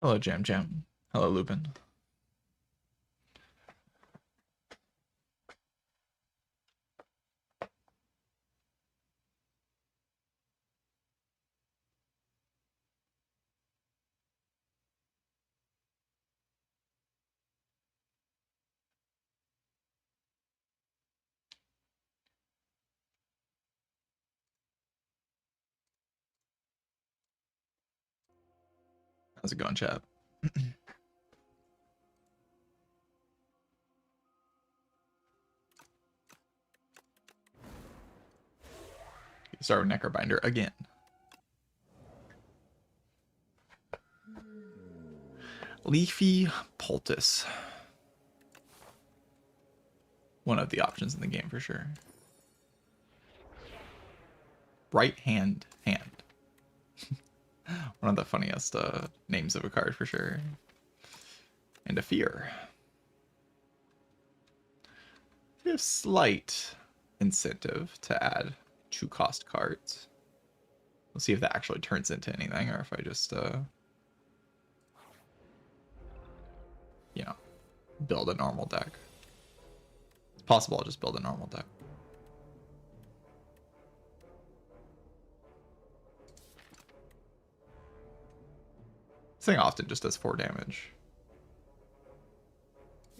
Hello, Jam Jam. Hello, Lupin. How's it going, chat? Start with Necrobinder again. Leafy Poultice. One of the options in the game for sure. Right hand. One of the funniest names of a card for sure. And a fear. A slight incentive to add 2 cost cards. Let's see if that actually turns into anything, or if I just you know, build a normal deck. It's possible I'll just build a normal deck. This thing often just does 4 damage.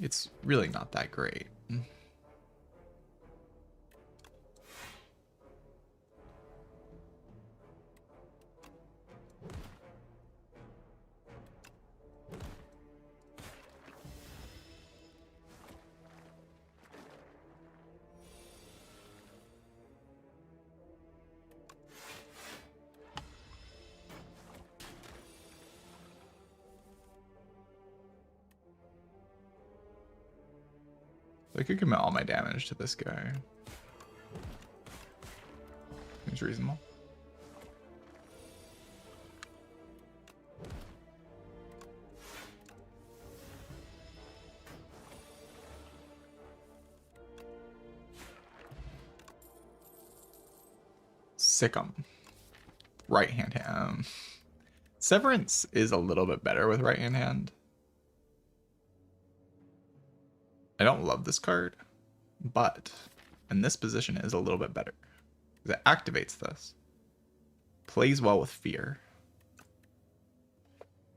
It's really not that great. I could commit all my damage to this guy. Seems reasonable. Sick 'em. Right hand. Severance is a little bit better with right hand. I don't love this card, but in this position it is a little bit better. Because it activates this. Plays well with fear.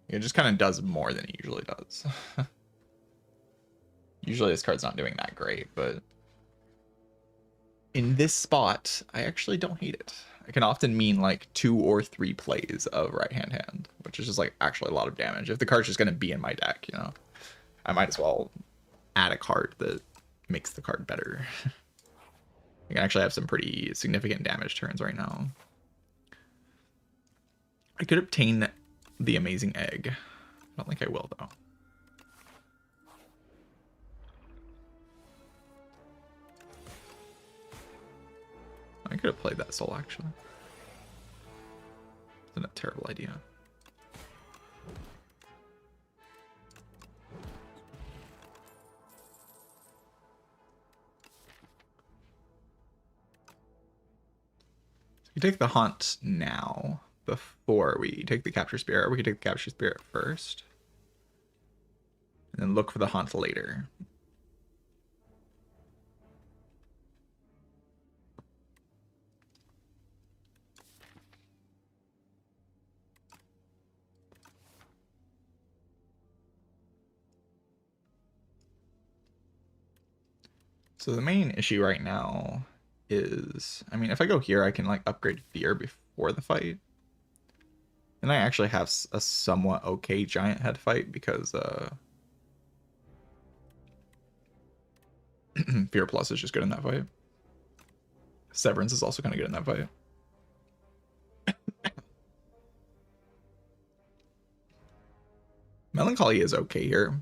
It just kind of does more than it usually does. Usually this card's not doing that great, but in this spot, I actually don't hate it. It can often mean like 2 or 3 plays of right hand, which is just like actually a lot of damage. If the card's just going to be in my deck, you know, I might as well add a card that makes the card better. You can actually have some pretty significant damage turns right now. I could obtain the amazing egg. I don't think I will though. I could have played that soul actually. It's not a terrible idea. You take the haunt now before we take the capture spirit. We could take the capture spirit first and then look for the haunt later. So the main issue right now is, I mean, if I go here, I can like upgrade fear before the fight. And I actually have a somewhat okay giant head fight because Fear Plus is just good in that fight. Severance is also kind of good in that fight. Melancholy is okay here.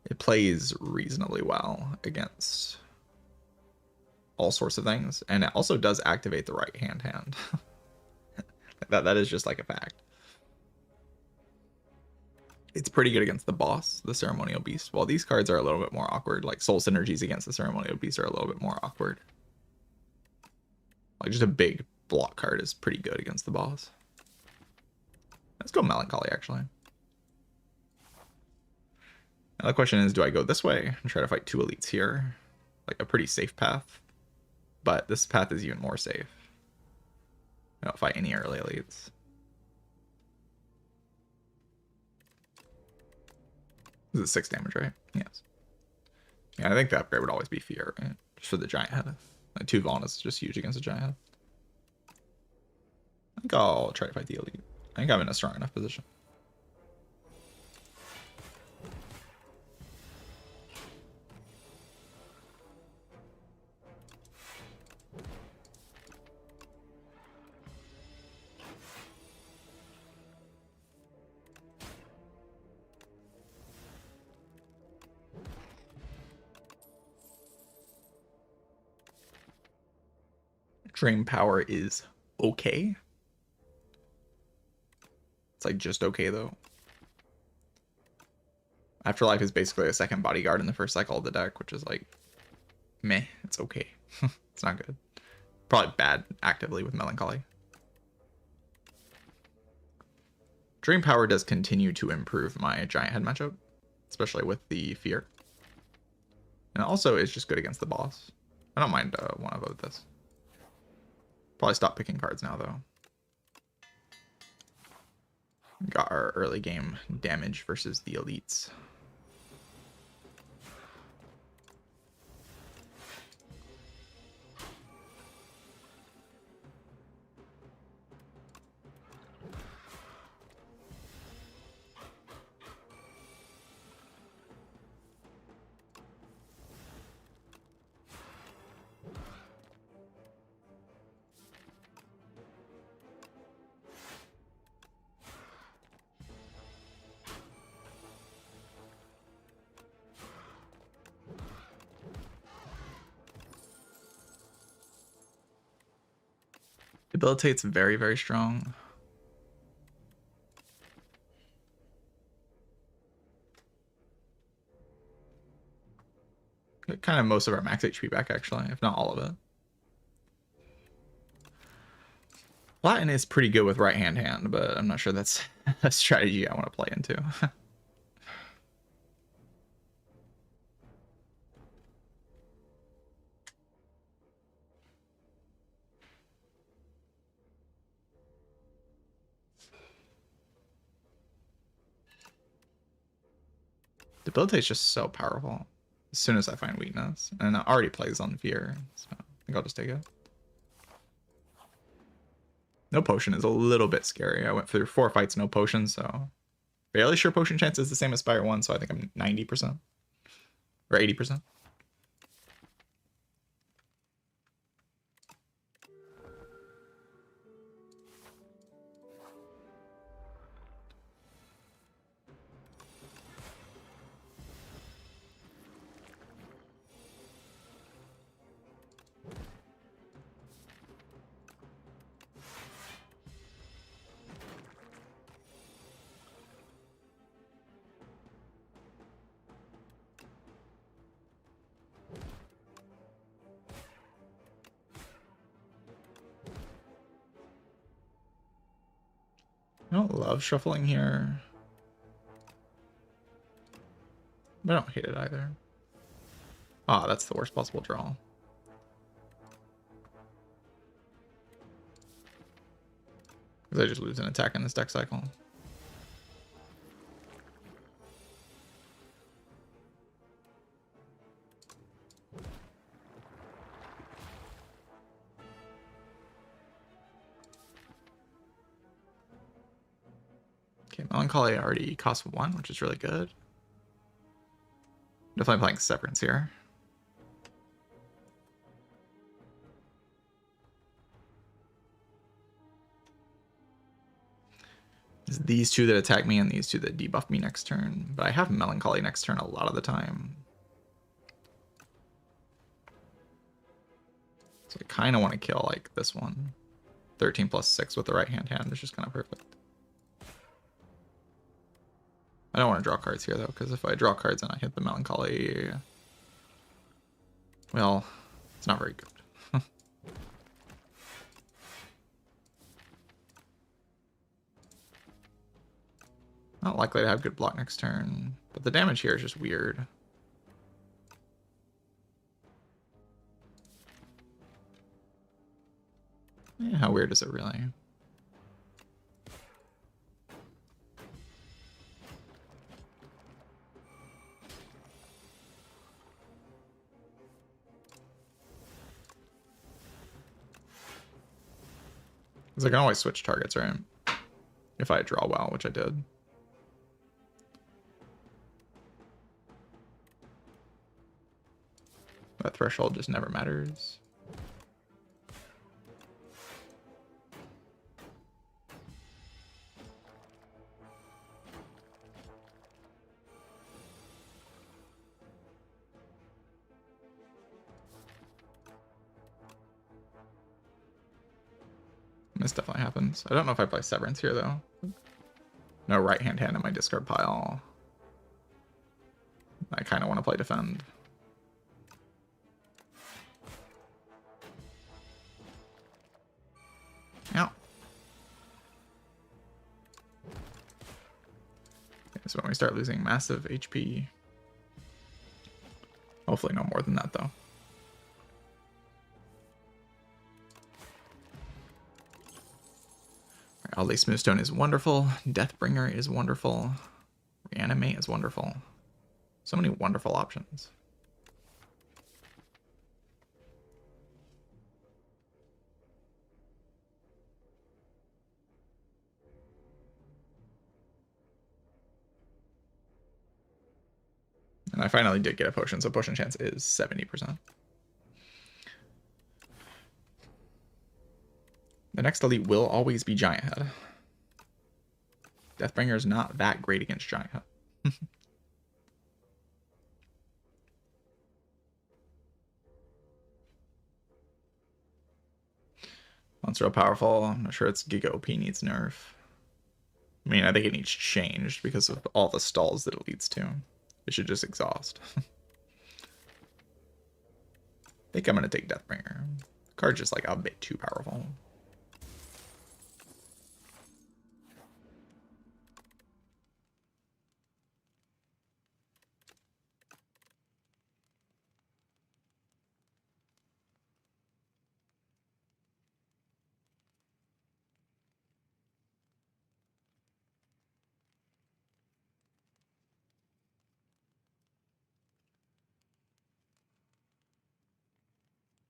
It plays reasonably well against all sorts of things, and it also does activate the right hand. that is just like a fact. It's pretty good against the boss, the Ceremonial Beast. While these cards are a little bit more awkward, like Soul Synergies against the Ceremonial Beast are a little bit more awkward. Like just a big block card is pretty good against the boss. Let's go Melancholy, actually. Now the question is, do I go this way and try to fight 2 elites here? Like a pretty safe path. But this path is even more safe. I don't fight any early elites. This is 6 damage, right? Yes. Yeah, I think the upgrade would always be Fear, right? Just for the giant head. Like 2 Vaughn is just huge against a giant head. I think I'll try to fight the elite. I think I'm in a strong enough position. Dream Power is okay. It's like just okay though. Afterlife is basically a second bodyguard in the first cycle of the deck, which is like meh, it's okay. It's not good. Probably bad actively with Melancholy. Dream Power does continue to improve my giant head matchup, especially with the Fear. And also is just good against the boss. I don't mind one of this. Probably stop picking cards now though. Got our early game damage versus the elites. Debilitate's very, very strong. Get kind of most of our max HP back, actually, if not all of it. Latin is pretty good with right hand, but I'm not sure that's a strategy I want to play into. Debilitate's just so powerful as soon as I find weakness. And it already plays on Fear, so I think I'll just take it. No potion is a little bit scary. I went through 4 fights, no potion, so fairly sure potion chance is the same as Spire 1, so I think I'm 90% or 80%. I don't love shuffling here. But I don't hate it either. Ah, that's the worst possible draw. Because I just lose an attack in this deck cycle. Okay, Melancholy already costs 1, which is really good. Definitely playing Severance here. It's these 2 that attack me and these 2 that debuff me next turn. But I have Melancholy next turn a lot of the time. So I kind of want to kill like this one. 13 plus 6 with the right hand is just kind of perfect. I don't want to draw cards here though, because if I draw cards and I hit the Melancholy, well, it's not very good. Not likely to have good block next turn, but the damage here is just weird. Yeah, how weird is it really? Because I can always switch targets, right? If I draw well, which I did. That threshold just never matters. This definitely happens. I don't know if I play Severance here, though. No right-hand hand in my discard pile. I kind of want to play Defend. Ow. Okay, so when we start losing massive HP. Hopefully no more than that, though. Aldi Smoothstone is wonderful. Deathbringer is wonderful. Reanimate is wonderful. So many wonderful options. And I finally did get a potion, so potion chance is 70%. The next elite will always be Giant Head. Deathbringer is not that great against Giant Head. Monster powerful. I'm not sure its Giga OP needs nerf. I mean, I think it needs changed because of all the stalls that it leads to. It should just exhaust. I think I'm going to take Deathbringer. The card's just like a bit too powerful.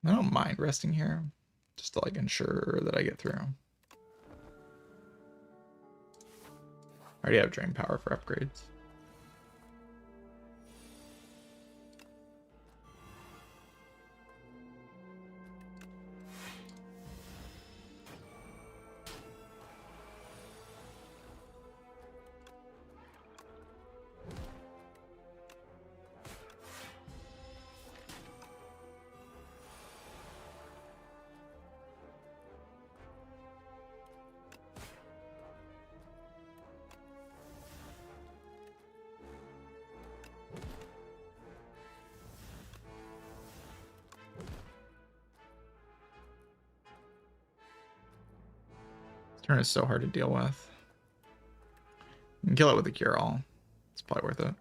I don't mind resting here, just to like ensure that I get through. I already have Drain Power for upgrades. Turn is so hard to deal with. You can kill it with a Cure All. It's probably worth it.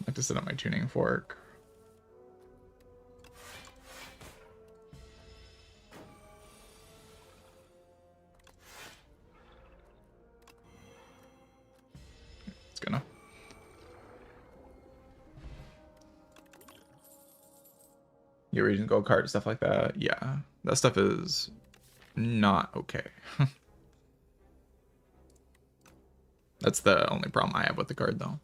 I have to set up my tuning fork. It's gonna. Your Region Gold card, stuff like that. Yeah, that stuff is not okay. That's the only problem I have with the card, though.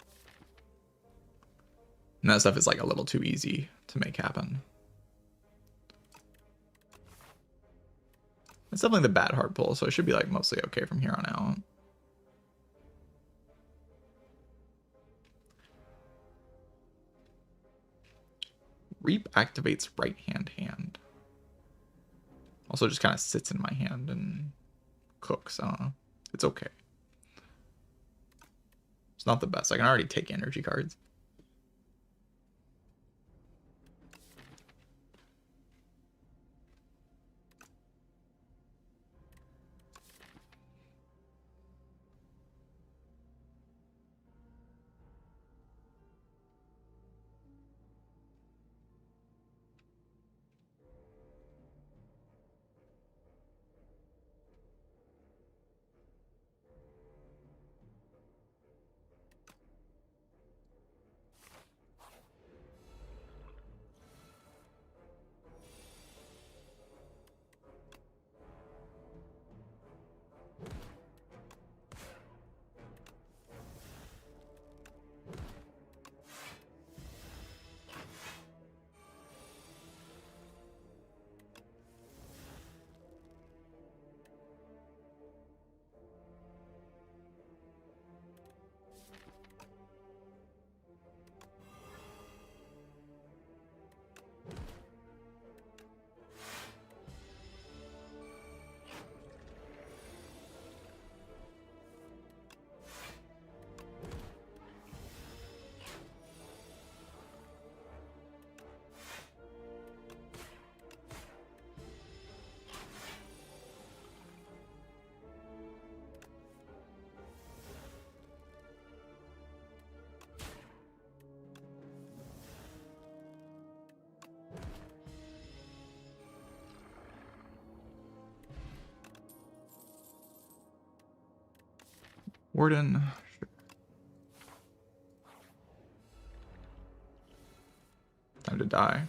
And that stuff is like a little too easy to make happen. It's definitely the bad hard pull, so it should be like mostly okay from here on out. Reap activates right hand. Also just kind of sits in my hand and cooks. I don't know. It's okay. It's not the best. I can already take energy cards. Warden. Sure. Time to die.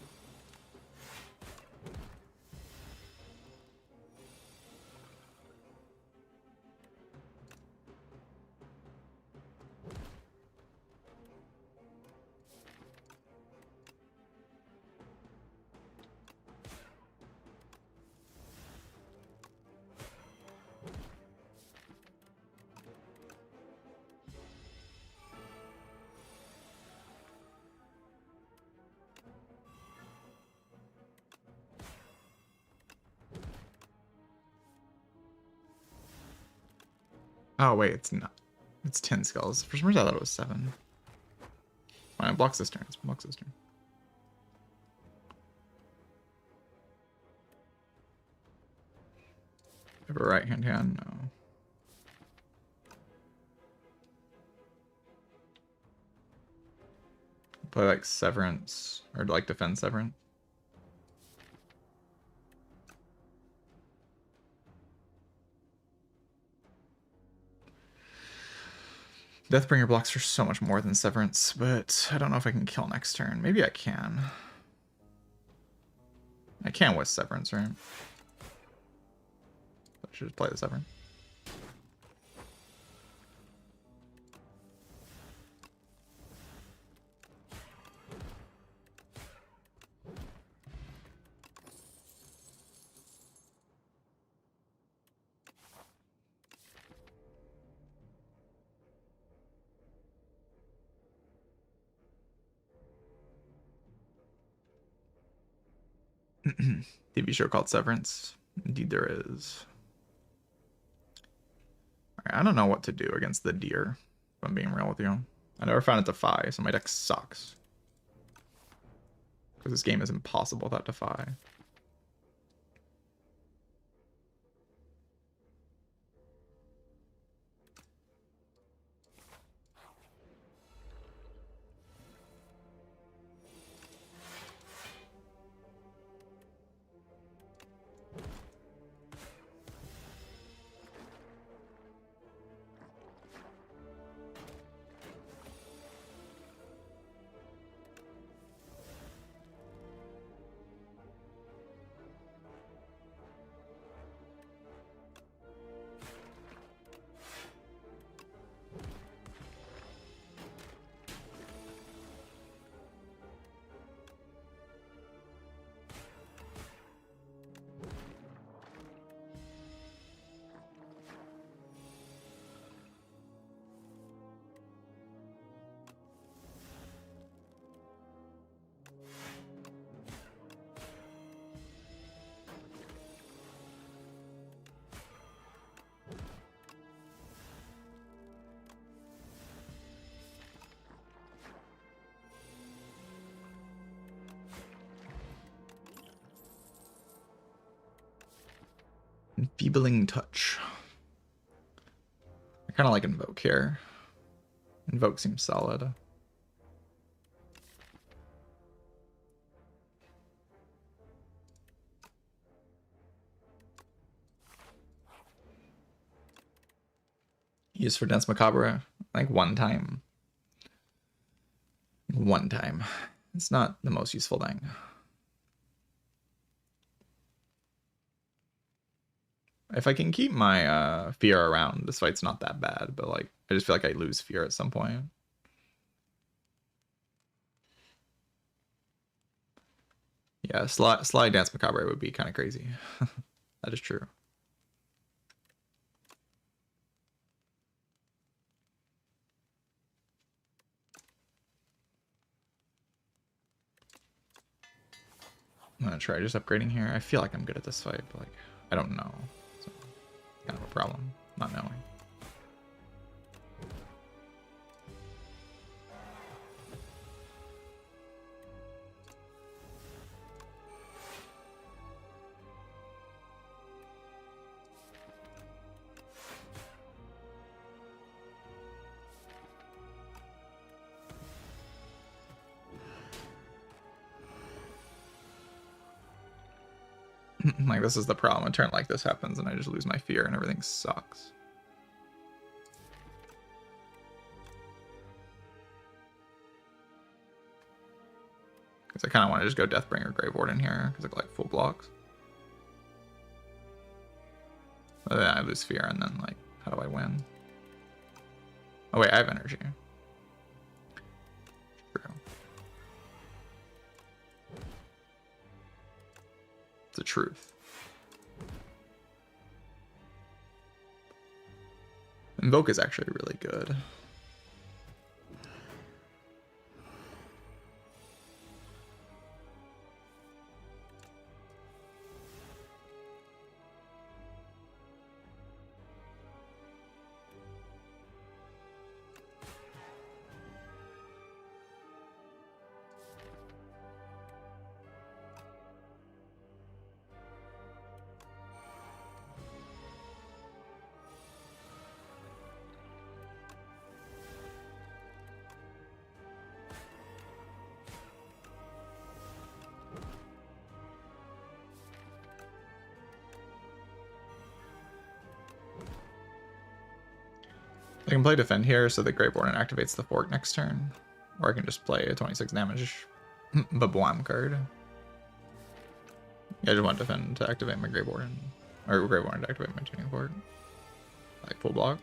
Oh, wait, it's not. It's 10 skulls. For some reason, I thought it was 7. Fine, block this turn. It's block this turn. Have a right hand, no. Play like Severance, or like defend Severance. Deathbringer blocks for so much more than Severance, but I don't know if I can kill next turn. Maybe I can. I can with Severance, right? I should just play the Severance. TV show called Severance. Indeed there is. Alright, I don't know what to do against the deer, if I'm being real with you. I never found it Defy, so my deck sucks. Because this game is impossible without Defy. Feebling Touch. I kind of like Invoke here. Invoke seems solid. Used for Dance Macabre, like one time. One time. It's not the most useful thing. If I can keep my fear around, this fight's not that bad, but like I just feel like I lose fear at some point. Yeah, slide Dance Macabre would be kind of crazy. That is true. I'm gonna try just upgrading here. I feel like I'm good at this fight, but like I don't know. So kind of a problem, not knowing. Like, this is the problem. A turn like this happens and I just lose my fear and everything sucks. Because I kind of want to just go Deathbringer Grave Warden here because I like full blocks. But then I lose fear and then like, how do I win? Oh wait, I have energy. True. It's the truth. Invoke is actually really good. I can play Defend here so the Grave Warden activates the fork next turn. Or I can just play a 26 damage Babwam card. Yeah, I just want Defend to activate my Grave Warden. Or Grave Warden to activate my tuning fork. Like full block.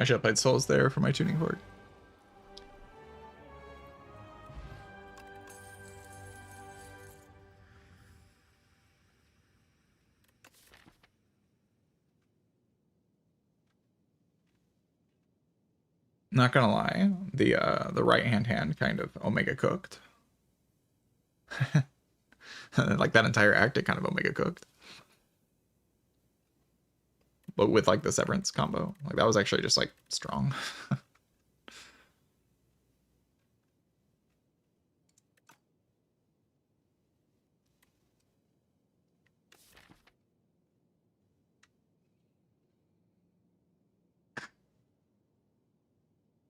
I should have played Souls there for my tuning fork. Not gonna lie, the right hand kind of Omega cooked. Like that entire act, it kind of Omega cooked. But with like the Severance combo, like that was actually just like strong.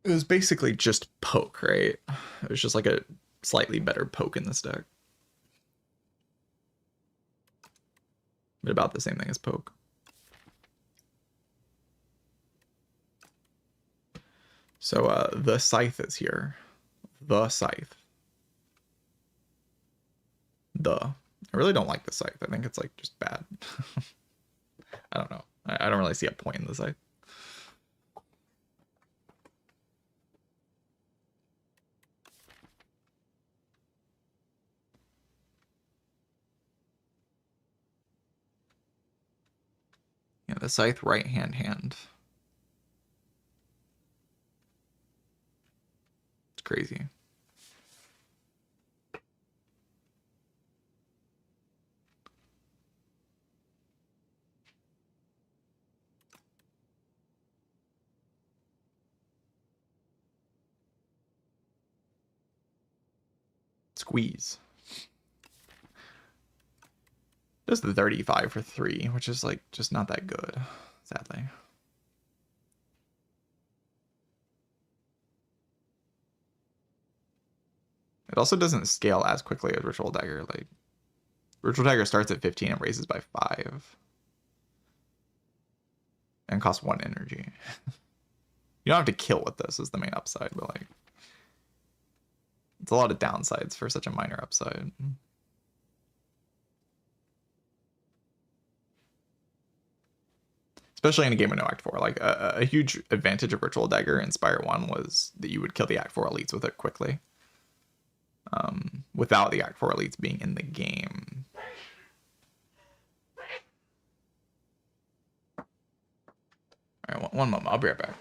It was basically just poke, right? It was just like a slightly better poke in this deck. But about the same thing as poke. So the Scythe is here. The Scythe. I really don't like the Scythe. I think it's like just bad. I don't know. I don't really see a point in the Scythe. Yeah, Yeah, the Scythe right hand. It's crazy. Squeeze. Does the 35 for 3, which is like just not that good, sadly. It also doesn't scale as quickly as Ritual Dagger. Like, Ritual Dagger starts at 15 and raises by 5. And costs 1 energy. You don't have to kill with this is the main upside, but like it's a lot of downsides for such a minor upside. Especially in a game with no Act 4. Like a huge advantage of Ritual Dagger in Spire 1 was that you would kill the Act 4 elites with it quickly. Without the Act 4 elites being in the game. Alright, one moment, I'll be right back.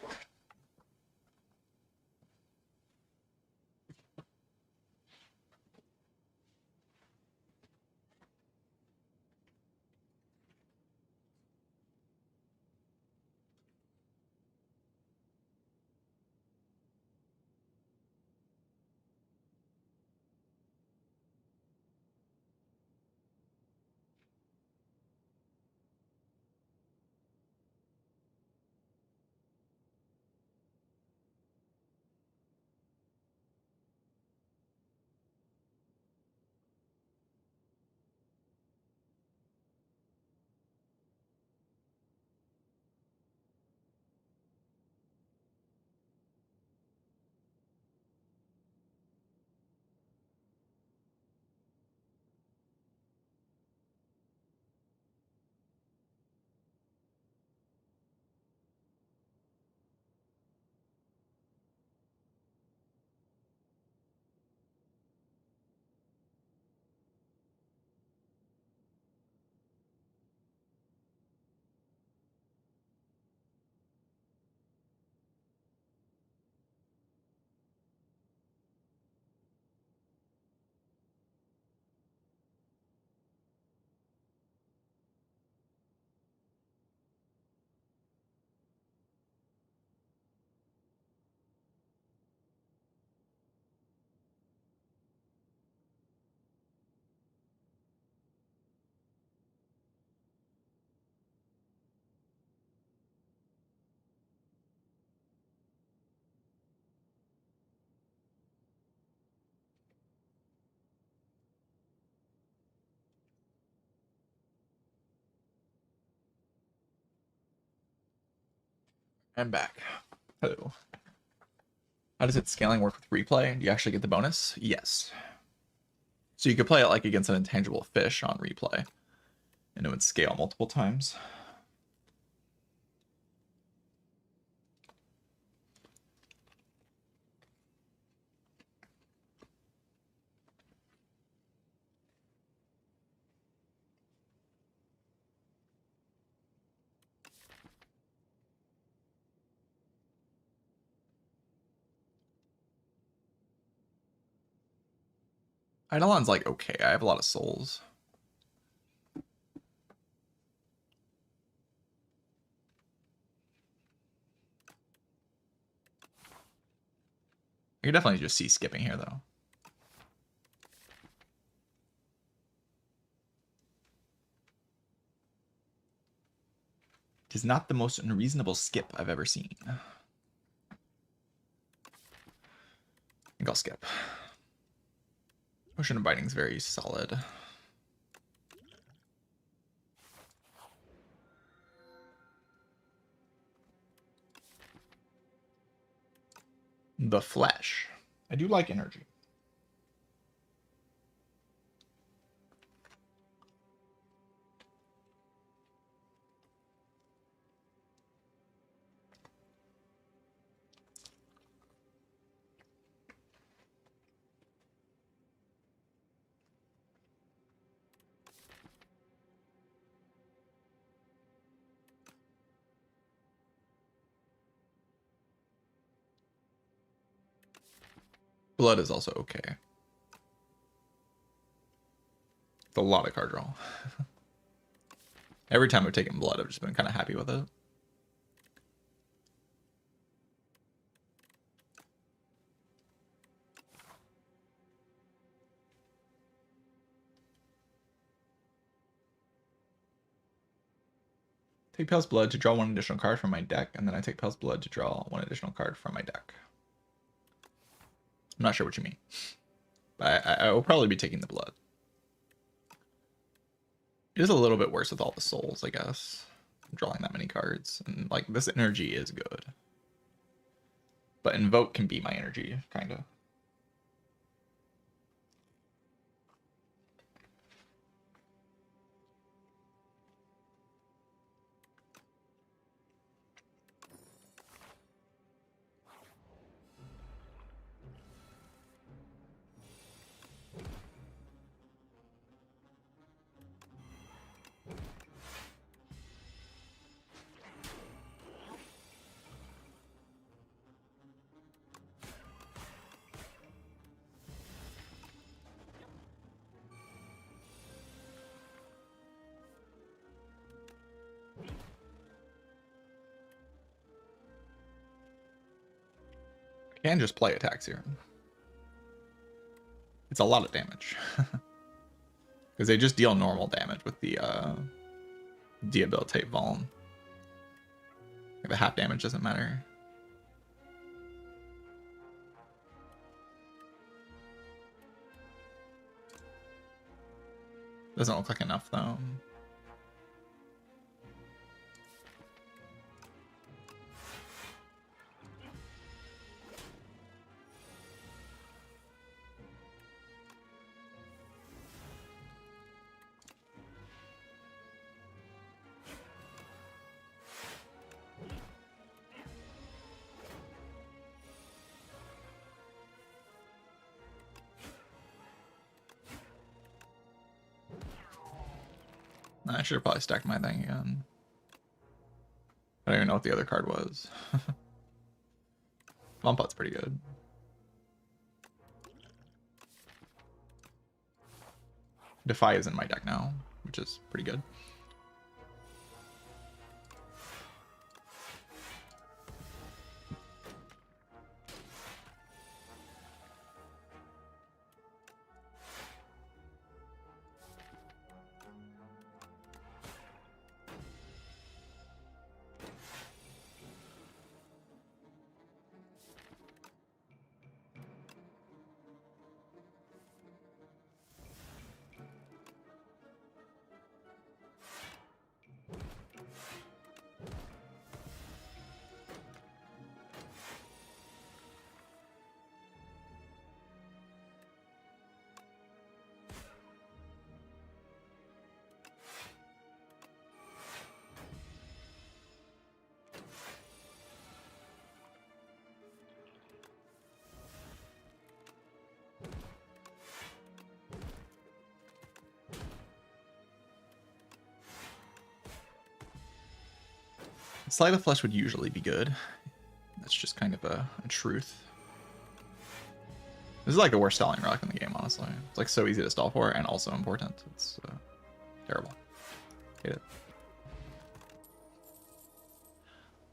I'm back. Hello. How does it scaling work with replay? Do you actually get the bonus? Yes. So you could play it like against an intangible fish on replay, and it would scale multiple times. Eidolon's like okay. I have a lot of souls. I could definitely just see skipping here though. It is not the most unreasonable skip I've ever seen. I think I'll skip. Potion of Biting is very solid. The Flesh. I do like energy. Blood is also okay. It's a lot of card draw. Every time I've taken blood, I've just been kind of happy with it. Take Pale's Blood to draw one additional card from my deck, and then I take Pale's Blood to draw one additional card from my deck. I'm not sure what you mean. But I will probably be taking the blood. It is a little bit worse with all the souls, I guess. Drawing that many cards. And like this energy is good. But Invoke can be my energy, kind of. I can just play attacks here. It's a lot of damage. Because they just deal normal damage with the Debilitate Vuln. The half damage doesn't matter. Doesn't look like enough though. I should have probably stacked my thing again. I don't even know what the other card was. Bumpot's pretty good. Defy is in my deck now, which is pretty good. Sleight of Flesh would usually be good. That's just kind of a truth. This is like the worst stalling relic in the game, honestly. It's like so easy to stall for and also important. It's terrible. Hate it.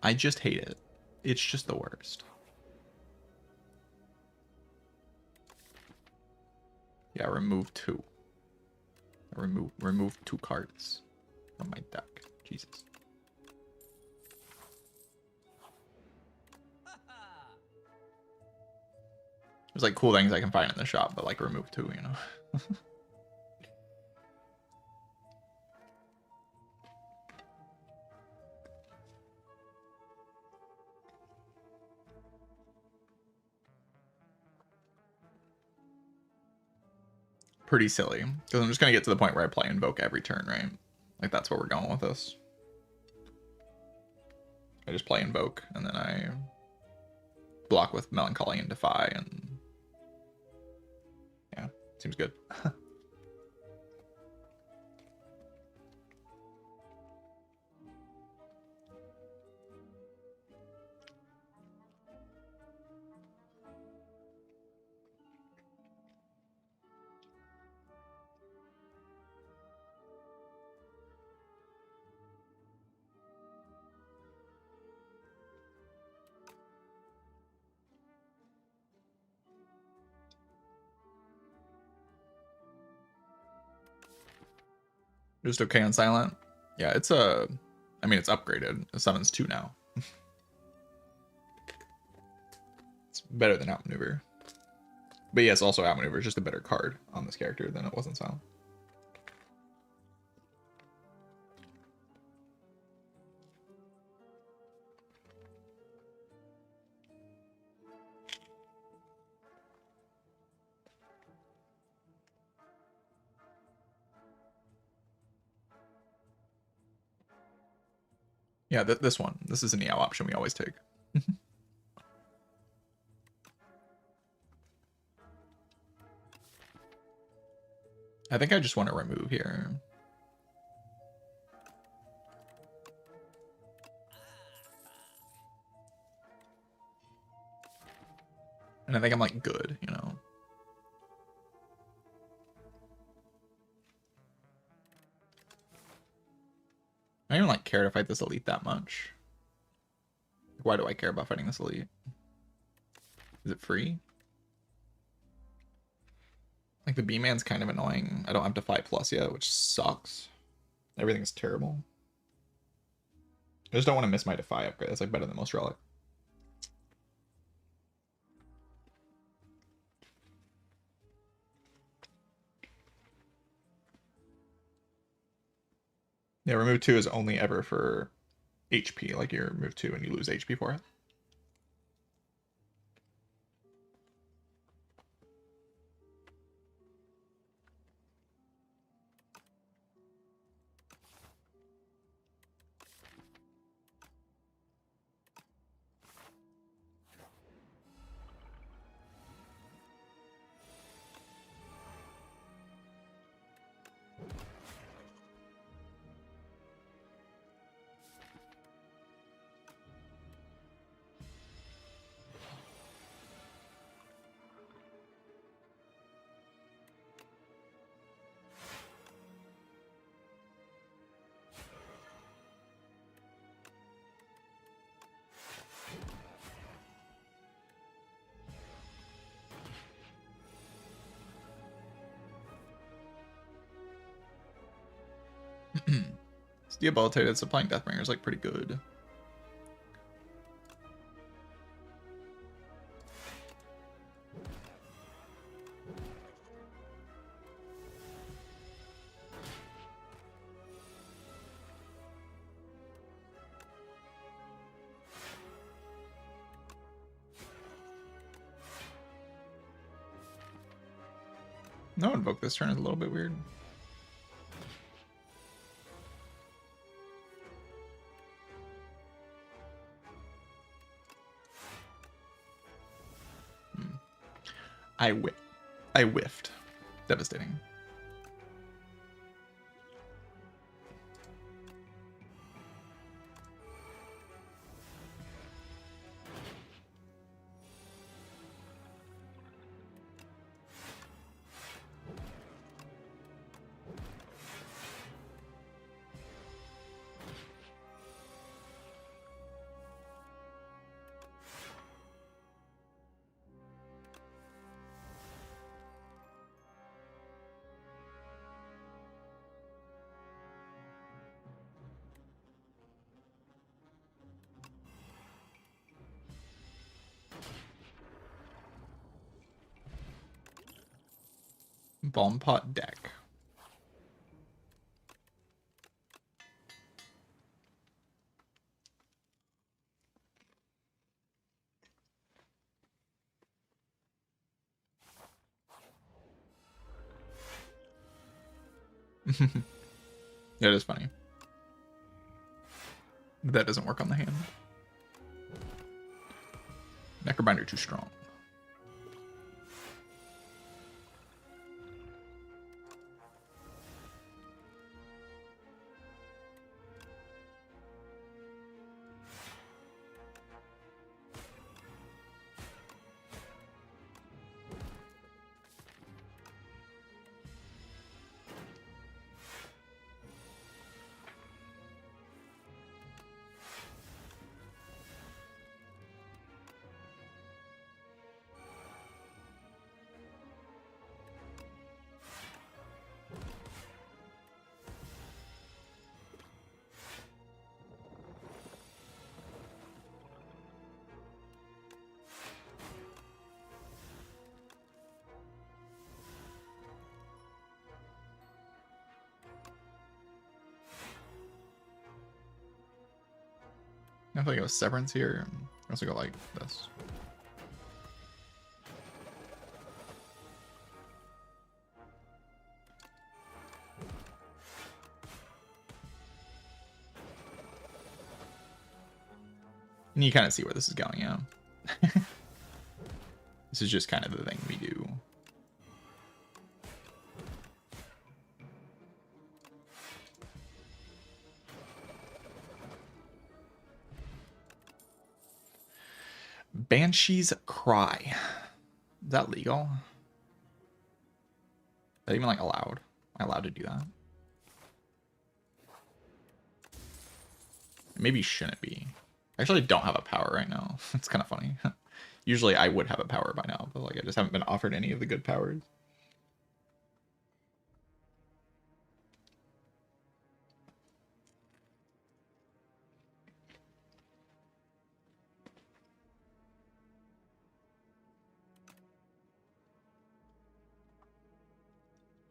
I just hate it. It's just the worst. Yeah, remove 2. Remove 2 cards from my deck. Jesus. There's like cool things I can find in the shop, but like remove 2, you know. Pretty silly. Because I'm just going to get to the point where I play Invoke every turn, right? Like that's where we're going with this. I just play Invoke, and then I block with Melancholy and Defy, and yeah, seems good. Just okay on silent. Yeah, it's a. I mean, it's upgraded. The summons 2 now. It's better than outmaneuver. But yes, also outmaneuver is just a better card on this character than it was in silent. Yeah, this one. This is a Neo option we always take. I think I just want to remove here. And I think I'm like good, you know. I don't even like care to fight this elite that much. Why do I care about fighting this elite? Is it free? Like the B-man's kind of annoying. I don't have Defy Plus yet, which sucks. Everything's terrible. I just don't want to miss my Defy upgrade. That's like better than most Relic. Yeah, remove 2 is only ever for HP. Like you remove 2 and you lose HP for it. It's debilitated. Supplying Deathbringer is like pretty good. No invoke this turn is a little bit weird. I whiffed. Devastating. Bomb pot deck. That is funny. But that doesn't work on the hand. Necrobinder too strong. I feel like it was Severance here. I also go like this. And you kind of see where this is going, yeah. This is just kind of the thing we do. Banshee's Cry. Is that legal? Is that even like allowed? Am I allowed to do that? Maybe shouldn't be. I actually don't have a power right now. It's kind of funny. Usually I would have a power by now, but like I just haven't been offered any of the good powers.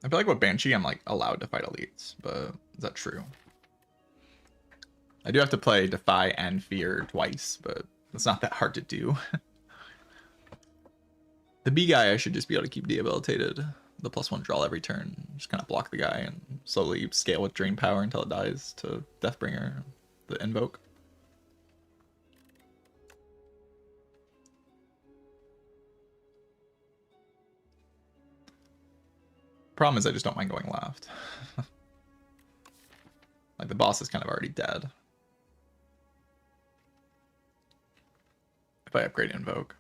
I feel like with Banshee, I'm like allowed to fight elites, but is that true? I do have to play Defy and Fear twice, but it's not that hard to do. The B guy, I should just be able to keep debilitated. The +1 draw every turn. Just kind of block the guy and slowly scale with Drain Power until it dies to Deathbringer, the Invoke. Problem is I just don't mind going left. Like the boss is kind of already dead. If I upgrade Invoke.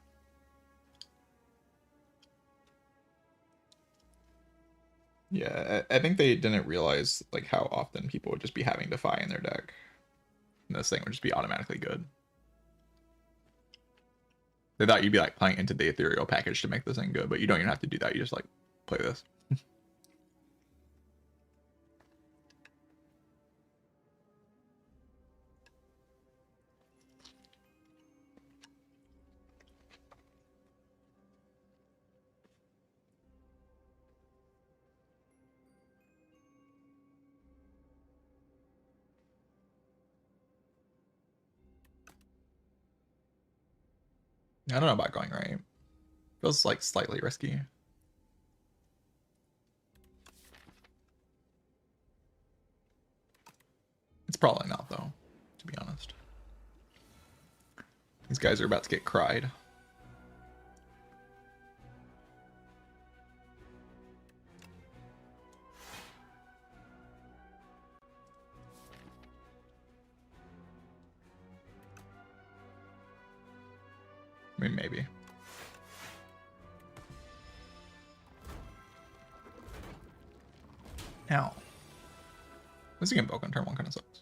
Yeah, I think they didn't realize like how often people would just be having Defy in their deck. And this thing would just be automatically good. They thought you'd be like playing into the Ethereal package to make this thing good, but you don't even have to do that. You just like play this. I don't know about going right. Feels like slightly risky. It's probably not though, to be honest. These guys are about to get cried. I mean, maybe. Now, missing Invoke on turn 1 kind of sucks.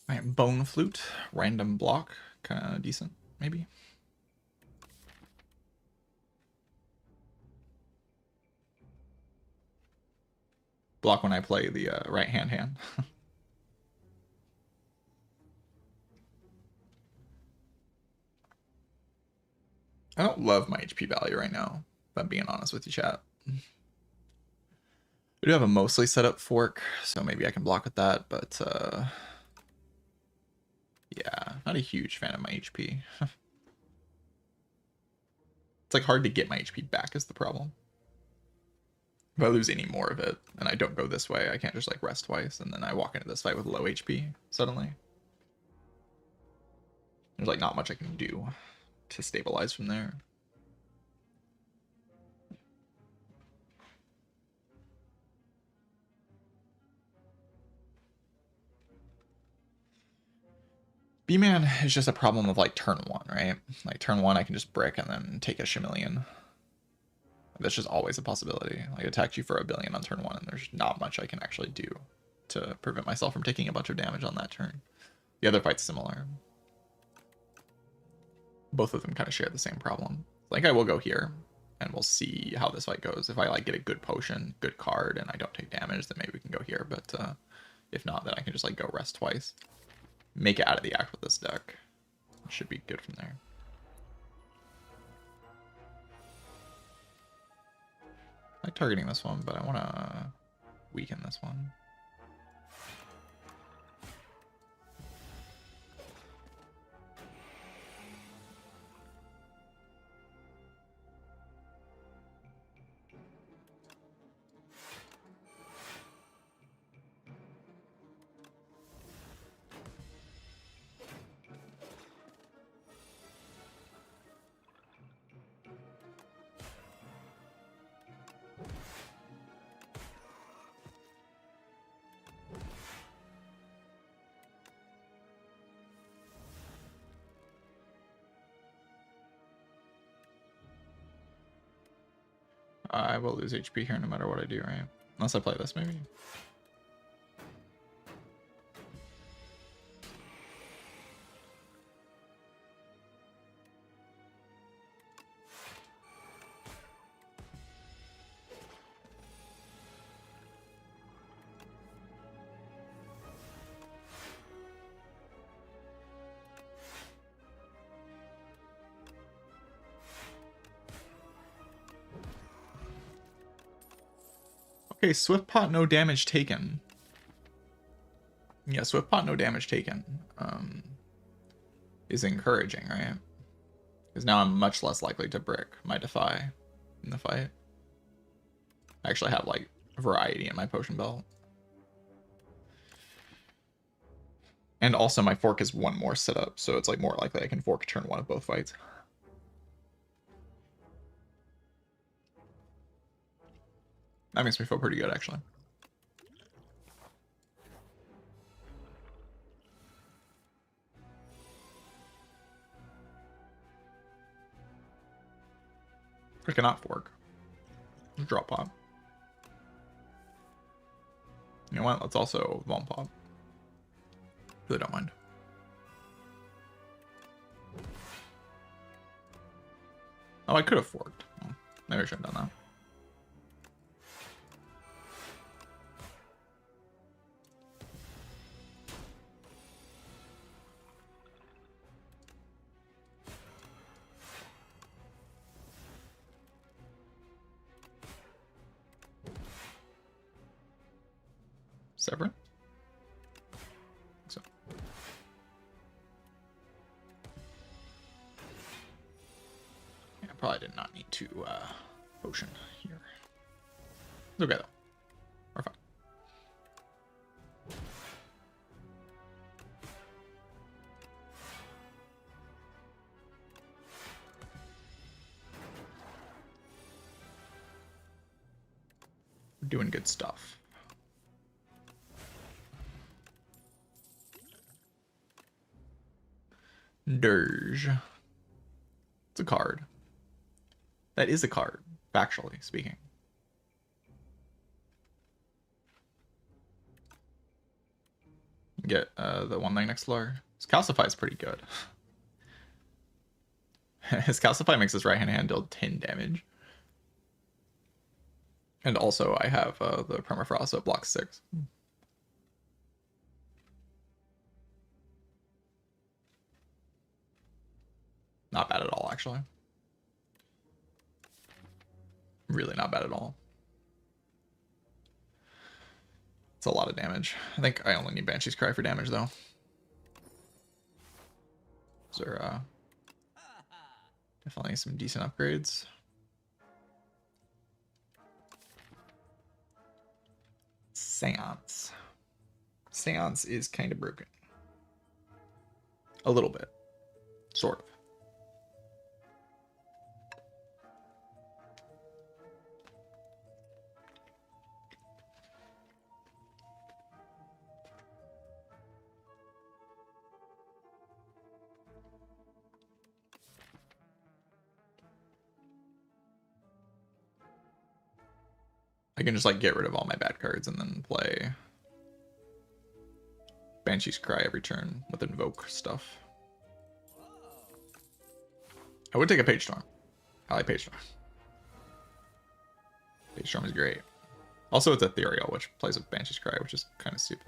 Alright, Bone Flute, random block, kind of decent, maybe. Block when I play the right hand. I don't love my HP value right now, if I'm being honest with you, chat. I do have a mostly set up fork, so maybe I can block with that, but yeah, not a huge fan of my HP. It's like hard to get my HP back is the problem. If I lose any more of it and I don't go this way, I can't just like rest twice and then I walk into this fight with low HP suddenly. There's like not much I can do to stabilize from there. B-Man is just a problem of like turn 1, right? Like turn 1 I can just brick and then take a Chameleon. That's just always a possibility. Like attack you for 1,000,000,000 on turn 1 and there's not much I can actually do to prevent myself from taking a bunch of damage on that turn. The other fight's similar. Both of them kind of share the same problem. I think I will go here and we'll see how this fight goes. If I like get a good potion, good card, and I don't take damage, then maybe we can go here. But if not, then I can just like go rest twice. Make it out of the act with this deck. It should be good from there. I like targeting this one, but I want to weaken this one. I will lose HP here no matter what I do, right? Unless I play this, maybe. Okay, Swift Pot, no damage taken. Yeah, Swift Pot, no damage taken. Is encouraging, right? Because now I'm much less likely to brick my Defy in the fight. I actually have like variety in my potion belt. And also my fork is one more setup, so it's like more likely I can fork turn 1 of both fights. That makes me feel pretty good, actually. I cannot fork. Drop pop. You know what? Let's also Vom Pop. Really don't mind. Oh, I could have forked. Oh, maybe I should have done that. Severin? So. Yeah, probably did not need to potion here. It's okay though. We're fine. We're doing good stuff. Dirge. It's a card. That is a card, factually speaking. Get the one thing next floor. His Calcify is pretty good. His Calcify makes his right hand deal 10 damage. And also I have the Permafrost, so it blocks 6. Not bad at all, actually. Really not bad at all. It's a lot of damage. I think I only need Banshee's Cry for damage, though. Those are definitely some decent upgrades. Seance. Seance is kind of broken. A little bit. Sort of. can just like get rid of all my bad cards and then play Banshee's Cry every turn with Invoke stuff. I would take a Page Storm. I like Page Storm. Page Storm is great. Also, it's ethereal, which plays with Banshee's Cry, which is kind of stupid.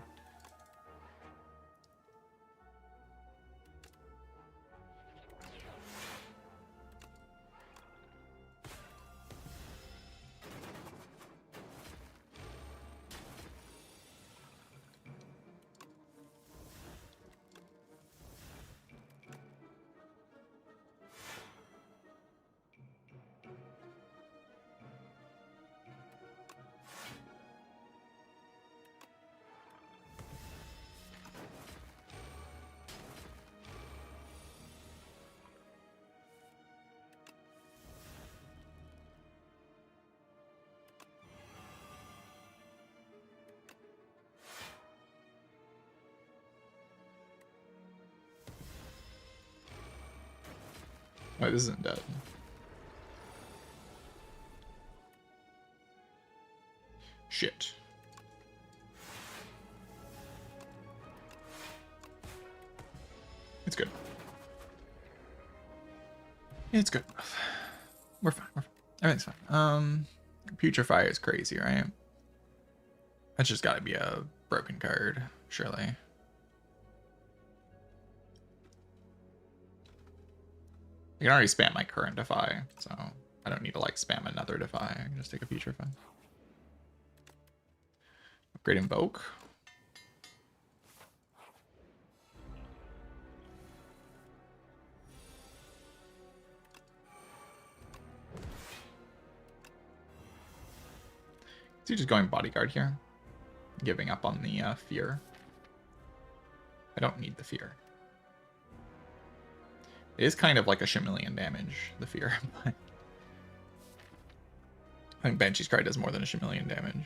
Wait, this isn't dead. Shit. It's good. It's good. We're fine. We're fine. Everything's fine. Putrefy is crazy, right? That's just gotta be a broken card, surely. I can already spam my current Defy, so I don't need to like spam another Defy. I can just take a Putrefy. Upgrade Invoke. Is he just going Bodyguard here? Giving up on the fear. I don't need the fear. It is kind of like a Chameleon damage, the fear, but I think Banshee's Cry does more than a Chameleon damage.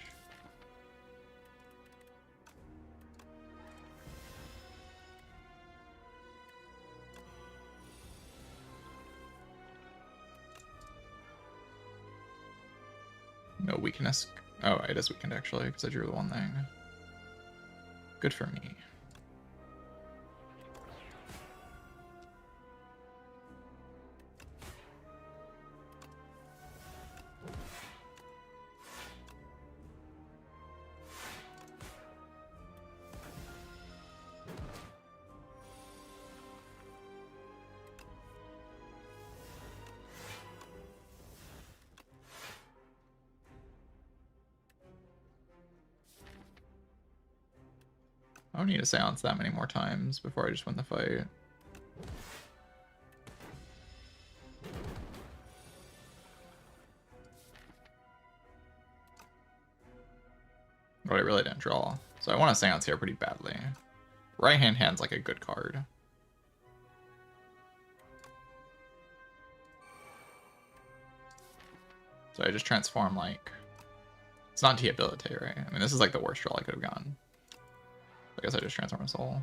No weakness. Oh, it is weakened actually, because I drew the one thing. Good for me. I don't need to seance that many more times before I just win the fight. But I really didn't draw. So I want to seance here pretty badly. Right hand hand's like a good card. So I just transform like... It's not debilitate, right? I mean, this is like the worst draw I could have gotten. I guess I just transform a soul.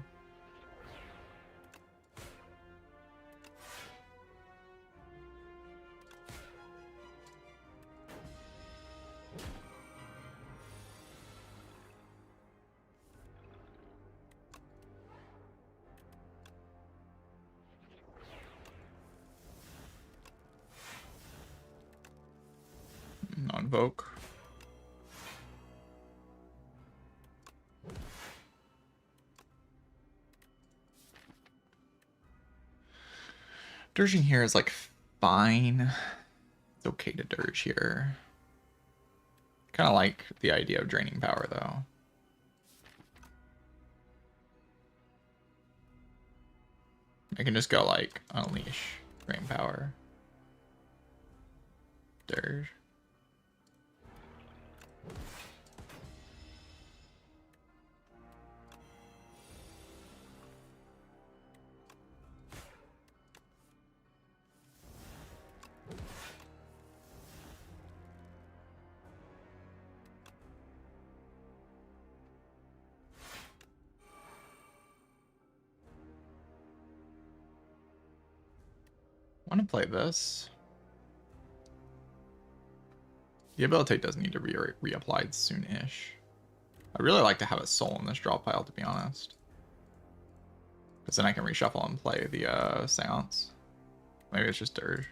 Non-voke. Dirging here is like fine. It's okay to dirge here. Kind of like the idea of draining power though. I can just go like unleash, drain power, dirge. I want to play this. Debilitate does need to be reapplied soon-ish. I'd really like to have a soul in this draw pile, to be honest. Because then I can reshuffle and play the Seance. Maybe it's just Dirge.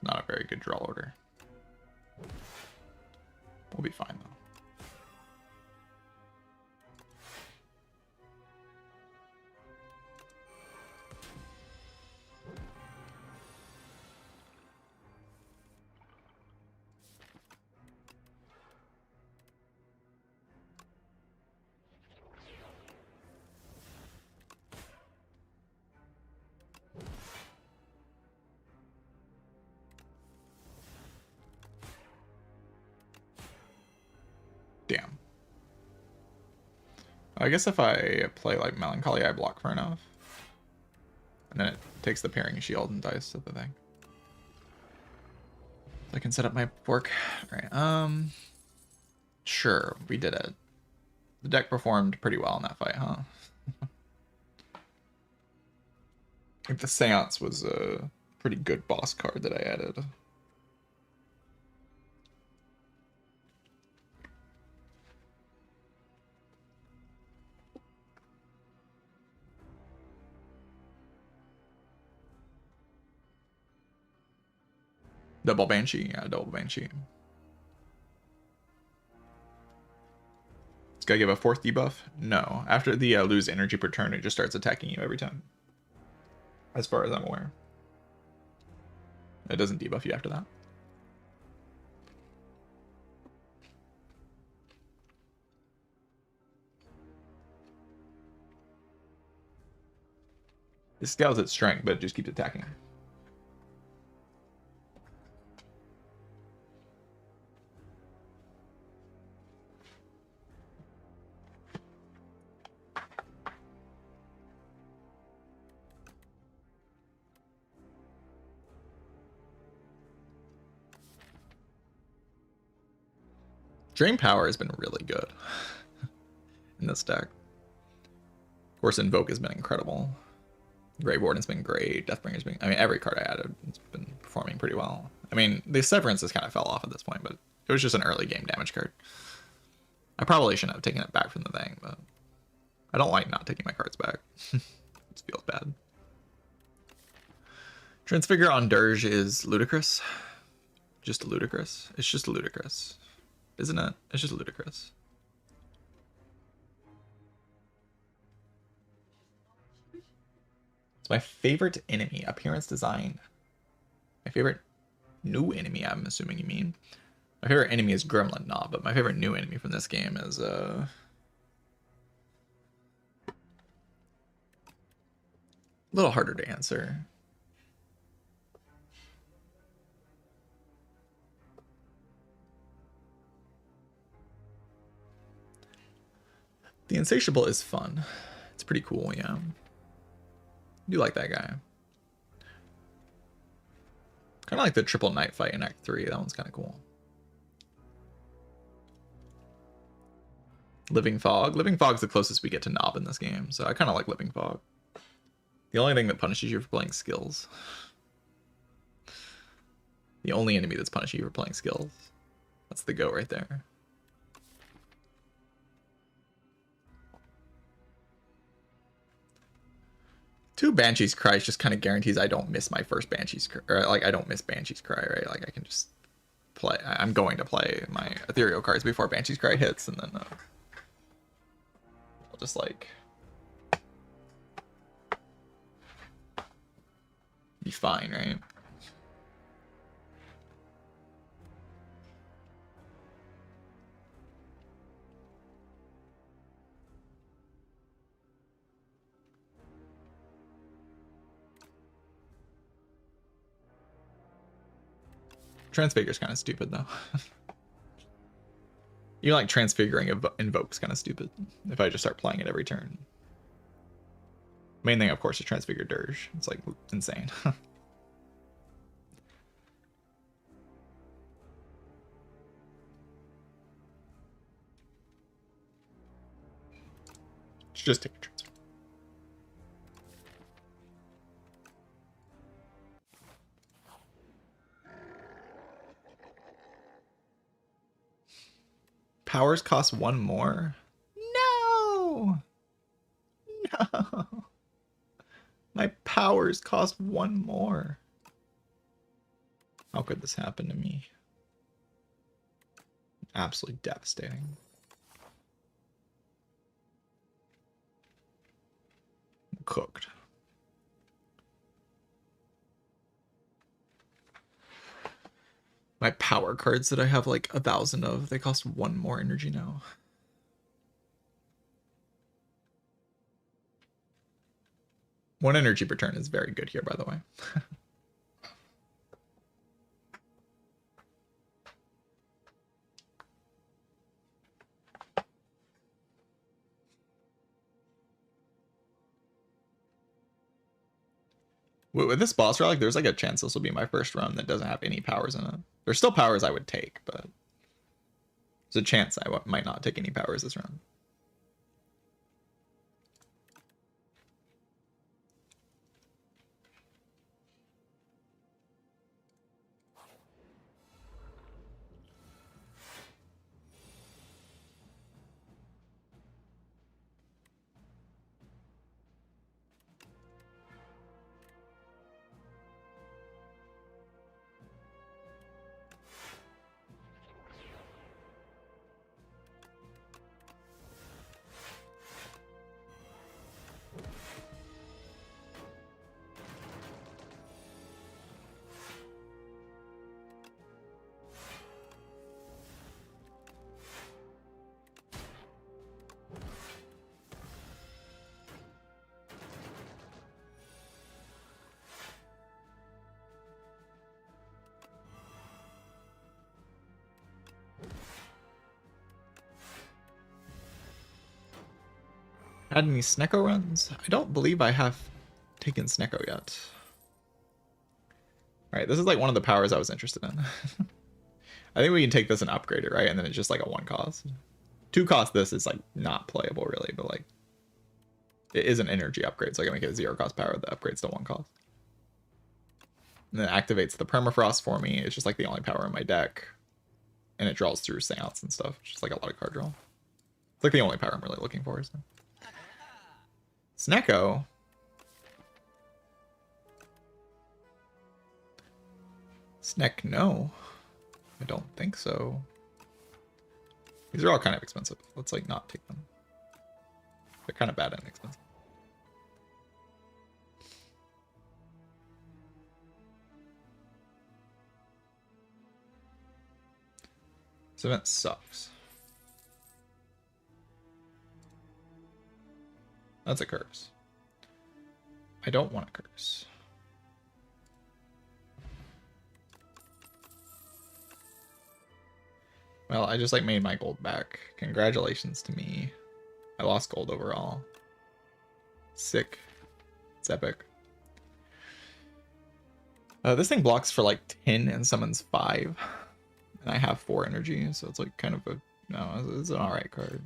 Not a very good draw order. We'll be fine though. Damn. I guess if I play like Melancholy, I block for enough. And then it takes the pairing shield and dice to the thing. So I can set up my work. Alright, sure, we did it. The deck performed pretty well in that fight, huh? I think the Seance was a pretty good boss card that I added. Double Banshee, yeah, double Banshee. It's gotta give a 4th debuff? No. After the lose energy per turn, it just starts attacking you every time. As far as I'm aware. It doesn't debuff you after that. It scales its strength, but it just keeps attacking. Drain Power has been really good in this deck. Of course, Invoke has been incredible. Grave Warden's been great. Deathbringer's been... I mean, every card I added has been performing pretty well. I mean, the Severance has kind of fell off at this point, but it was just an early game damage card. I probably shouldn't have taken it back from the thing, but I don't like not taking my cards back. It feels bad. Transfigure on Dirge is ludicrous. Just ludicrous. It's just ludicrous. Isn't it? It's just ludicrous. It's my favorite enemy. Appearance design. My favorite new enemy, I'm assuming you mean. My favorite enemy is Gremlin Knob, but my favorite new enemy from this game is a little harder to answer. The Insatiable is fun. It's pretty cool, yeah. I do like that guy. Kind of like the triple knight fight in Act 3. That one's kind of cool. Living Fog. Living Fog's the closest we get to Knob in this game, so I kind of like Living Fog. The only thing that punishes you for playing skills. The only enemy that's punishing you for playing skills. That's the go right there. Two Banshee's Cry just kind of guarantees I don't miss my first Banshee's Cry, or like I don't miss Banshee's Cry, right? Like I can just play. I'm going to play my ethereal cards before Banshee's Cry hits, and then I'll just like be fine, right? Transfigure's kind of stupid though. Even like transfiguring invoke's kind of stupid if I just start playing it every turn. Main thing, of course, is transfigure dirge. It's like insane. Just take a transfer. Powers cost one more? No! No! My powers cost one more. How could this happen to me? Absolutely devastating. Cooked. My power cards that I have like 1,000 of, they cost one more energy now. One energy per turn is very good here, by the way. With this boss relic, there's like a chance this will be my first run that doesn't have any powers in it. There's still powers I would take, but there's a chance I might not take any powers this run. Had any Snecko runs? I don't believe I have taken Snecko yet. Alright, this is like one of the powers I was interested in. I think we can take this and upgrade it, right? And then it's just like a 1 cost. 2 cost this is like not playable really, but like it is an energy upgrade, so I can make it a 0 cost power that upgrades to 1 cost. And then it activates the permafrost for me. It's just like the only power in my deck. And it draws through seance and stuff. It's just like a lot of card draw. It's like the only power I'm really looking for. So. Snecko. Sneck, no. I don't think so. These are all kind of expensive. Let's like not take them. They're kind of bad and expensive. This event sucks. That's a curse. I don't want a curse. Well, I just like made my gold back. Congratulations to me. I lost gold overall. Sick. It's epic. This thing blocks for like 10 and summons 5. And I have 4 energy, so it's like kind of a... No, it's an alright card.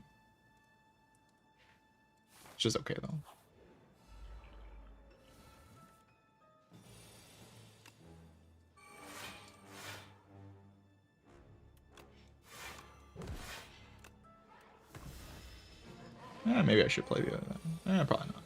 It's just okay though. Maybe I should play the other one. Probably not.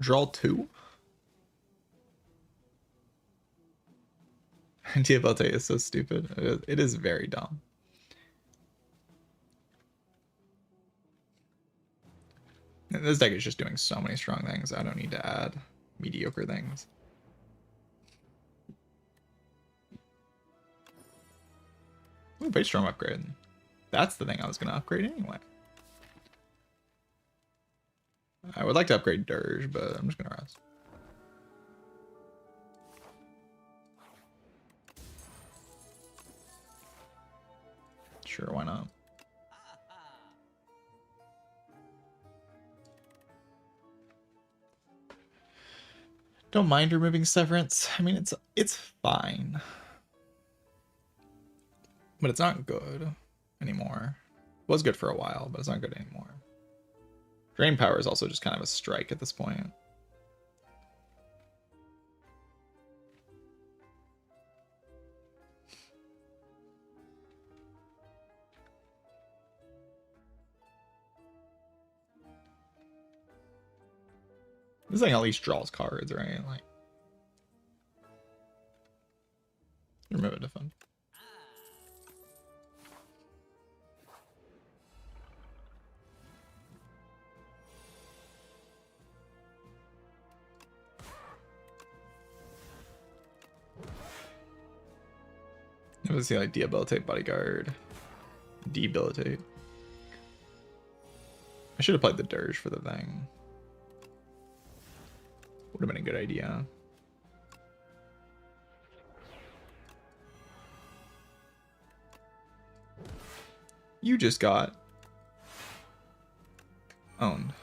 Draw 2? Diabote is so stupid. It is very dumb. And this deck is just doing so many strong things. I don't need to add mediocre things. Ooh, base storm upgrade. That's the thing I was going to upgrade anyway. I would like to upgrade Dirge, but I'm just going to rest. Sure, why not? Don't mind removing Severance. I mean, it's fine. But it's not good anymore. It was good for a while, but it's not good anymore. Drain Power is also just kind of a strike at this point. This thing at least draws cards, right? Like, remove it, defend. Let's see, like, debilitate bodyguard, debilitate. I should have played the Dirge for the thing. Would have been a good idea. You just got owned.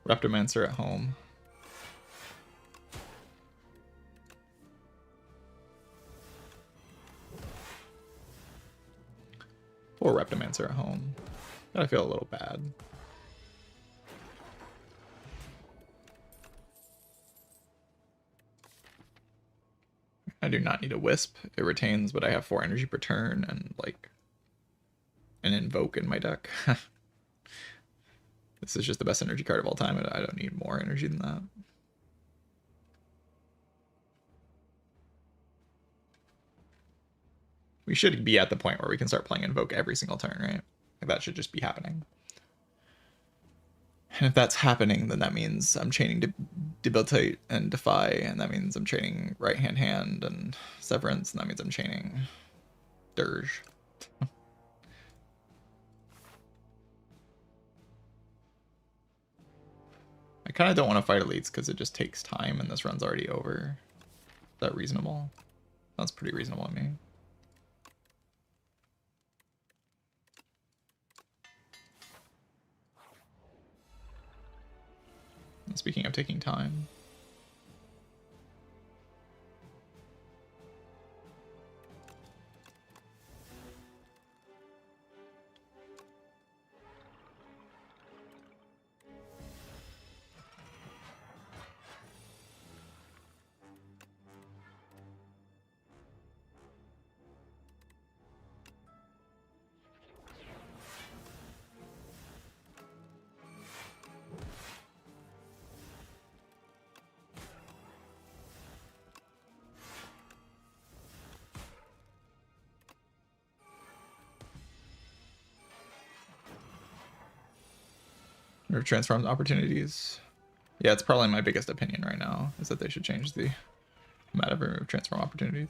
Reptomancer at home. Poor Reptomancer at home. I feel a little bad. I do not need a Wisp. It retains, but I have 4 energy per turn and like an Invoke in my deck. This is just the best energy card of all time, and I don't need more energy than that. We should be at the point where we can start playing Invoke every single turn, right? Like that should just be happening. And if that's happening, then that means I'm chaining Debilitate and Defy, and that means I'm chaining Right Hand Hand and Severance, and that means I'm chaining Dirge. I kind of don't want to fight elites because it just takes time and this run's already over. Is that reasonable? That's pretty reasonable to me. And speaking of taking time. Or transform opportunities. Yeah, it's probably my biggest opinion right now, is that they should change the amount of remove transform opportunities.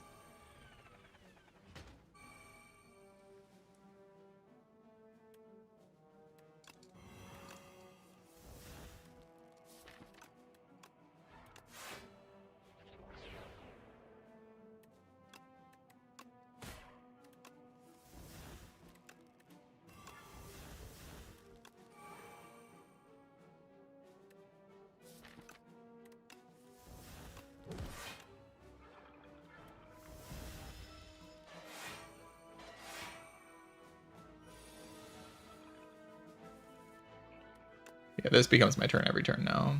Yeah, this becomes my turn every turn now.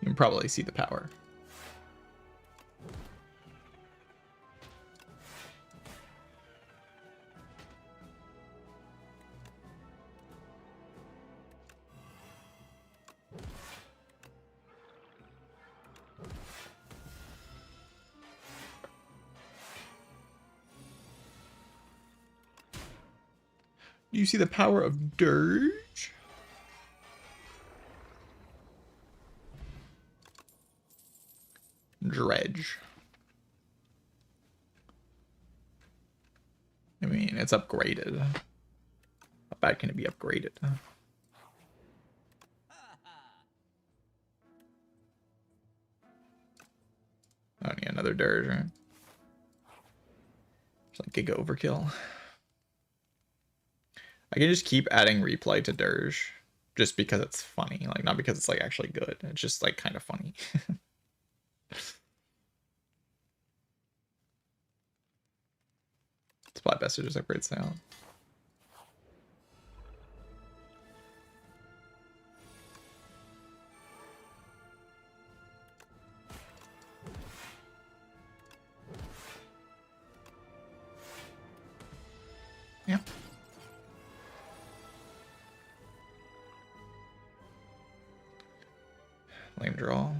can probably see the power. Do you see the power of Dirge? Dredge. I mean, it's upgraded. How bad can it be upgraded? I don't need another Dirge, right? It's like Giga Overkill. I can just keep adding replay to Dirge just because it's funny. Like, not because it's like actually good. It's just like kind of funny. It's probably best to just upgrade sound. Yeah. Lame draw.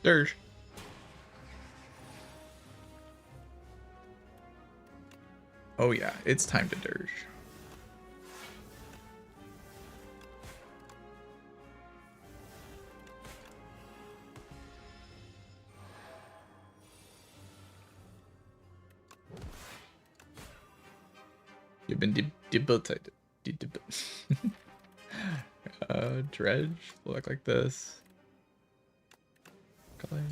Dirge. Oh yeah, it's time to Dirge. You've been debilitated. Dredge. Look like this. Color.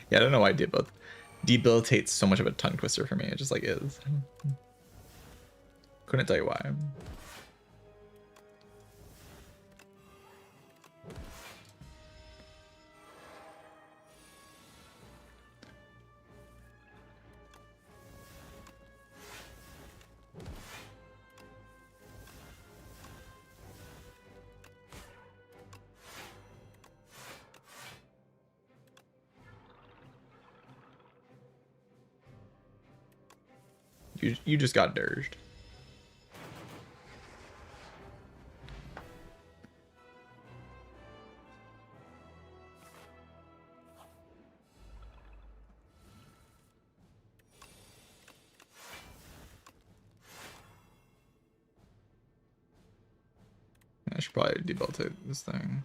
Yeah, I don't know why debilitate's so much of a tongue twister for me. It just like is. Couldn't tell you why. You just got dirged. I should probably debilitate this thing.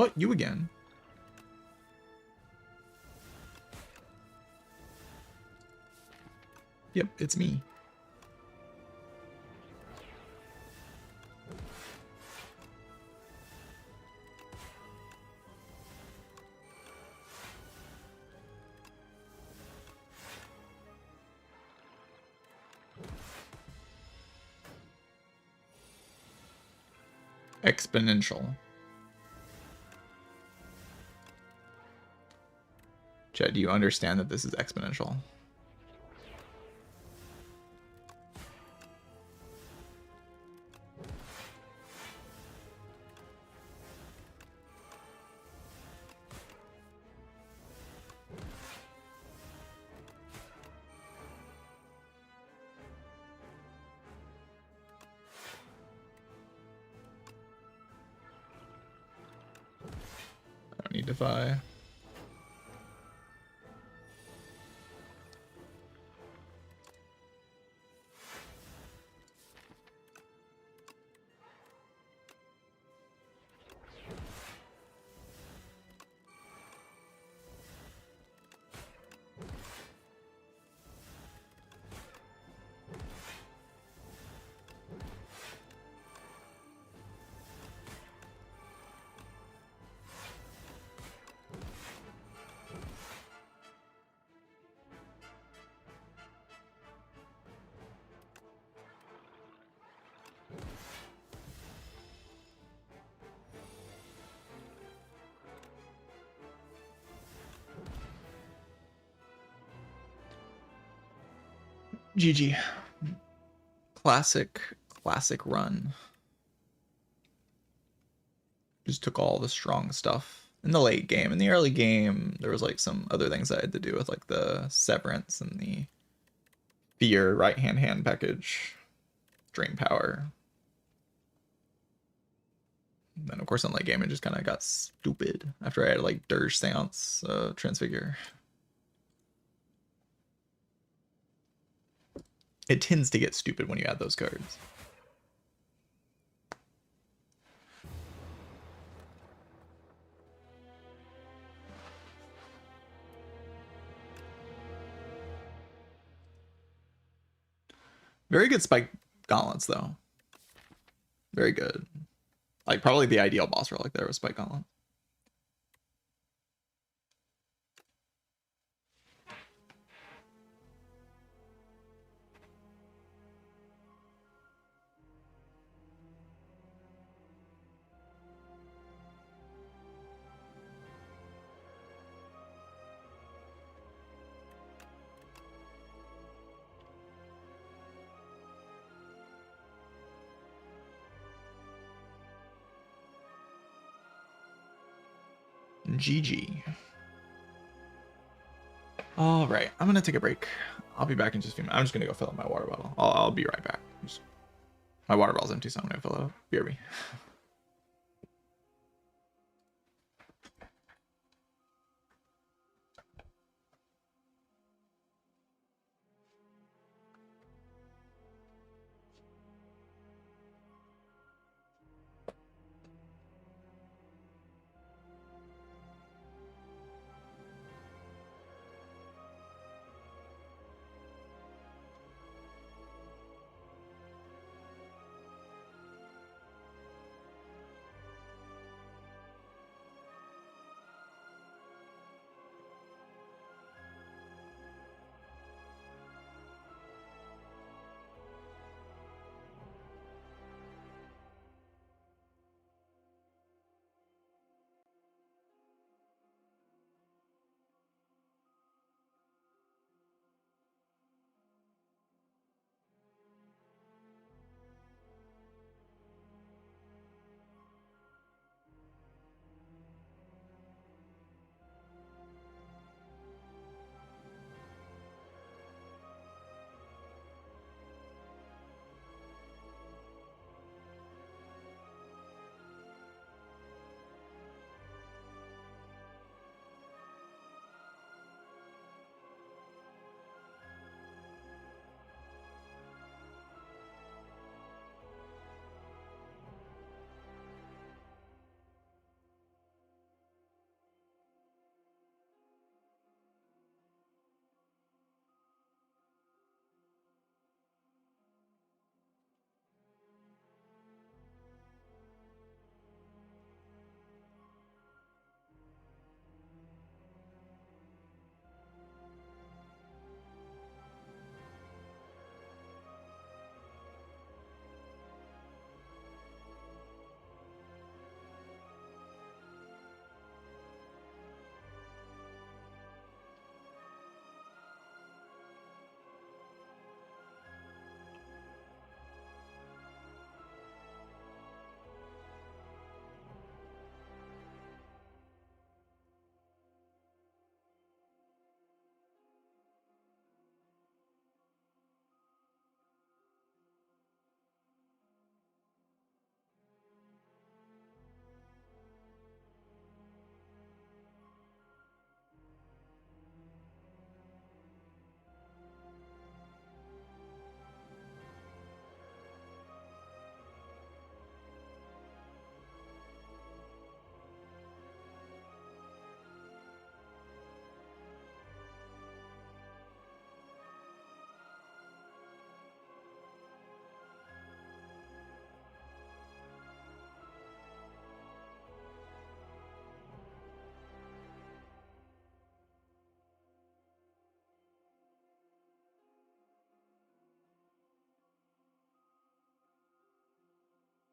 What? You again? Yep, it's me. Exponential. Chad, do you understand that this is exponential? I don't need Defy. GG. Classic run. Just took all the strong stuff in the late game. In the early game, there was like some other things I had to do with like the Severance and the Fear right hand package, Drain Power. And then of course in late game it just kind of got stupid after I had like Dirge Seance, Transfigure. It tends to get stupid when you add those cards. Very good Spike Gauntlets, though. Very good. Like, probably the ideal boss relic there was Spike Gauntlet. GG. All right, I'm gonna take a break. I'll be back in just a few minutes. I'm just gonna go fill up my water bottle. I'll be right back. My water bottle's empty, so I'm gonna fill it up. BRB.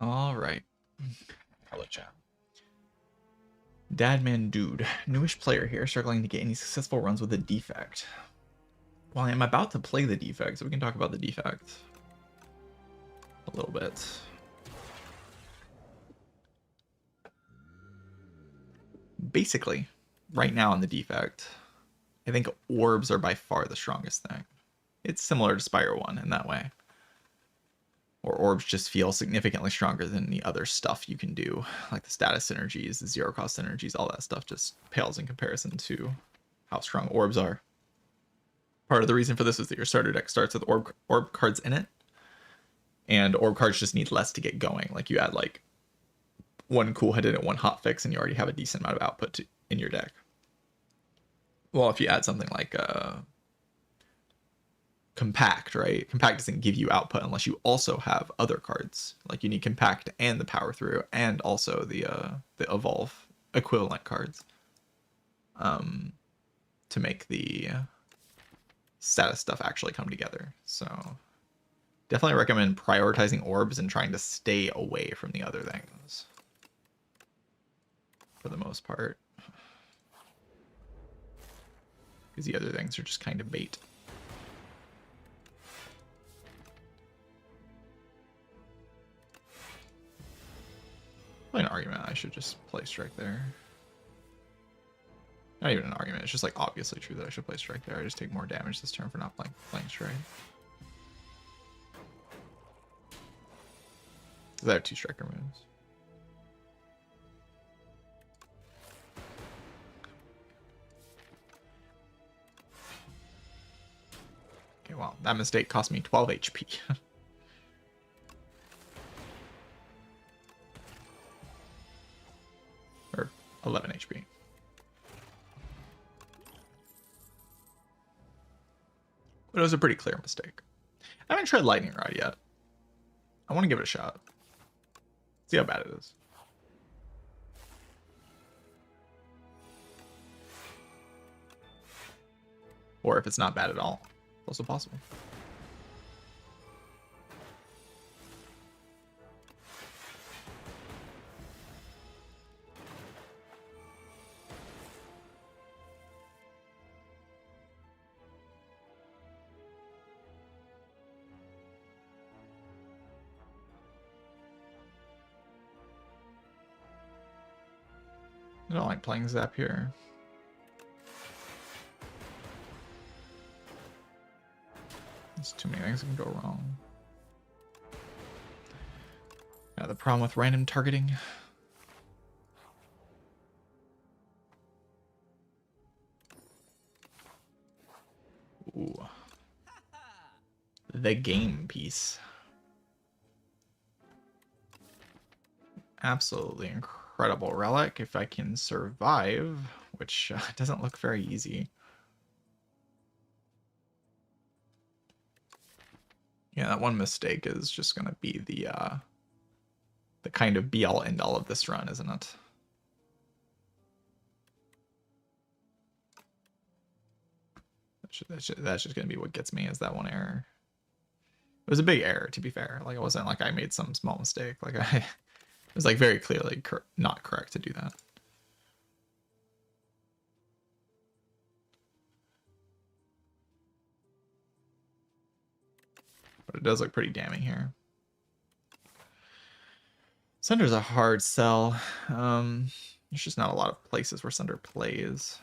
All right. Hello, chat. Dadman Dude, newish player here, struggling to get any successful runs with a defect. Well, I'm about to play the defect, so we can talk about the defect a little bit. Basically, right now in the defect, I think orbs are by far the strongest thing. It's similar to Spire 1 in that way. Or orbs just feel significantly stronger than the other stuff you can do, like the status synergies, the zero cost synergies, all that stuff just pales in comparison to how strong orbs are. Part of the reason for this is that your starter deck starts with orb cards in it, and orb cards just need less to get going. Like you add like one cool hit in it, one hot fix, and you already have a decent amount of output in your deck. Well, if you add something like Compact, right? Compact doesn't give you output unless you also have other cards. Like you need Compact and the Power Through, and also the Evolve equivalent cards, to make the status stuff actually come together. So definitely recommend prioritizing orbs and trying to stay away from the other things for the most part, because the other things are just kind of bait. Play an argument, I should just play strike there. Not even an argument, it's just like obviously true that I should play strike there. I just take more damage this turn for not playing strike. Because I have 2 striker moves. Okay, well, that mistake cost me 12 HP. Or 11 HP. But it was a pretty clear mistake. I haven't tried Lightning Rod yet. I want to give it a shot. See how bad it is. Or if it's not bad at all. Also possible. I don't like playing Zap here. There's too many things that can go wrong. Yeah, the problem with random targeting. Ooh. The game piece. Absolutely incredible relic if I can survive, which doesn't look very easy. Yeah, that one mistake is just going to be the kind of be-all end-all of this run, isn't it? That's just going to be what gets me, is that one error. It was a big error, to be fair. Like, it wasn't like I made some small mistake. Like, it was like very clearly not correct to do that. But it does look pretty damning here. Sunder's a hard sell. There's just not a lot of places where Sunder plays.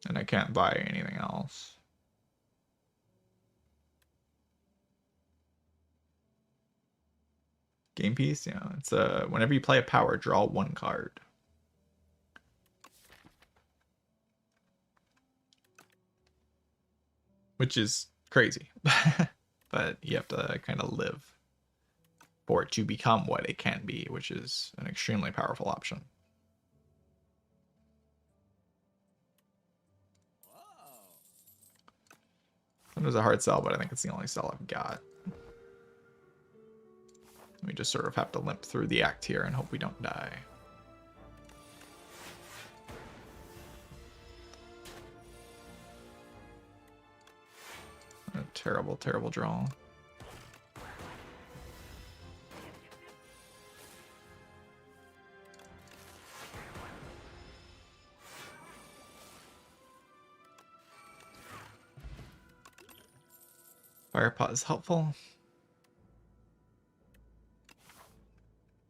And I can't buy anything else. Game piece, yeah. It's whenever you play a power, draw 1 card. Which is crazy. But you have to kind of live for it to become what it can be, which is an extremely powerful option. It was a hard sell, but I think it's the only sell I've got. We just sort of have to limp through the act here and hope we don't die. A terrible, terrible draw. Fire pot is helpful.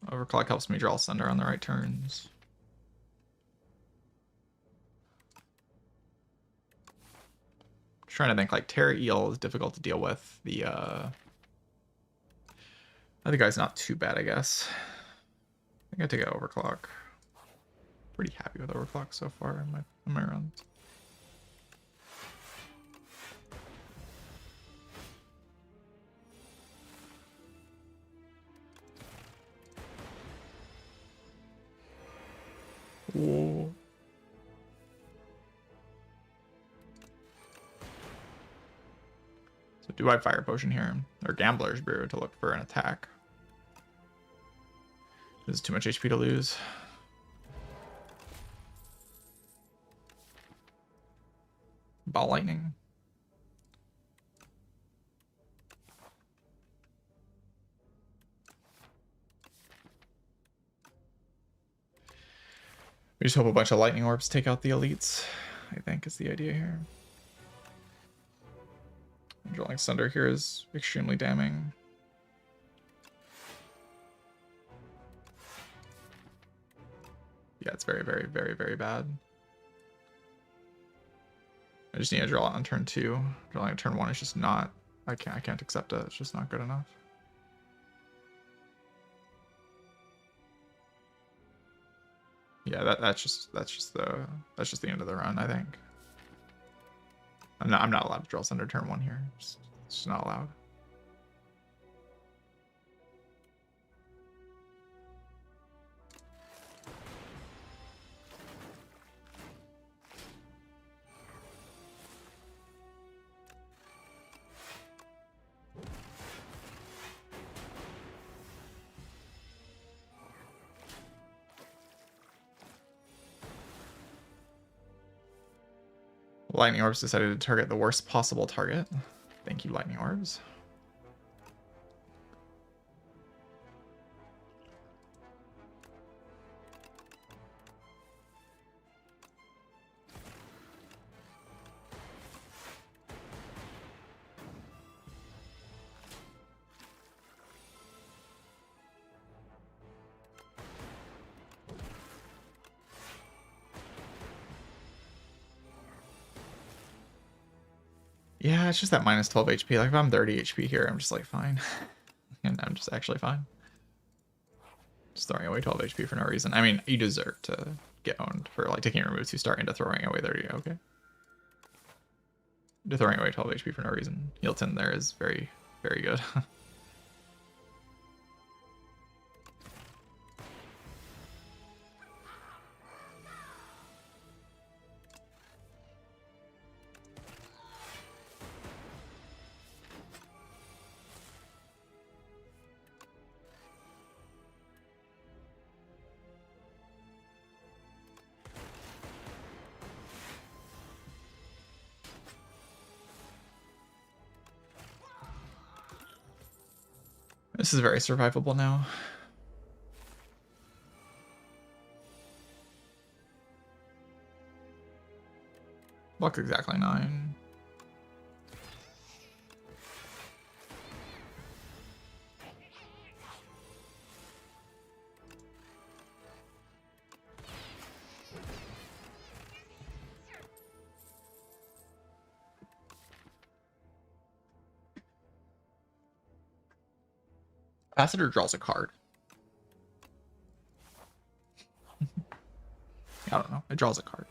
Overclock helps me draw Sunder on the right turns. Trying to think, like, Terra Eel is difficult to deal with. The other guy's not too bad, I guess. I think I take an Overclock. Pretty happy with Overclock so far in my runs. Whoa. So do I Fire Potion here? Or Gambler's Brew to look for an attack? This is too much HP to lose. Ball Lightning. We just hope a bunch of Lightning Orbs take out the elites, I think is the idea here. Drawing Sunder here is extremely damning. Yeah, it's very, very, very, very bad. I just need to draw it on turn 2. Drawing on turn 1 is just not. I can't accept it. It's just not good enough. Yeah, that's just the end of the run, I think. I'm not allowed to draw Sunder turn 1 here. It's just not allowed. Lightning Orbs decided to target the worst possible target. Thank you, Lightning Orbs. Yeah, it's just that minus 12 HP. Like, if I'm 30 HP here, I'm just like, fine. And I'm just actually fine. Just throwing away 12 HP for no reason. I mean, you deserve to get owned for, like, taking remove 2 star into throwing away 30, okay? To throwing away 12 HP for no reason. Hilton there is very, very good. This is very survivable now. Block's exactly 9. Capacitor draws a card. I don't know. It draws a card.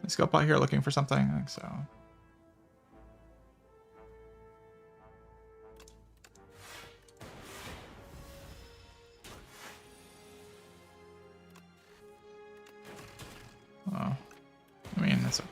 Let's go up out here looking for something. I think so. Oh, I mean, that's okay.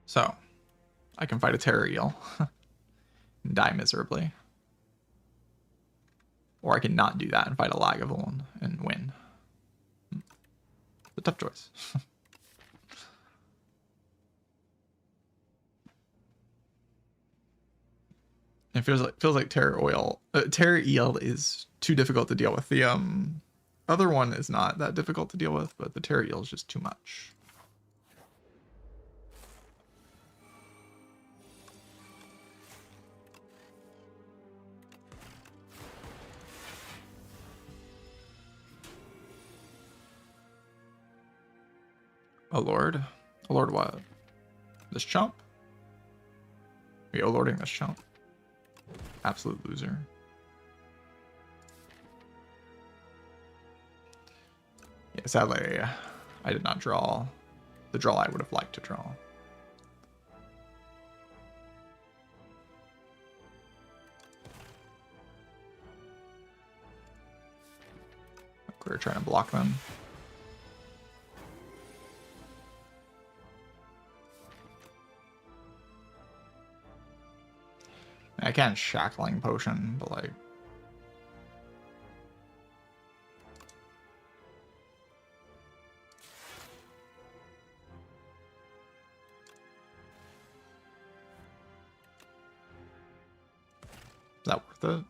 So, I can fight a Terra Eel. die miserably. Or I can not do that and fight a Lagavulin and win. It's a tough choice. It feels like Terror Eel is too difficult to deal with. The other one is not that difficult to deal with, but the Terror Eel is just too much. Oh lord. Oh lord what? This chump? Are you lording this chump? Absolute loser. Yeah, sadly, I did not draw the draw I would have liked to draw. We're trying to block them. I can't shackling potion, but like. Is that worth it?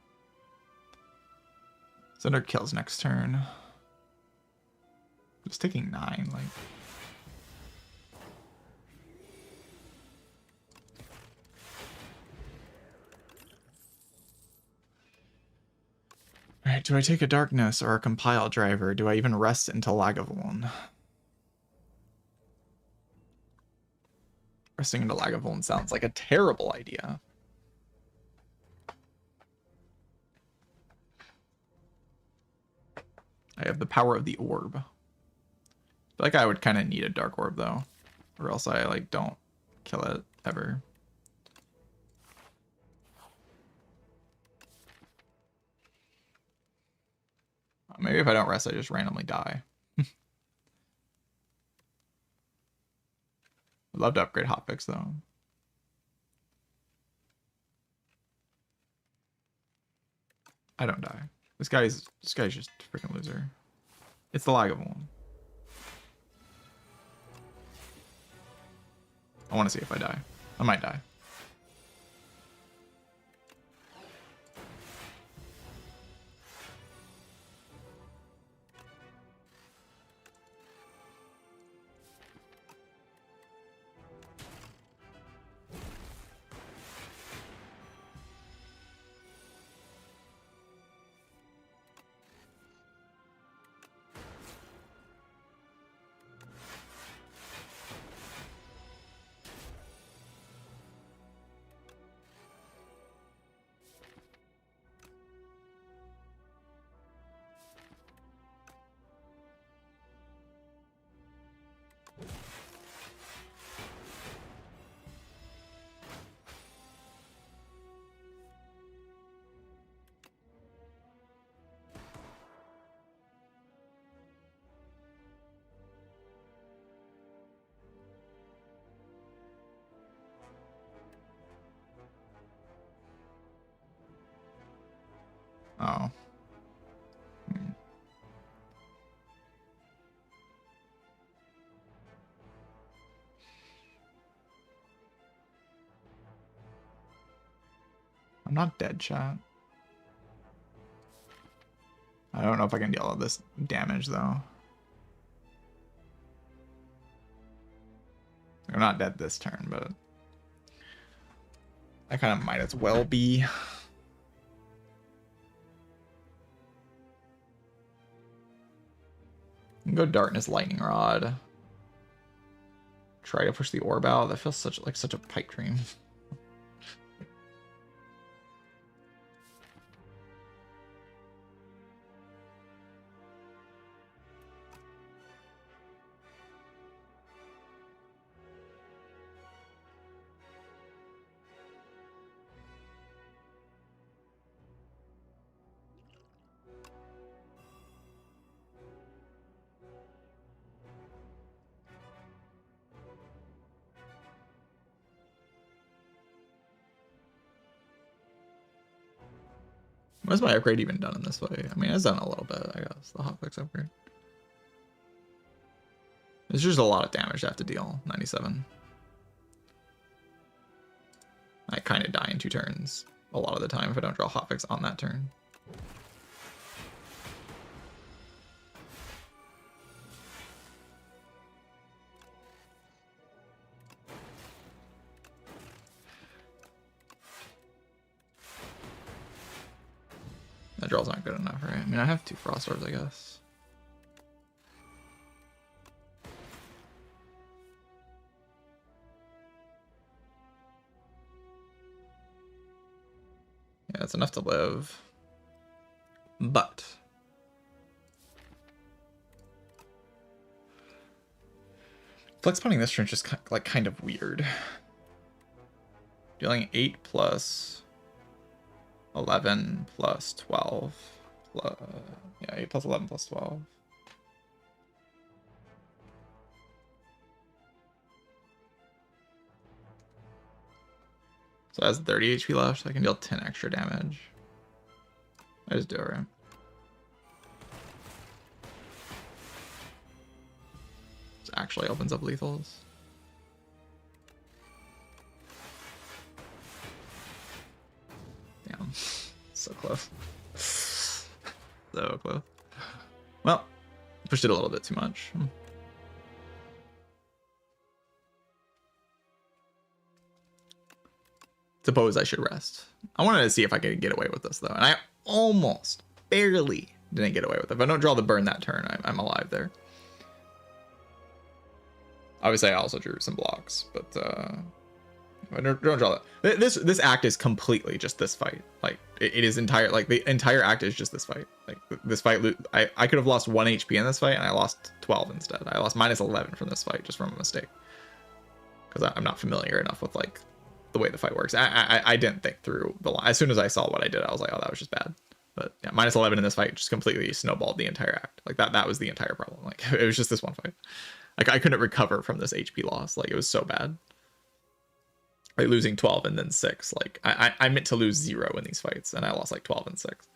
Cinder kills next turn. It's taking 9, like. Alright, do I take a Darkness or a Compile Driver? Do I even rest until Lagavulin? Resting into Lagavulin sounds like a terrible idea. I have the power of the orb. I feel like I would kind of need a Dark Orb, though. Or else I, like, don't kill it, ever. Maybe if I don't rest, I just randomly die. I'd love to upgrade Hotfix, though. I don't die. This guy's just a freaking loser. It's the Lagavulin. I want to see if I die. I might die. Oh. I'm not dead, chat. I don't know if I can deal all this damage, though. I'm not dead this turn, but I kind of might as well be. Go Darkness Lightning Rod. Try to push the orb out. That feels such a pipe dream. What's my upgrade even done in this way? I mean, it's done a little bit, I guess. The hotfix upgrade. It's just a lot of damage to have to deal. 97. I kind of die in 2 turns a lot of the time if I don't draw hotfix on that turn. That draw's not good enough, right? I mean, I have 2 frost orbs, I guess. Yeah, it's enough to live. But flex punting this turn is just like kind of weird. Dealing 8 plus 11 plus 12 plus, yeah, 8 plus 11 plus 12. So it has 30 HP left. I can deal 10 extra damage. I just do it, right? This actually opens up lethals. Damn. So close. So close. Well, pushed it a little bit too much. Suppose I should rest. I wanted to see if I could get away with this, though. And I almost, barely didn't get away with it. If I don't draw the burn that turn, I'm alive there. Obviously, I also drew some blocks, but I don't draw that. This act is completely just this fight. Like, it is entire, like, the entire act is just this fight. Like, this fight, I could have lost 1 HP in this fight, and I lost 12 instead. I lost minus 11 from this fight just from a mistake. Because I'm not familiar enough with, like, the way the fight works. I didn't think through the line. As soon as I saw what I did, I was like, oh, that was just bad. But yeah, minus 11 in this fight just completely snowballed the entire act. Like, that was the entire problem. Like, it was just this one fight. Like, I couldn't recover from this HP loss. Like, it was so bad. Like, losing 12 and then 6. Like, I meant to lose 0 in these fights, and I lost, like, 12 and 6.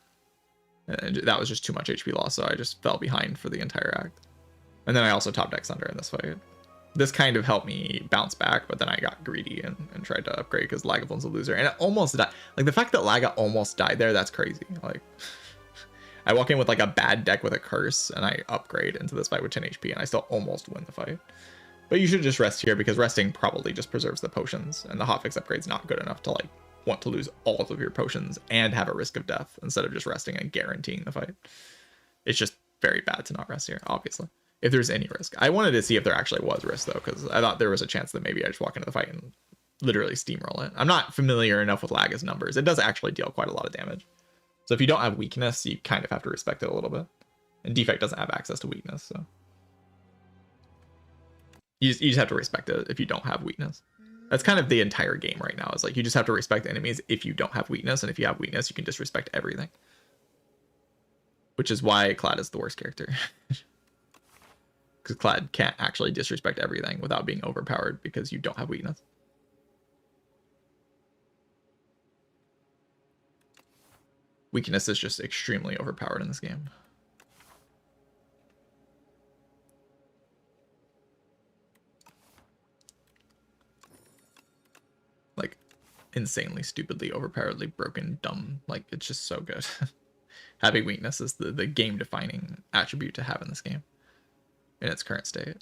And that was just too much HP loss, so I just fell behind for the entire act. And then I also top deck Sunder in this fight. This kind of helped me bounce back, but then I got greedy and tried to upgrade because Lagavuln's a loser. And it almost died. Like, the fact that Laga almost died there, that's crazy. Like, I walk in with, like, a bad deck with a curse, and I upgrade into this fight with 10 HP, and I still almost win the fight. But you should just rest here, because resting probably just preserves the potions, and the hotfix upgrade's not good enough to, like, want to lose all of your potions and have a risk of death instead of just resting and guaranteeing the fight. It's just very bad to not rest here, obviously. If there's any risk. I wanted to see if there actually was risk, though, because I thought there was a chance that maybe I just walk into the fight and literally steamroll it. I'm not familiar enough with Laga's numbers. It does actually deal quite a lot of damage. So if you don't have weakness, you kind of have to respect it a little bit. And Defect doesn't have access to weakness, so you just have to respect it if you don't have weakness. That's kind of the entire game right now. Is like, you just have to respect enemies if you don't have weakness, and if you have weakness, you can disrespect everything. Which is why Clad is the worst character. Because Clad can't actually disrespect everything without being overpowered because you don't have weakness. Weakness is just extremely overpowered in this game. Like, insanely, stupidly, overpoweredly broken, dumb. Like, it's just so good. Having weakness is the game-defining attribute to have in this game. In its current state.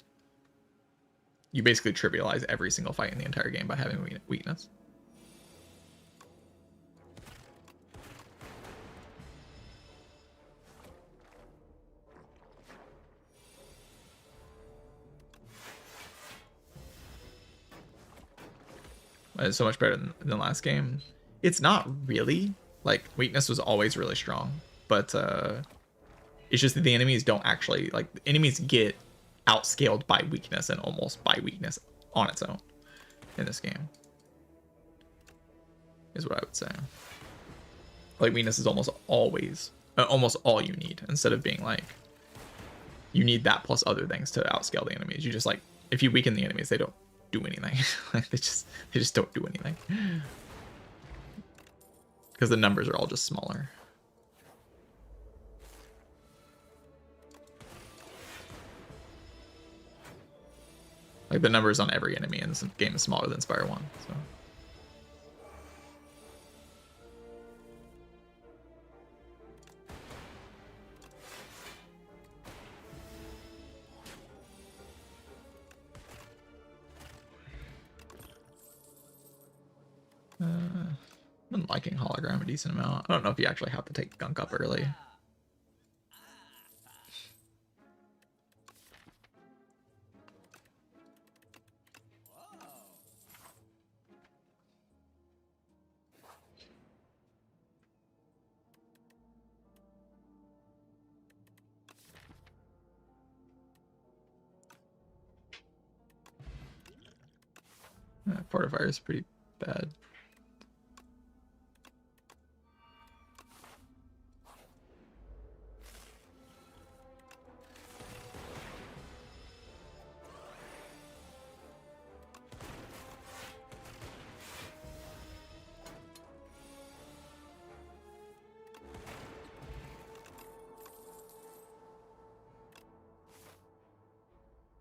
You basically trivialize every single fight in the entire game by having weakness. It's so much better than the last game. It's not really. Like, weakness was always really strong, but it's just that the enemies don't actually, like, the enemies get outscaled by weakness and almost by weakness on its own in this game, is what I would say. Like, weakness is almost always almost all you need, instead of being like you need that plus other things to outscale the enemies. You just, like, if you weaken the enemies, they don't do anything. Like, they just don't do anything because the numbers are all just smaller. Like the numbers on every enemy in this game is smaller than Spire 1. So. Been liking hologram a decent amount. I don't know if you actually have to take gunk up early. Fortifier is pretty bad.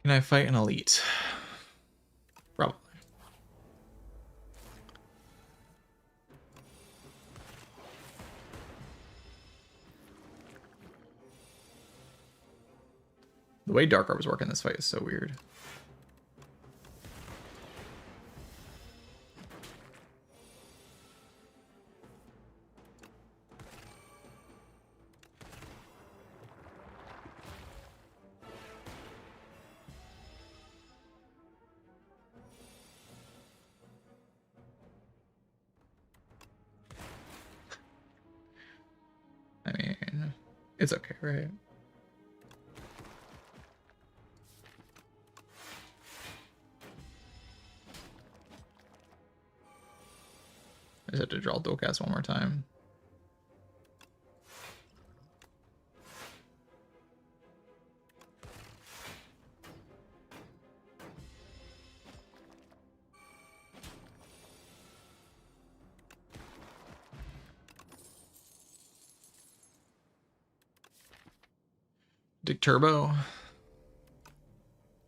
Can I fight an elite? Probably. The way Dark Orb is working this fight is so weird. I mean, it's okay, right? I just have to draw dual cast one more time. Dig Turbo.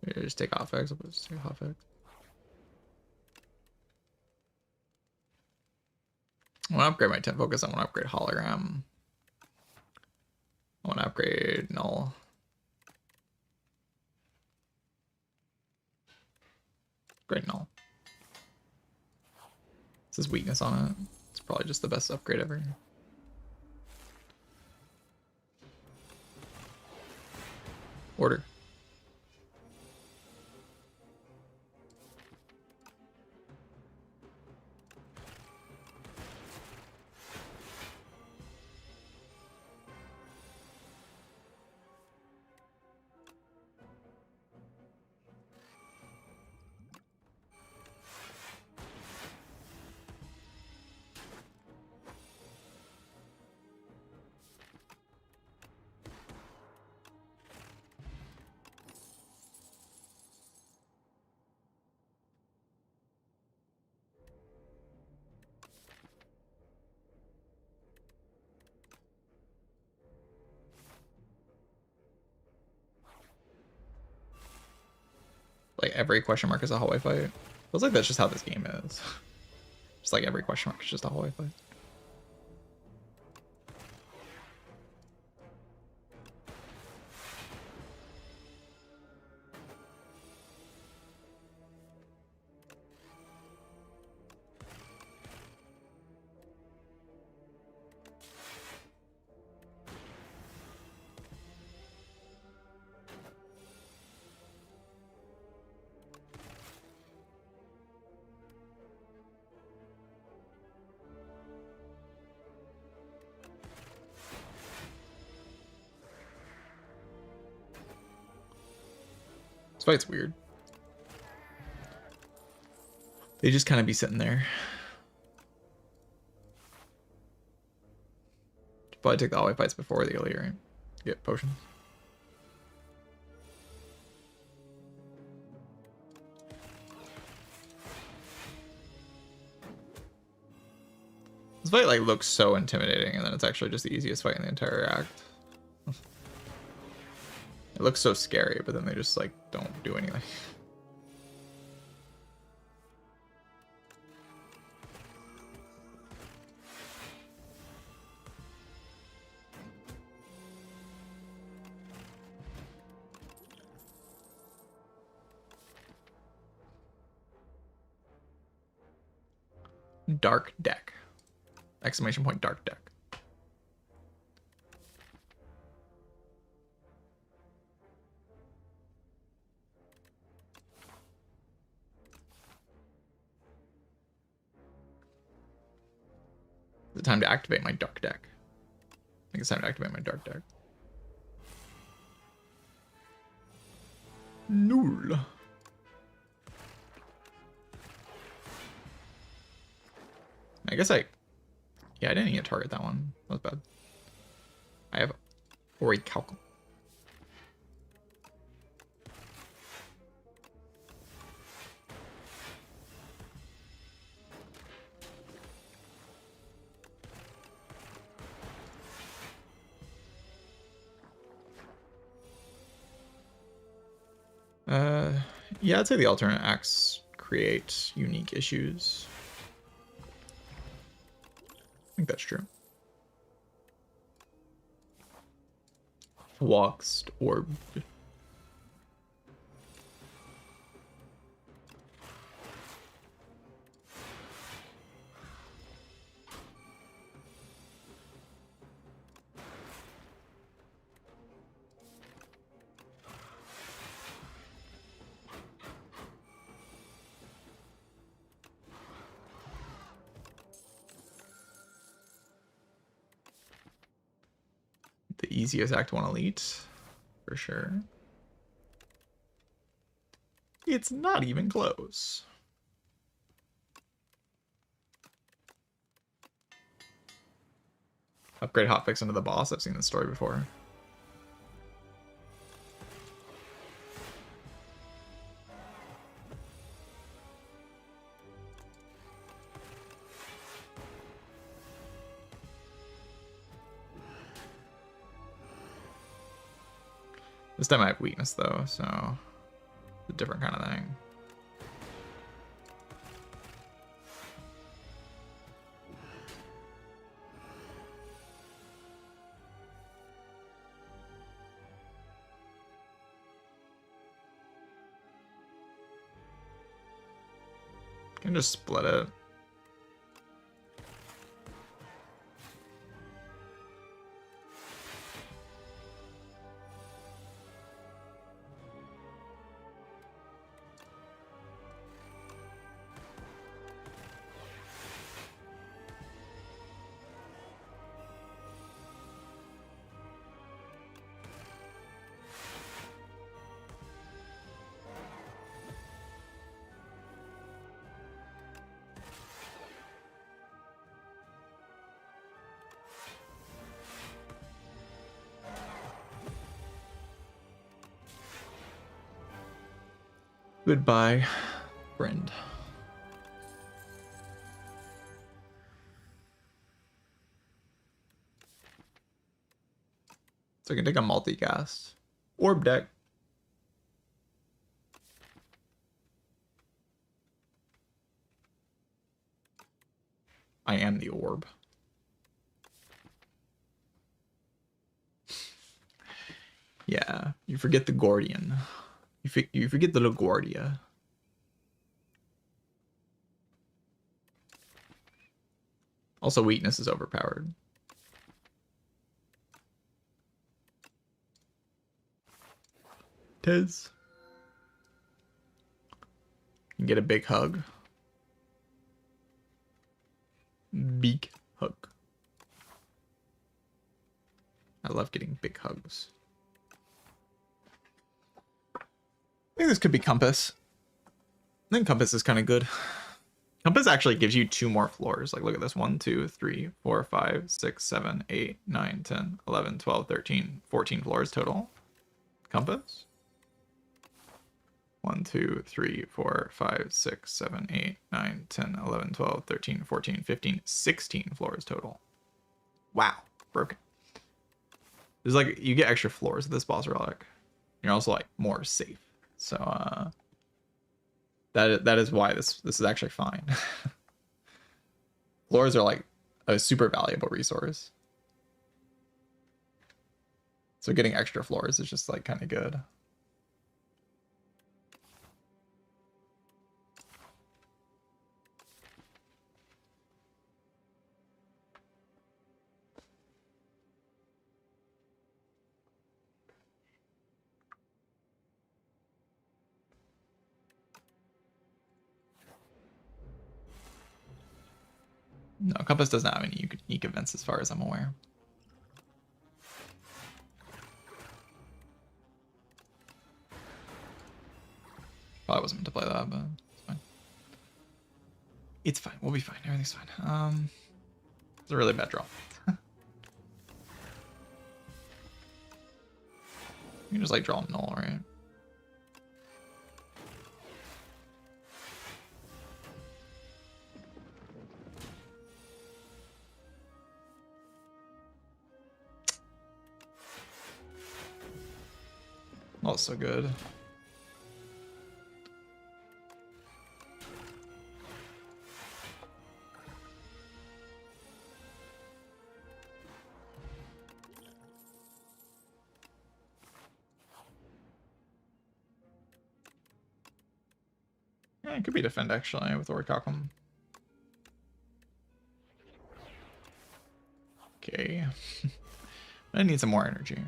Yeah, just take off X. I'll just take off X. I want to upgrade my 10 focus. I want to upgrade hologram. I want to upgrade null. Upgrade null. This is weakness on it. It's probably just the best upgrade ever. Order. Like every question mark is a hallway fight. Feels like that's just how this game is. Just like every question mark is just a hallway fight. This fight's weird. They just kind of be sitting there. Probably take the hallway fights before the earlier, right? Get potions. This fight like looks so intimidating, and then it's actually just the easiest fight in the entire act. It looks so scary, but then they just like don't do anything. dark deck. Exclamation point dark deck. Is it time to activate my dark deck? I think it's time to activate my dark deck. Null. I guess yeah, I didn't even target that one. That was bad. I have Orichalcum. Yeah, I'd say the alternate acts create unique issues. I think that's true. Walks or the easiest Act 1 elite, for sure. It's not even close. Upgrade hotfix into the boss. I've seen this story before. This time I have weakness though, so it's a different kind of thing. Can just split it. Goodbye, friend. So I can take a multicast. Orb deck. I am the orb. Yeah, you forget the Gordian. You forget the LaGuardia. Also, weakness is overpowered. Tez. You can get a big hug. Big hug. I love getting big hugs. I think this could be Compass. I think Compass is kind of good. Compass actually gives you 2 more floors. Like, look at this. 1, 2, 3, 4, 5, 6, 7, 8, 9, 10, 11, 12, 13, 14 floors total. Compass. 1, 2, 3, 4, 5, 6, 7, 8, 9, 10, 11, 12, 13, 14, 15, 16 floors total. Wow. Broken. There's like, you get extra floors with this boss relic. You're also like more safe. So that is why this is actually fine. Floors are like a super valuable resource. So getting extra floors is just like kind of good. No, Compass doesn't have any unique events as far as I'm aware. Probably wasn't meant to play that, but it's fine. It's fine. We'll be fine. Everything's fine. It's a really bad draw. You can just like draw them null, right? Not so good. Yeah, it could be defend actually with Orichalcum. Okay. I need some more energy.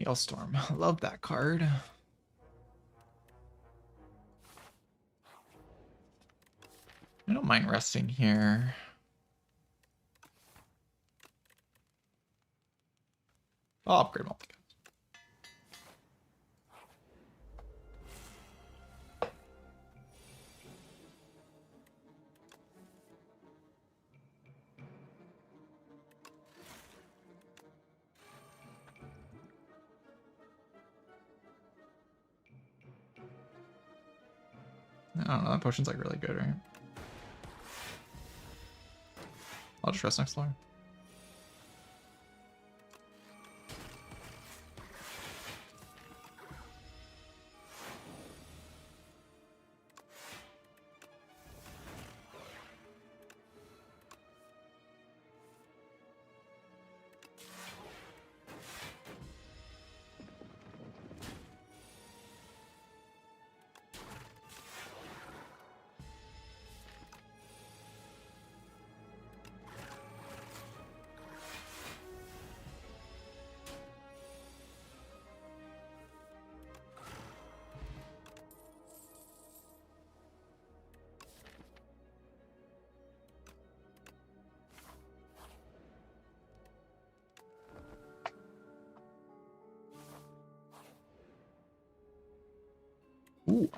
Hailstorm. Love that card. I don't mind resting here. I'll upgrade multicast. I don't know, that potion's like really good, right? I'll just rest next floor. Ooh.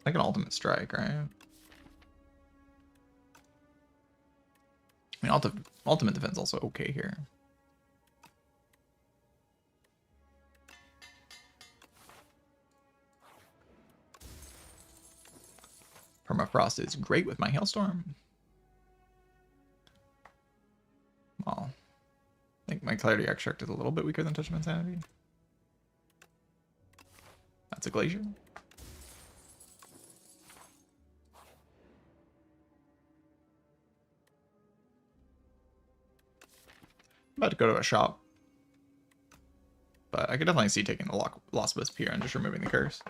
Like an ultimate strike, right? I mean, ultimate defense is also okay here. Permafrost is great with my Hailstorm. Well, I think my Clarity Extract is a little bit weaker than Touch of Insanity. That's a Glacier. I'm about to go to a shop. But I could definitely see taking the Lost Wisp here and just removing the curse.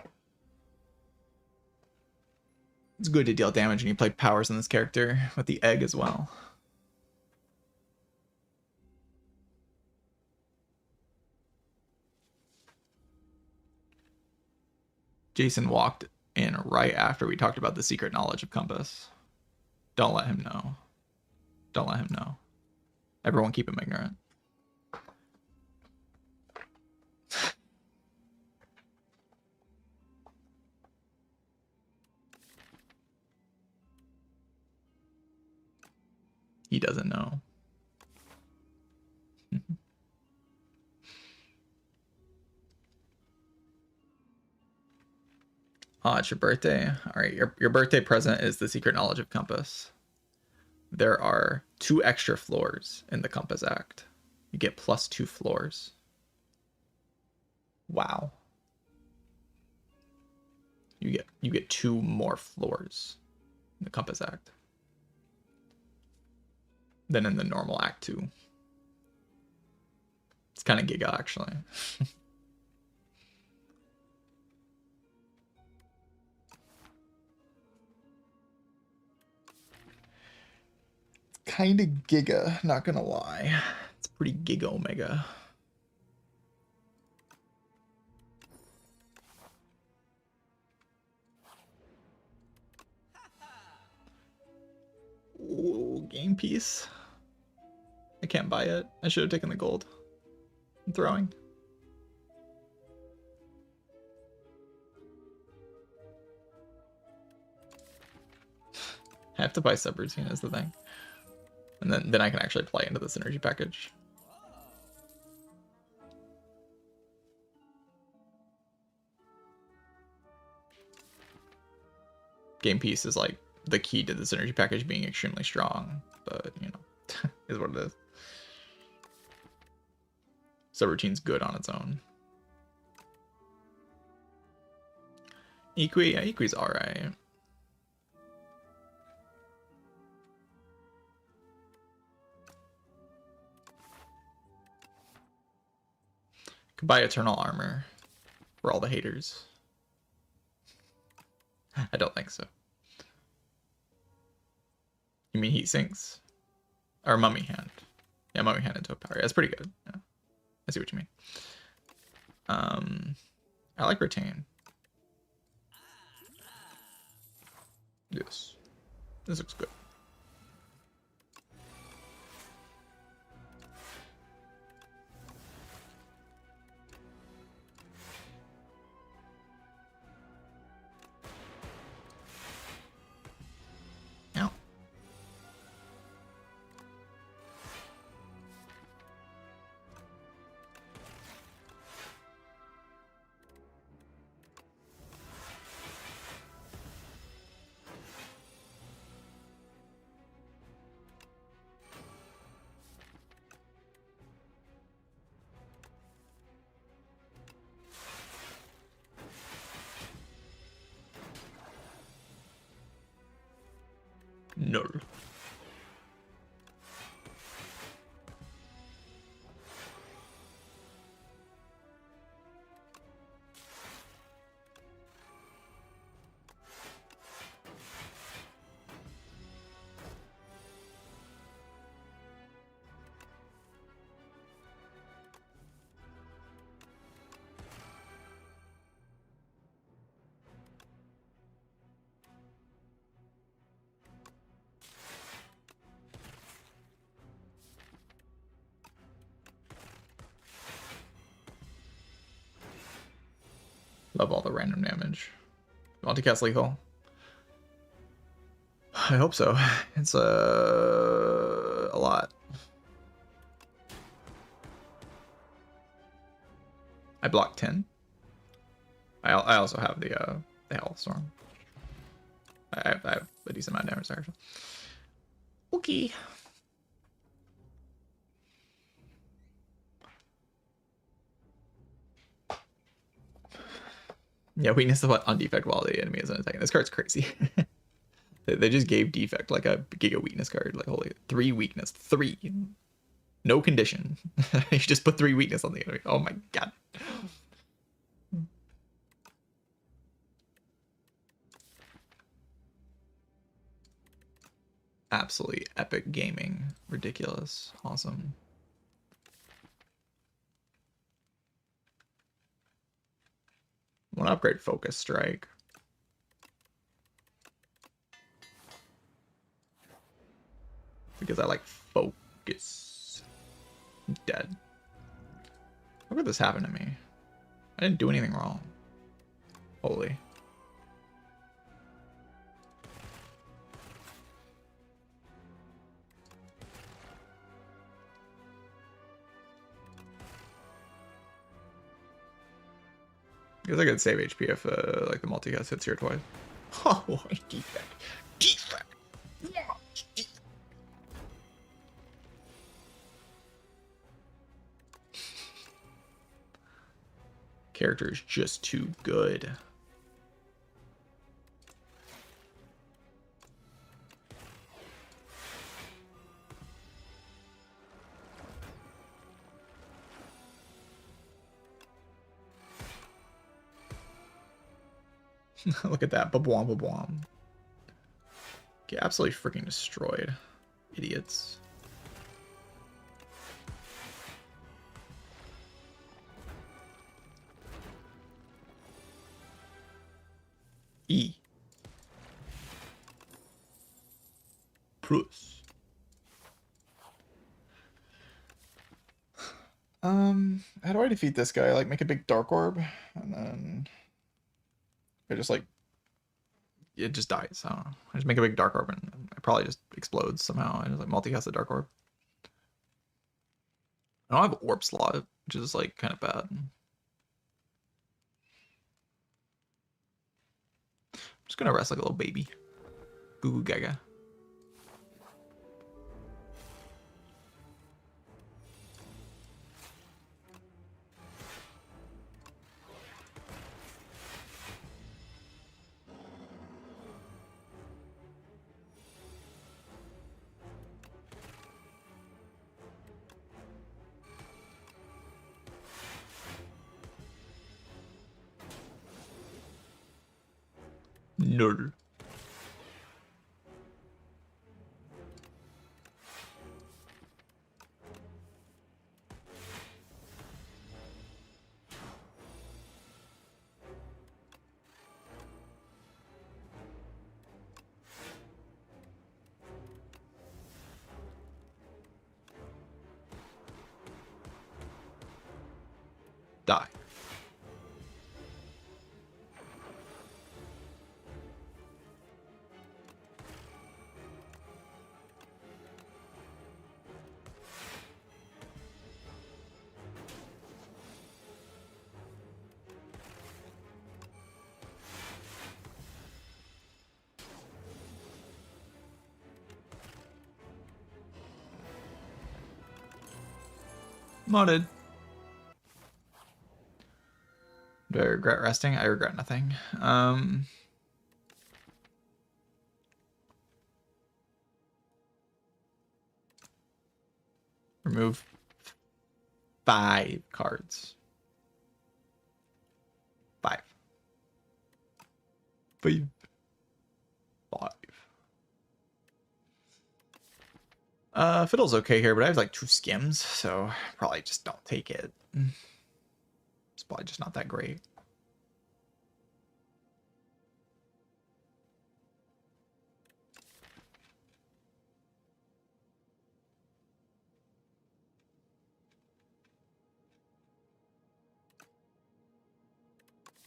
It's good to deal damage and you play powers on this character with the egg as well. Jason walked in right after we talked about the secret knowledge of Compass. Don't let him know. Don't let him know. Everyone keep him ignorant. He doesn't know. Oh, it's your birthday? All right, your birthday present is the secret knowledge of Compass. There are 2 extra floors in the Compass Act. You get +2 floors. Wow. You get 2 more floors in the Compass Act. than in the normal Act 2. It's kind of giga, actually. Kind of giga, not gonna lie. It's pretty giga omega. Ooh, game piece. I can't buy it. I should have taken the gold. I'm throwing. I have to buy subroutine is the thing. And then I can actually play into this energy package. Game piece is like the key to this energy package being extremely strong, but you know, is what it is. Subroutine's good on its own. Equi, yeah, Equi's alright. Could buy Eternal Armor for all the haters. I don't think so. You mean Heat Sinks? Or Mummy Hand. Yeah, Mummy Hand into a power. Yeah, that's pretty good. Yeah. I see what you mean. I like Retain. Yes. This looks good. Ow. No. Love all the random damage. Multicast lethal. I hope so. It's a lot. I blocked 10. I also have the Hailstorm. I have a decent amount of damage there, actually. Okay. Yeah, weakness on defect while the enemy isn't attacking. This card's crazy. They just gave defect like a giga weakness card. Like, holy, 3 weakness. 3. No condition. You just put 3 weakness on the enemy. Oh my god. Absolutely epic gaming. Ridiculous. Awesome. I want to upgrade Focus Strike. Because I like focus. I'm dead. How could this happen to me? I didn't do anything wrong. Holy. I guess I could save HP if like the multicast hits here twice. Oh, defect. Defect. Character is just too good. Look at that. Babwam, babwam. Get absolutely freaking destroyed. Idiots. E. Plus. How do I defeat this guy? Like, make a big dark orb, and then I just like it just dies. I don't know. I just make a big dark orb, and it probably just explodes somehow. I just like multicast the dark orb. I don't have orb slot, which is like kind of bad. I'm just gonna rest like a little baby. Goo goo gaga. Nerd. Die. Modded. Do I regret resting? I regret nothing. Remove 5 cards. 5. 5. 5. Fiddle's okay here, but I have like 2 skims, so probably just don't take it. It's probably just not that great.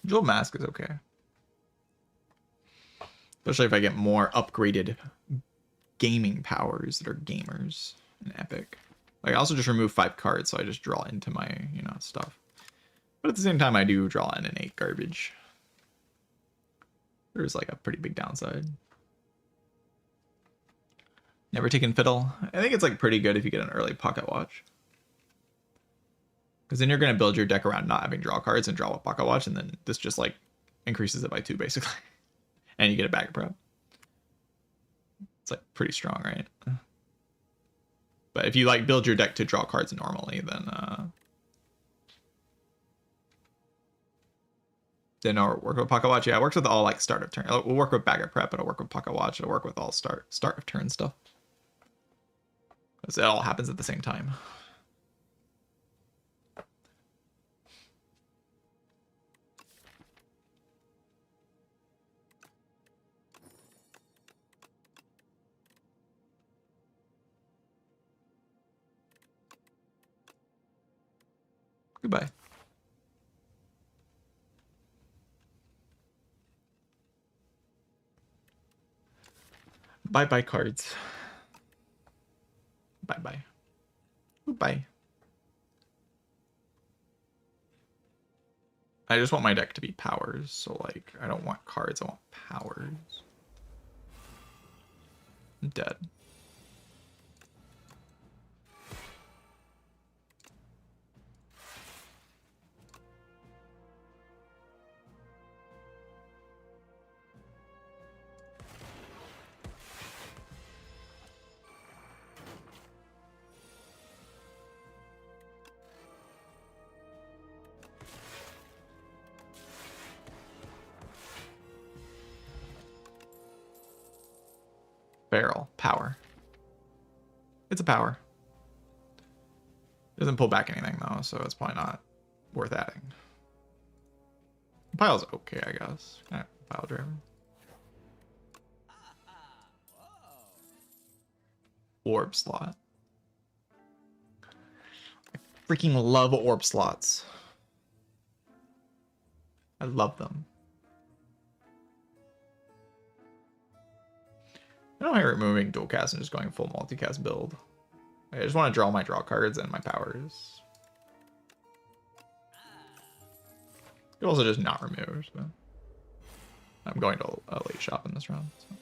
Jewel Mask is okay. Especially if I get more upgraded gaming powers that are gamers in Epic. Like, I also just remove 5 cards, so I just draw into my, you know, stuff. But at the same time, I do draw in innate garbage. There's like a pretty big downside. Never taken Fiddle. I think it's like pretty good if you get an early Pocket Watch. Because then you're going to build your deck around not having draw cards and draw with Pocket Watch, and then this just like increases it by 2 basically. And you get a bag prep. It's like pretty strong, right? But if you like build your deck to draw cards normally, then it'll work with Pocket Watch. Yeah, it works with all like start of turn. We'll work with bag of prep. It'll work with Pocket Watch. It'll work with all start of turn stuff. Because it all happens at the same time. Goodbye. Bye-bye cards. Bye-bye. Goodbye. I just want my deck to be powers, so like I don't want cards, I want powers. I'm dead. Barrel. Power. It's a power. It doesn't pull back anything, though, so it's probably not worth adding. Pile's okay, I guess. Pile driver. Orb slot. I freaking love orb slots. I love them. I don't hate removing dual cast and just going full multicast build. I just want to draw my draw cards and my powers. You could also just not remove, but I'm going to a late shop in this round. So.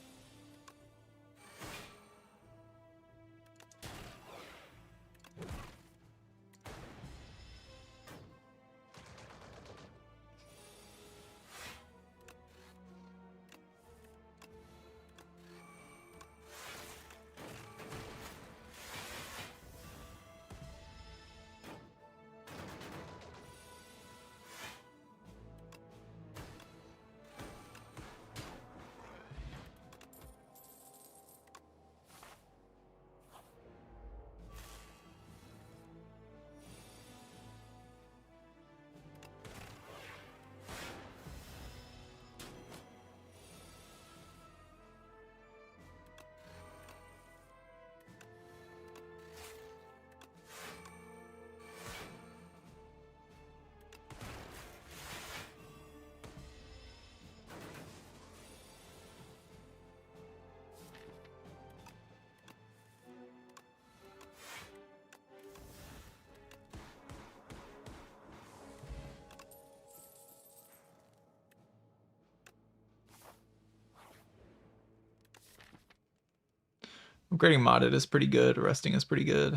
Upgrading modded is pretty good. Resting is pretty good.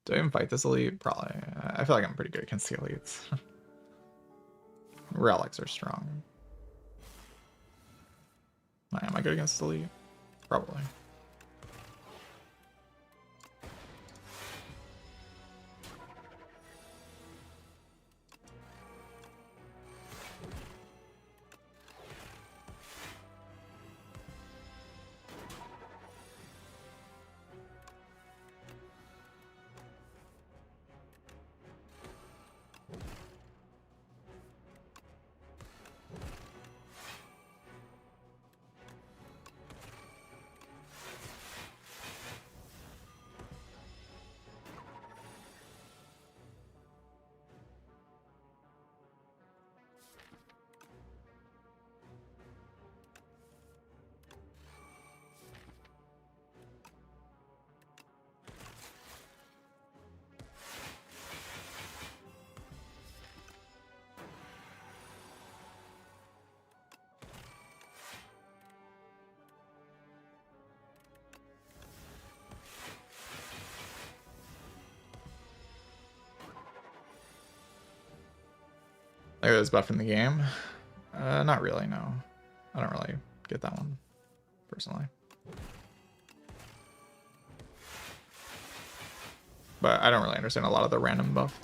Do I even fight this elite? Probably. I feel like I'm pretty good against the elites. Relics are strong. Am I good against the elite? Probably. There is buff in the game. Not really, no. I don't really get that one, personally. But I don't really understand a lot of the random buff.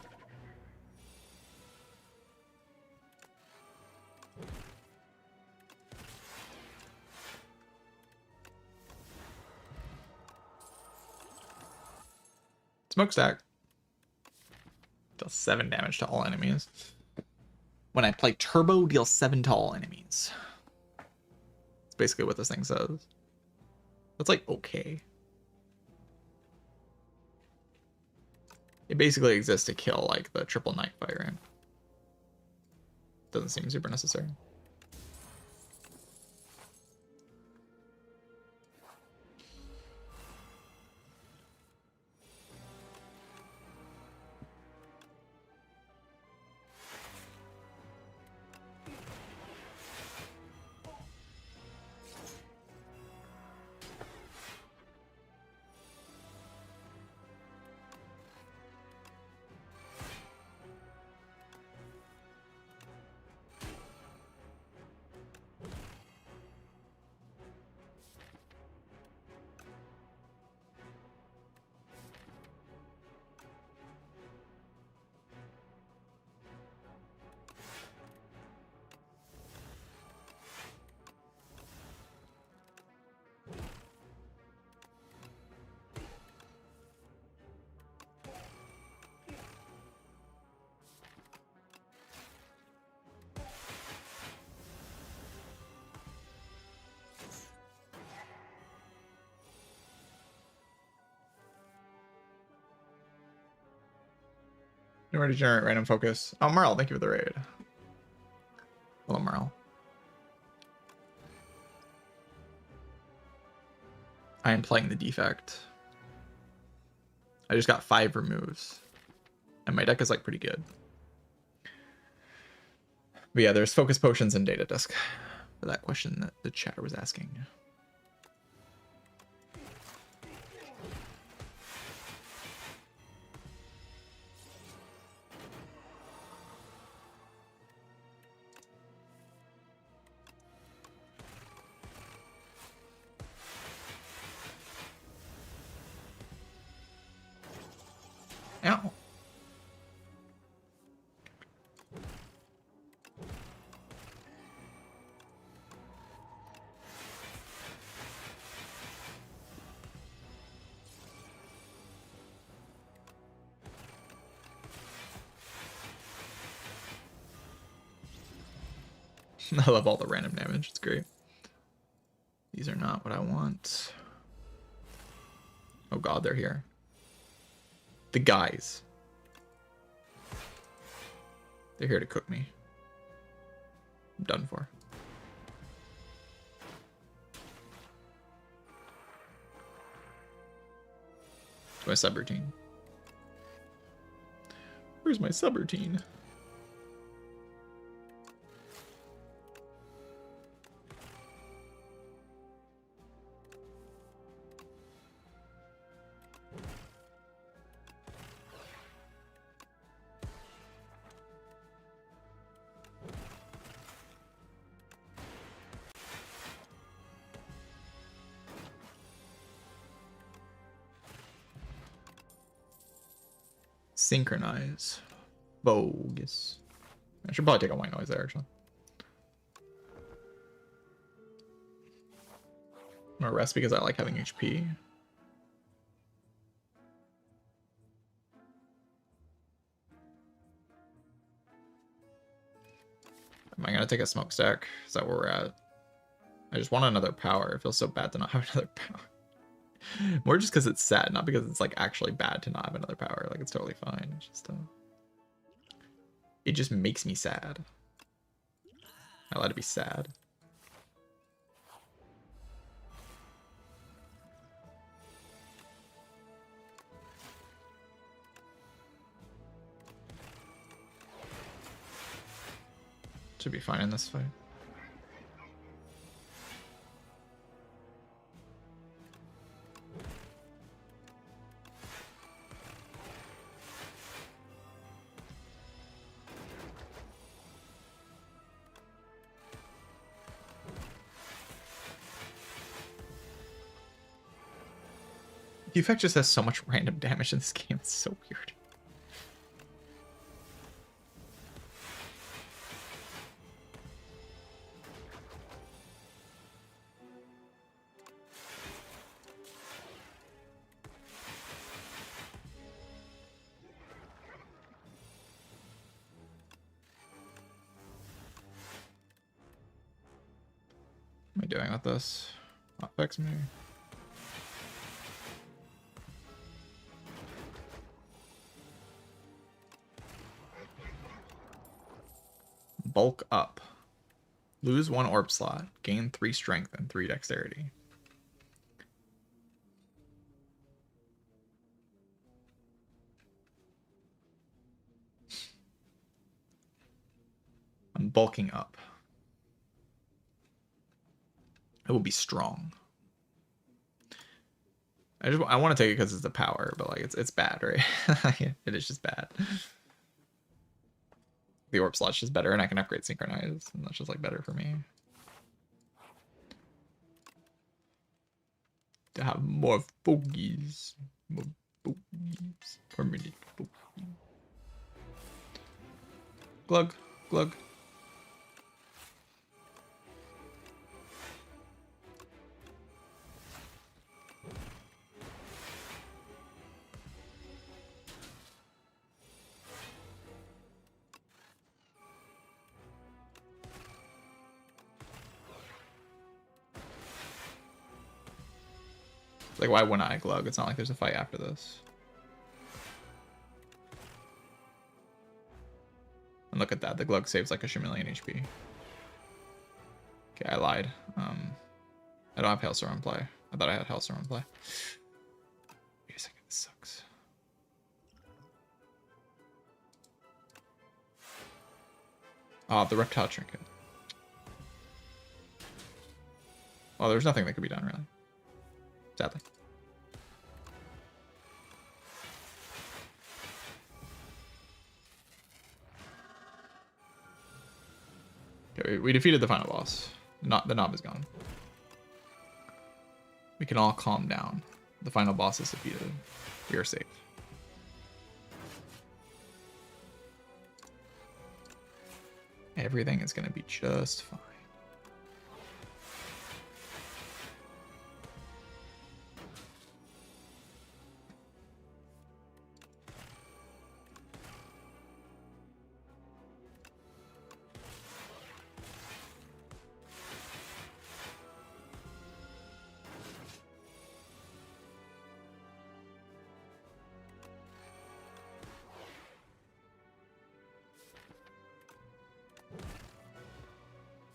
Smokestack. Does 7 damage to all enemies. When I play Turbo, deal 7 to all enemies. That's basically what this thing says. That's like okay. It basically exists to kill like the triple Night Fire. Doesn't seem super necessary. Nowhere to generate random focus. Oh, Merle, thank you for the raid. Hello, Merle. I am playing the defect. I just got 5 removes. And my deck is like pretty good. But yeah, there's focus potions and data disc. For that question that the chatter was asking. Ow. I love all the random damage. It's great. These are not what I want. Oh god, they're here. The guys. They're here to cook me. I'm done for. Where's my subroutine? Where's my subroutine? Synchronize. Bogus. I should probably take a white noise there, actually. I'm gonna rest because I like having HP. Am I gonna take a smokestack? Is that where we're at? I just want another power. It feels so bad to not have another power. More just because it's sad, not because it's like actually bad to not have another power. Like it's totally fine. It's just it just makes me sad. I allowed to be sad. Should be fine in this fight. The effect just has so much random damage in this game. It's so weird. What am I doing with this? Affects me. Bulk up. Lose 1 orb slot. Gain 3 strength and 3 dexterity. I'm bulking up. It will be strong. I want to take it because it's the power, but like it's bad, right? It is just bad. The orb slot's just better, and I can upgrade synchronize, and that's just like better for me. To have more fogies. More fogies. Permanent fogies. Glug, glug. Like, why wouldn't I glug? It's not like there's a fight after this. Look at that. The Glug saves like a shimillion HP. Okay, I lied. I don't have Hailstorm in play. I thought I had Hailstorm in play. Wait a second, this sucks. Oh, the Reptile Trinket. Well, there's nothing that could be done, really. Sadly. Okay, we defeated the final boss. The knob is gone. We can all calm down. The final boss is defeated. We are safe. Everything is going to be just fine.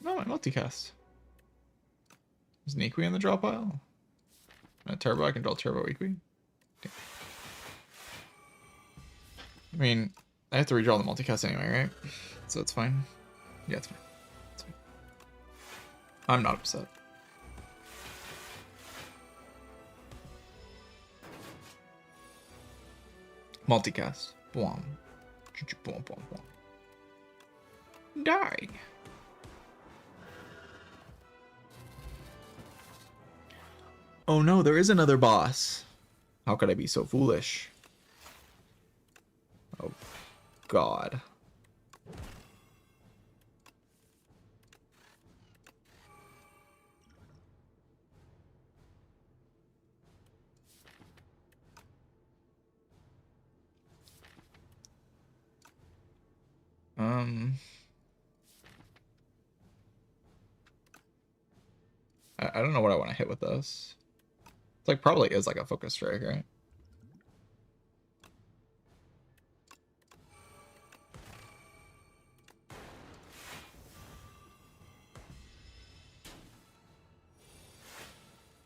No, my multicast. Is an Equi in the draw pile? And a turbo, I can draw turbo Equi. Damn. I mean, I have to redraw the multicast anyway, right? So it's fine. Yeah, it's fine. It's fine. I'm not upset. Multicast. Boom. Boom, boom, boom. Die. Oh no, there is another boss. How could I be so foolish? Oh, God. I don't know what I want to hit with this. It's like probably is like a focus strike, right?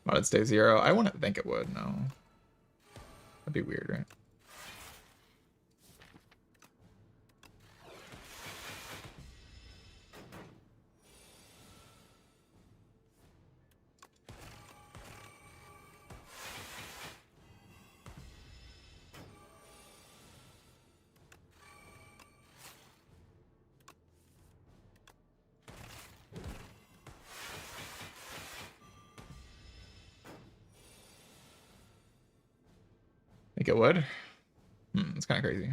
Would it stay 0? I wouldn't think it would, no. That'd be weird, right? Think it would? It's kind of crazy.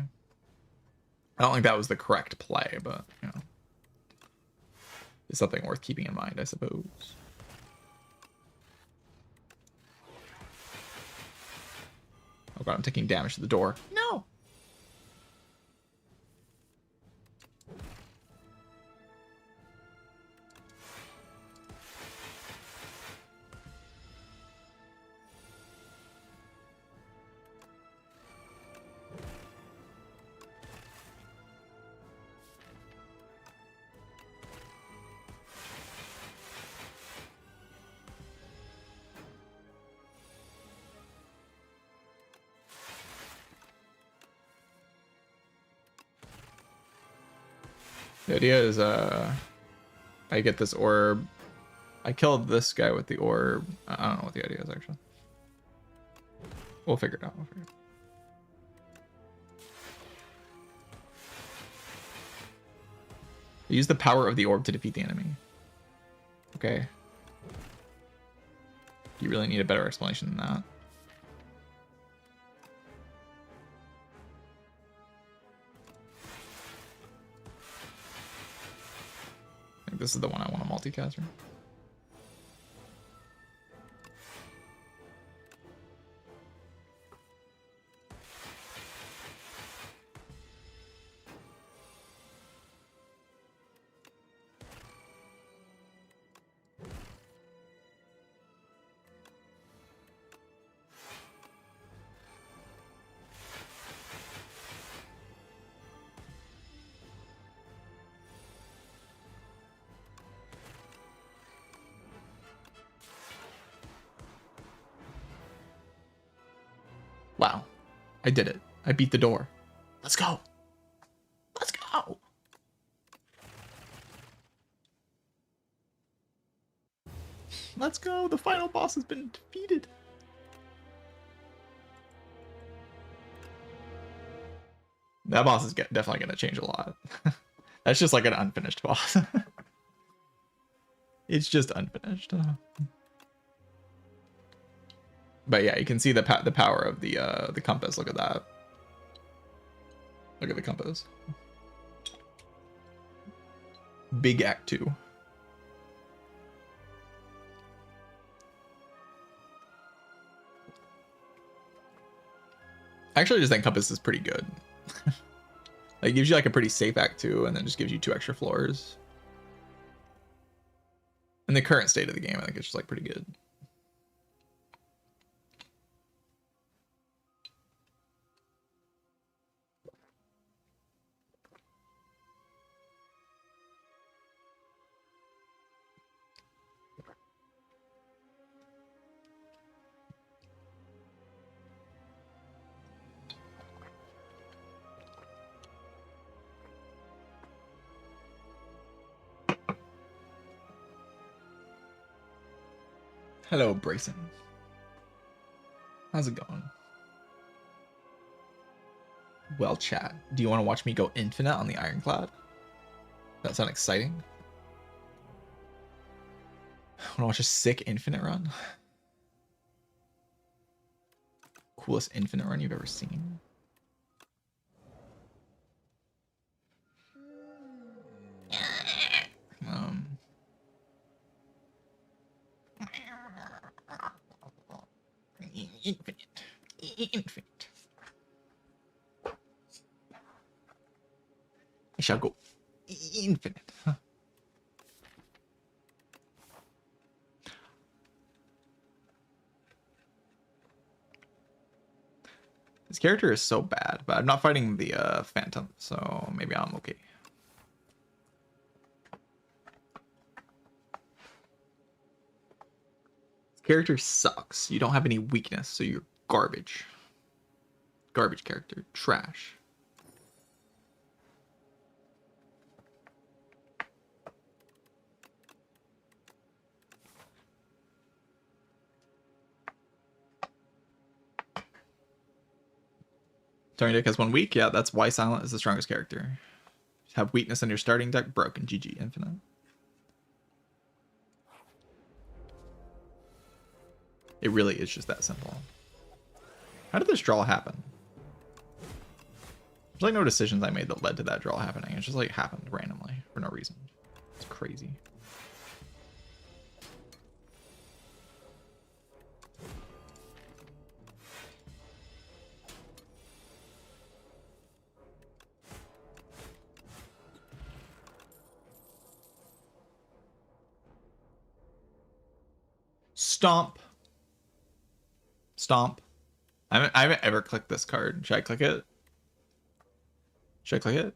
I don't think that was the correct play, but, you know. It's something worth keeping in mind, I suppose. Oh god, I'm taking damage to the door. No! The idea is, I get this orb. I killed this guy with the orb. I don't know what the idea is, actually. We'll figure it out. Use the power of the orb to defeat the enemy. Okay. You really need a better explanation than that. I think this is the one I want to multicast. Right? Wow. I did it. I beat the door. Let's go. Let's go. Let's go. The final boss has been defeated. That boss is definitely going to change a lot. That's just like an unfinished boss. It's just unfinished. But yeah, you can see the power of the compass. Look at that. Look at the compass. Big Act 2. I actually just think compass is pretty good. Like, it gives you like a pretty safe Act 2, and then just gives you 2 extra floors. In the current state of the game, I think it's just like pretty good. Hello, Brayson. How's it going? Well, chat. Do you want to watch me go infinite on the Ironclad? That sound exciting? Want to watch a sick infinite run? Coolest infinite run you've ever seen? Infinite. I shall go infinite. Huh. This character is so bad, but I'm not fighting the Phantom, so maybe I'm okay. This character sucks. You don't have any weakness, so you're garbage. Garbage character. Trash. Starting deck has 1 weak. Yeah, that's why Silent is the strongest character. Have weakness in your starting deck, broken. GG, infinite. It really is just that simple. How did this draw happen? There's like no decisions I made that led to that draw happening. It just like happened randomly for no reason. It's crazy. Stomp. Stomp. I haven't ever clicked this card. Should I click it? Should I click it?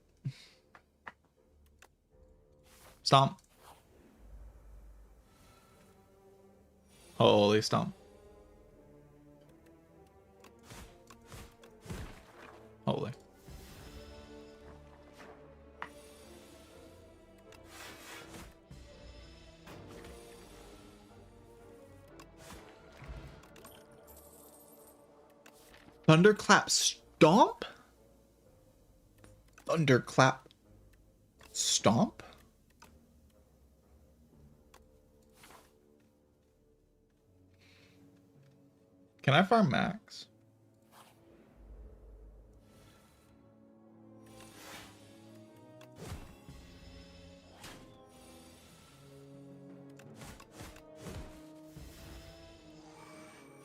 Stomp. Holy stomp. Holy. Thunderclap Stomp? Thunderclap Stomp? Can I farm max?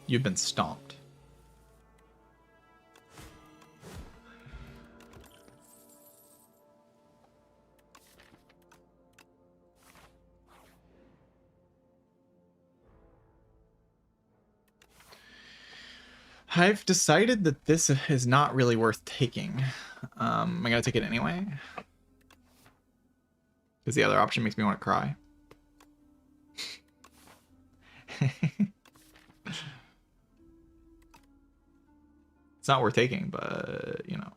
You've been stomped. I've decided that this is not really worth taking. Am I gonna take it anyway? Because the other option makes me want to cry. It's not worth taking, but, you know.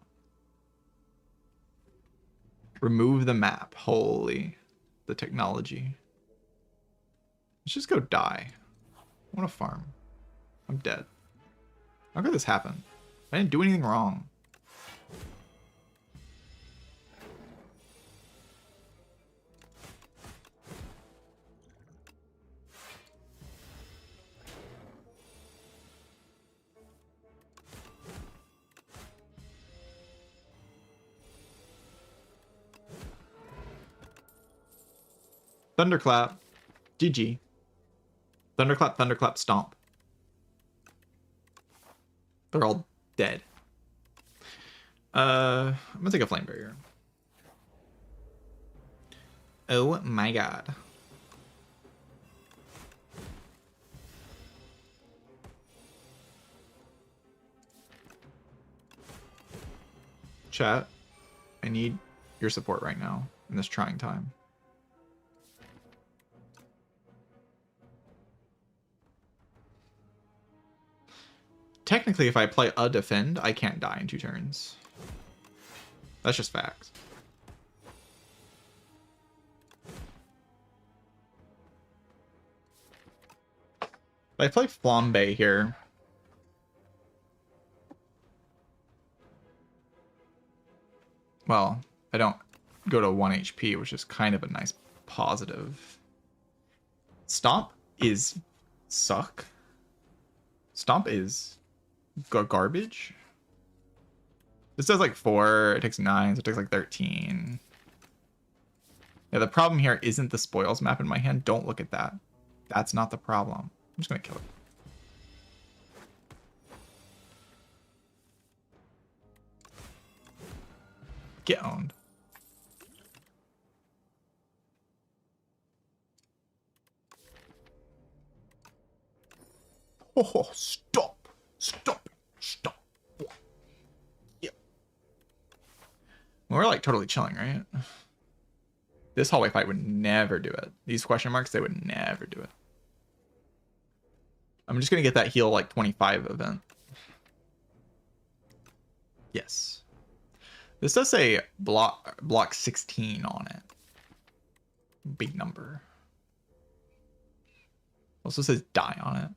Remove the map. Holy. The technology. Let's just go die. I want to farm. I'm dead. How could this happen? I didn't do anything wrong. Thunderclap. GG. Thunderclap, thunderclap, stomp. They're all dead. I'm gonna take a flame barrier. Oh my god. Chat, I need your support right now in this trying time. Technically, if I play a defend, I can't die in 2 turns. That's just facts. If I play Flambe here, well, I don't go to 1 HP, which is kind of a nice positive. Stomp is suck. Stomp is garbage. This does like 4, it takes 9, so it takes like 13. Yeah, the problem here isn't the spoils map in my hand. Don't look at that. That's not the problem. I'm just gonna kill it. Get owned. Oh, stop. Stop. Stop. Yeah. We're like totally chilling, right? This hallway fight would never do it. These question marks, they would never do it. I'm just going to get that heal like 25 event. Yes. This does say block 16 on it. Big number. Also says die on it.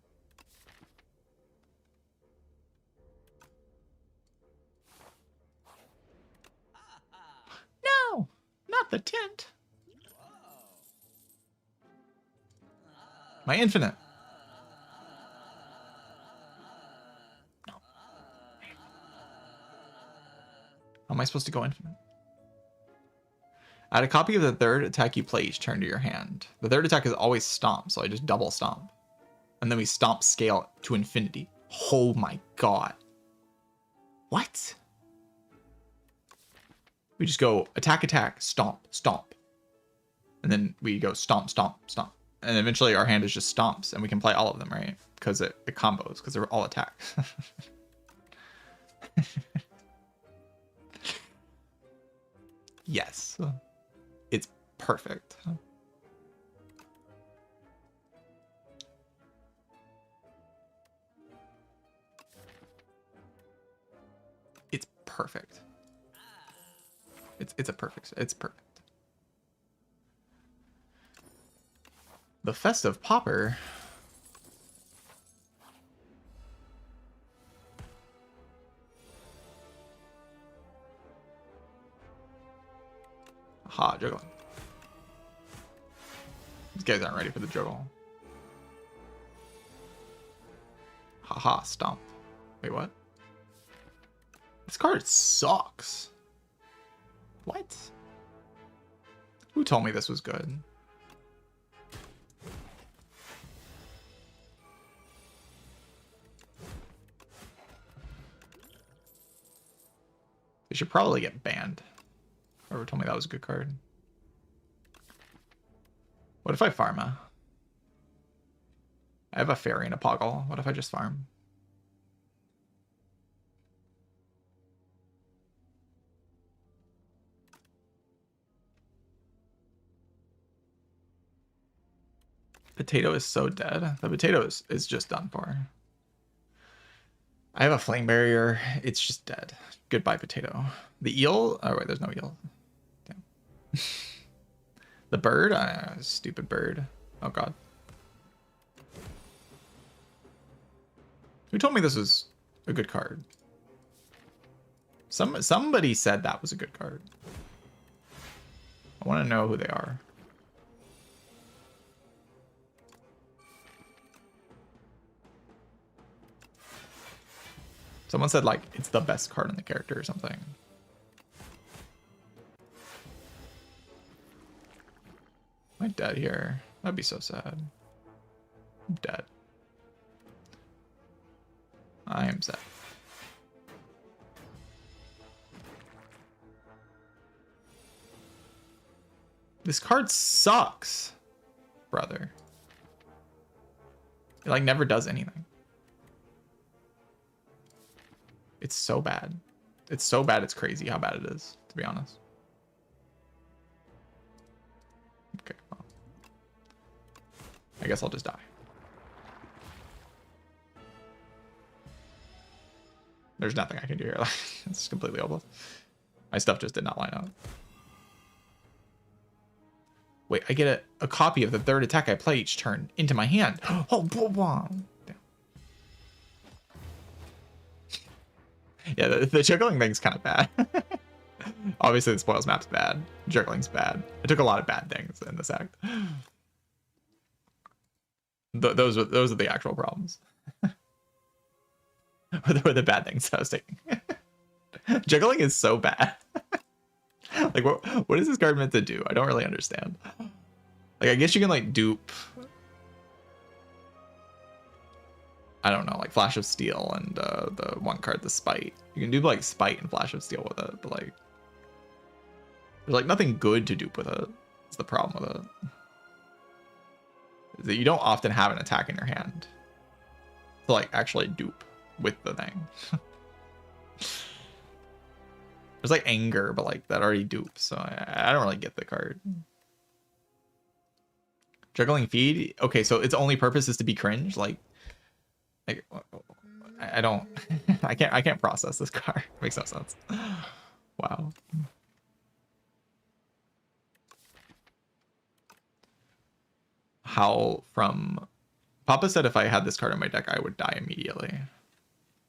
No, not the tent. My infinite. No. How am I supposed to go infinite? Add a copy of the third attack you play each turn to your hand. The third attack is always stomp, so I just double stomp. And then we stomp scale to infinity. Oh my god. What? We just go attack, attack, stomp, stomp. And then we go stomp, stomp, stomp. And eventually our hand is just stomps, and we can play all of them, right? Because it combos, because they're all attacks. Yes. It's perfect. It's perfect. It's perfect. The festive popper. Ha, juggle. These guys aren't ready for the juggle. Haha, stomp. Wait, what? This card sucks. What? Who told me this was good? They should probably get banned. Whoever told me that was a good card. What if I farm a? I have a fairy and a poggle. What if I just farm? Potato is so dead. The potato is just done for. I have a flame barrier. It's just dead. Goodbye, potato. The eel? Oh, wait, there's no eel. Damn. The bird? Stupid bird. Oh, God. Who told me this was a good card? Somebody said that was a good card. I want to know who they are. Someone said, like, it's the best card in the character or something. Am I dead here? That'd be so sad. I'm dead. I am sad. This card sucks, brother. It, like, never does anything. It's so bad. It's so bad, it's crazy how bad it is, to be honest. Okay, well. I guess I'll just die. There's nothing I can do here. It's completely hopeless. My stuff just did not line up. Wait, I get a copy of the third attack I play each turn into my hand. Oh, blah, blah. Yeah, the juggling thing's kind of bad. Obviously, the spoils map's bad. Juggling's bad. I took a lot of bad things in this act. Those are the actual problems. Or the bad things I was taking. Juggling is so bad. Like, what is this card meant to do? I don't really understand. Like, I guess you can, like, dupe... I don't know, like Flash of Steel and the one card, the Spite. You can do like Spite and Flash of Steel with it, but like there's like nothing good to dupe with it. That's the problem with it. Is that you don't often have an attack in your hand to like actually dupe with the thing. There's like Anger, but like that already dupes, so I don't really get the card. Juggling Feed? Okay, so its only purpose is to be cringe, like I don't I can't process this card. Makes no sense. Wow. Howl from Papa said if I had this card in my deck I would die immediately.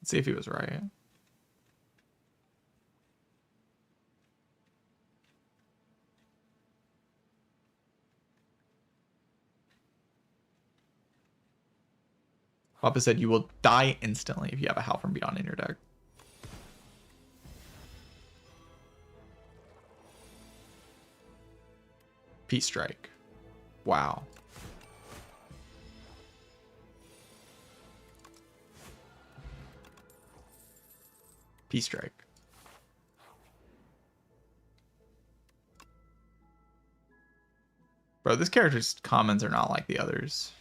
Let's see if he was right. Papa said you will die instantly if you have a Howl from Beyond in your deck. Peace Strike. Wow. Peace Strike. Bro, this character's comments are not like the others.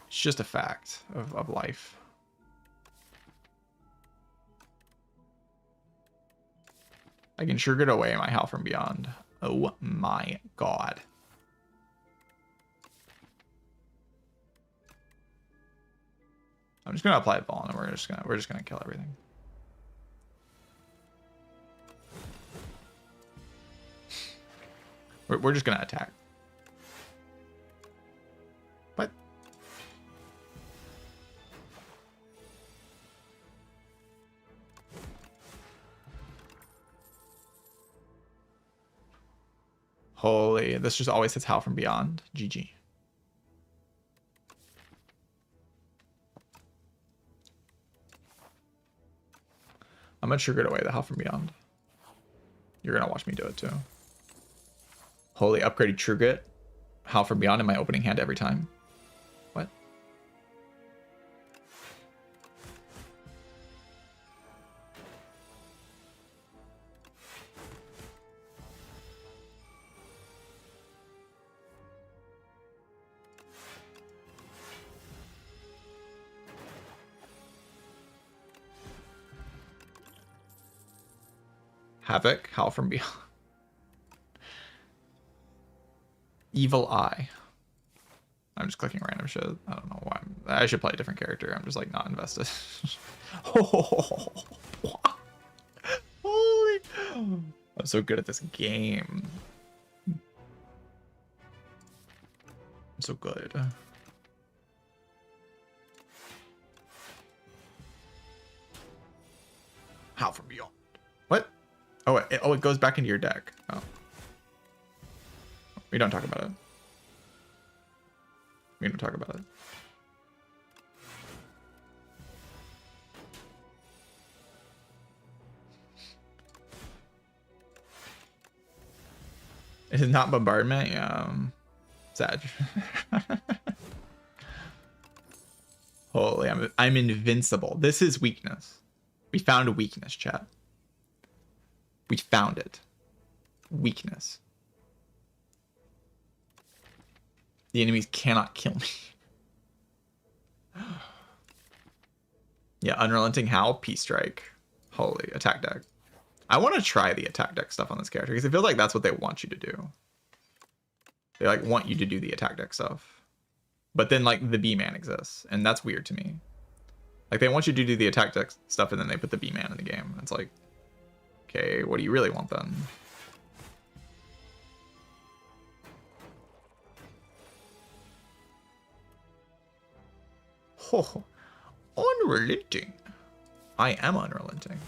It's just a fact of life. I can sure get away my Howl from Beyond. Oh my god. I'm just gonna apply Ball and we're just gonna kill everything. We're just gonna attack. What? Holy, this just always hits Howl from Beyond. GG. I'm gonna trigger it away the Howl from Beyond. You're gonna watch me do it too. Holy, upgraded Trigger Howl from Beyond in my opening hand every time. What? Havoc, Howl from Beyond. Evil Eye. I'm just clicking random shit. I don't know why. I should play a different character. I'm just like not invested. Holy! I'm so good at this game. I'm so good. How from beyond? What? Oh, it goes back into your deck. Oh. We don't talk about it. We don't talk about it. It is not bombardment. Yeah, Sag. Holy, I'm invincible. This is weakness. We found a weakness, chat. We found it. Weakness. The enemies cannot kill me. Yeah, Unrelenting Howl, Peace Strike. Holy, attack deck. I want to try the attack deck stuff on this character because it feels like that's what they want you to do. They like want you to do the attack deck stuff. But then like the B-man exists, and that's weird to me. Like they want you to do the attack deck stuff and then they put the B-man in the game. It's like, okay, what do you really want then? Oh, unrelenting. I am unrelenting.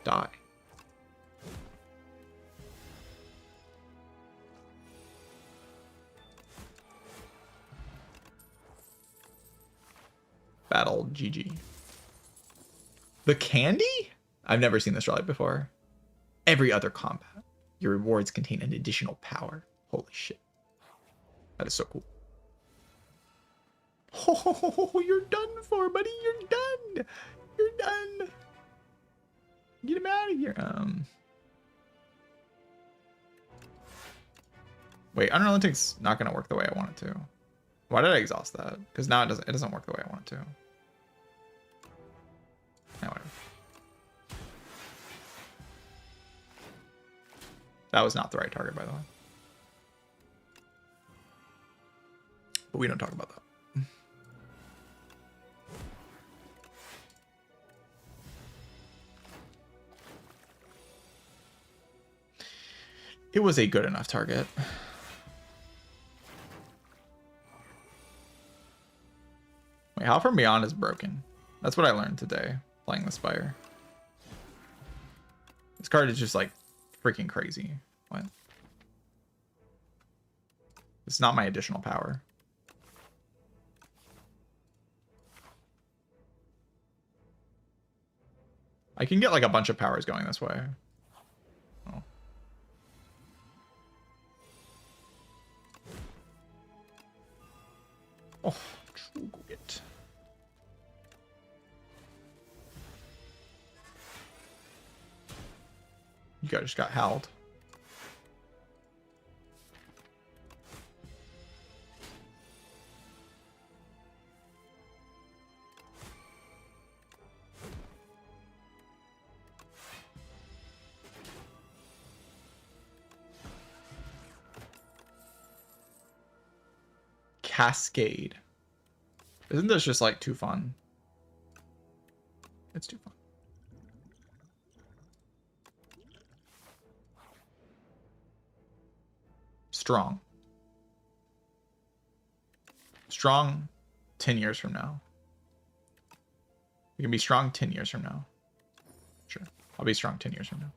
Die. Battle GG. The candy? I've never seen this rally before. Every other combat. Your rewards contain an additional power. Holy shit. That is so cool. Oh, you're done for, buddy. You're done. You're done. Get him out of here. Wait, Unrelenting's not gonna work the way I want it to. Why did I exhaust that? Because now it doesn't work the way I want it to. Now whatever. That was not the right target, by the way. But we don't talk about that. It was a good enough target. Wait, How From Beyond is broken. That's what I learned today playing the Spire. This card is just like freaking crazy. What? It's not my additional power. I can get like a bunch of powers going this way. Oh. Oh, true it. You guys just got howled. Cascade. Isn't this just like too fun? It's too fun. Strong. Strong 10 years from now. We can be strong 10 years from now. Sure. I'll be strong 10 years from now.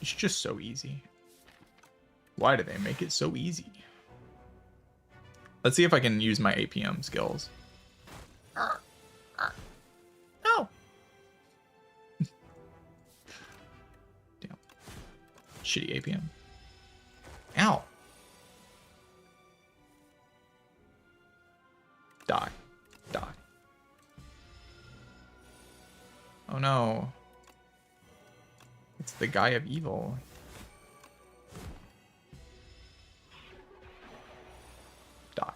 It's just so easy. Why do they make it so easy? Let's see if I can use my APM skills. No. Damn. Shitty APM. Ow. Die. Die. Oh no. It's the guy of evil. Die.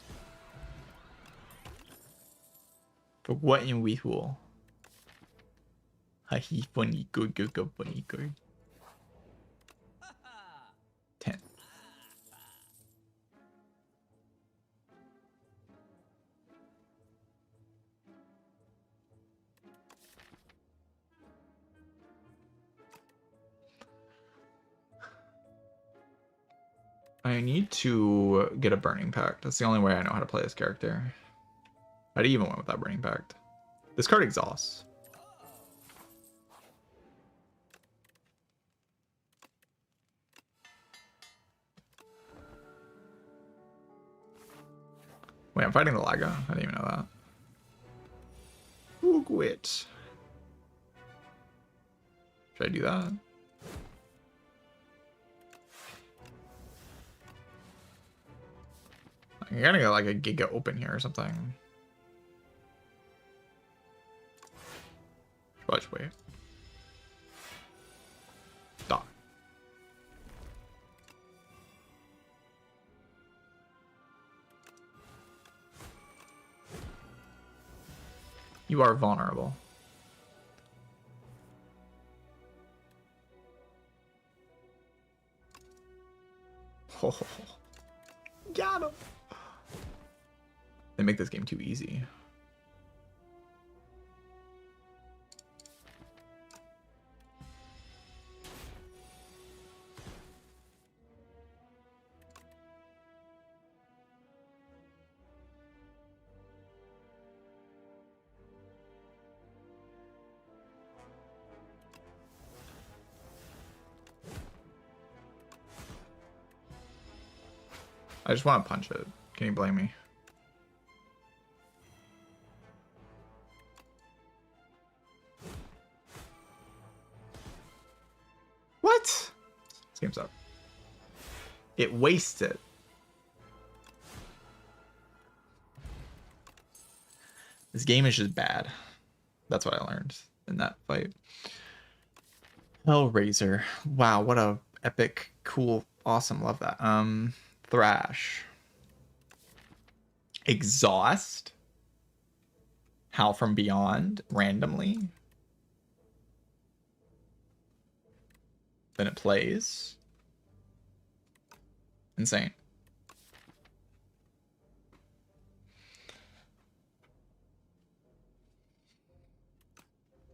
For what in we fool? Funny, good, good, good, funny, good. 10. I need to get a Burning Pact. That's the only way I know how to play this character. I'd even went with that Burning Pact. This card exhausts. Wait, I'm fighting the Laga. I didn't even know that. Quit. Should I do that? I gotta get like a Giga open here or something. Watch, wait. Stop. You are vulnerable. Oh, got him. They make this game too easy. I just want to punch it. Can you blame me? What? This game's up. It wastes it. This game is just bad. That's what I learned in that fight. Hellraiser. Wow, what a epic, cool, awesome. Love that. Thrash. Exhaust. Howl from Beyond randomly. Then it plays. Insane.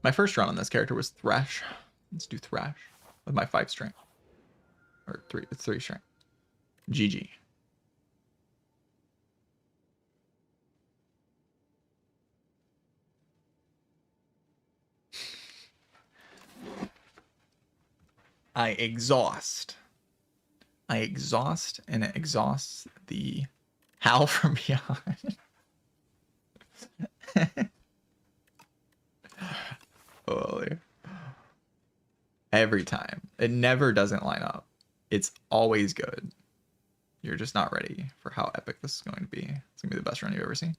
My first run on this character was Thrash. Let's do Thrash with my 5 strength. Or 3, it's 3 strength. GG. I exhaust. I exhaust, and it exhausts the Howl from Beyond. Holy. Every time. It never doesn't line up. It's always good. You're just not ready for how epic this is going to be. It's going to be the best run you've ever seen.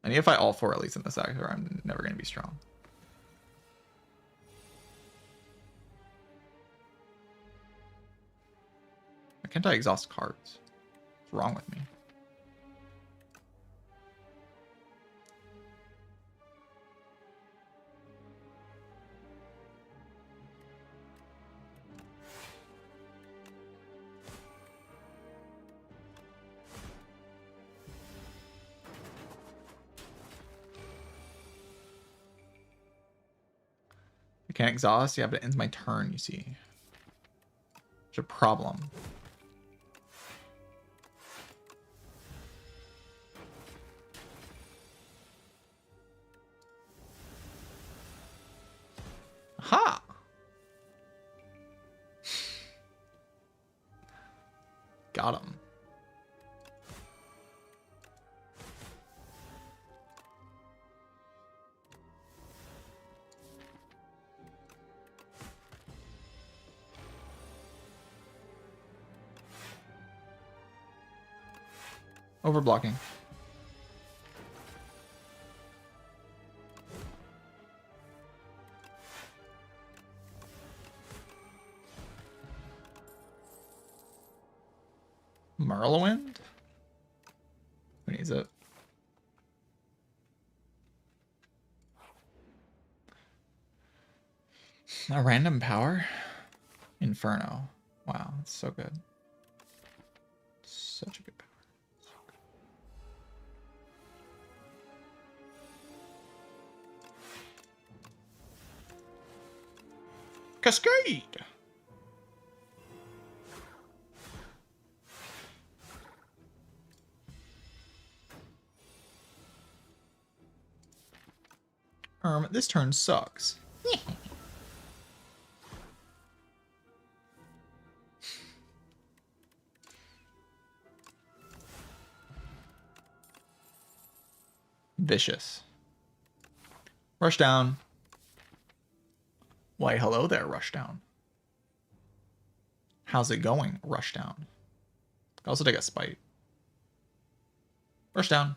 I need to fight all 4 elites in this act, or I'm never going to be strong. Why can't I exhaust cards? What's wrong with me? I can't exhaust. Yeah, but it ends my turn, you see. It's a problem. Ha! Got him. Overblocking. Merlewind? Who needs it? A random power? Inferno. Wow, that's so good. Such a good power. So good. Cascade! This turn sucks. Vicious. Rush down. Why, hello there, rush down. How's it going, rush down? I also take a spite. Rush down.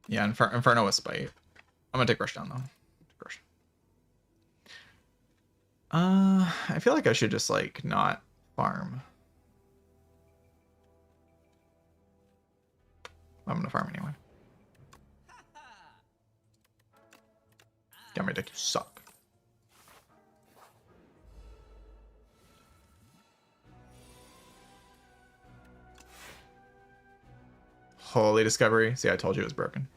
Yeah, Inferno with spite. I'm gonna take rush down though. Rush. I feel like I should just like not farm. I'm gonna farm anyway. Damn, my deck, you suck. Holy discovery. See, I told you it was broken.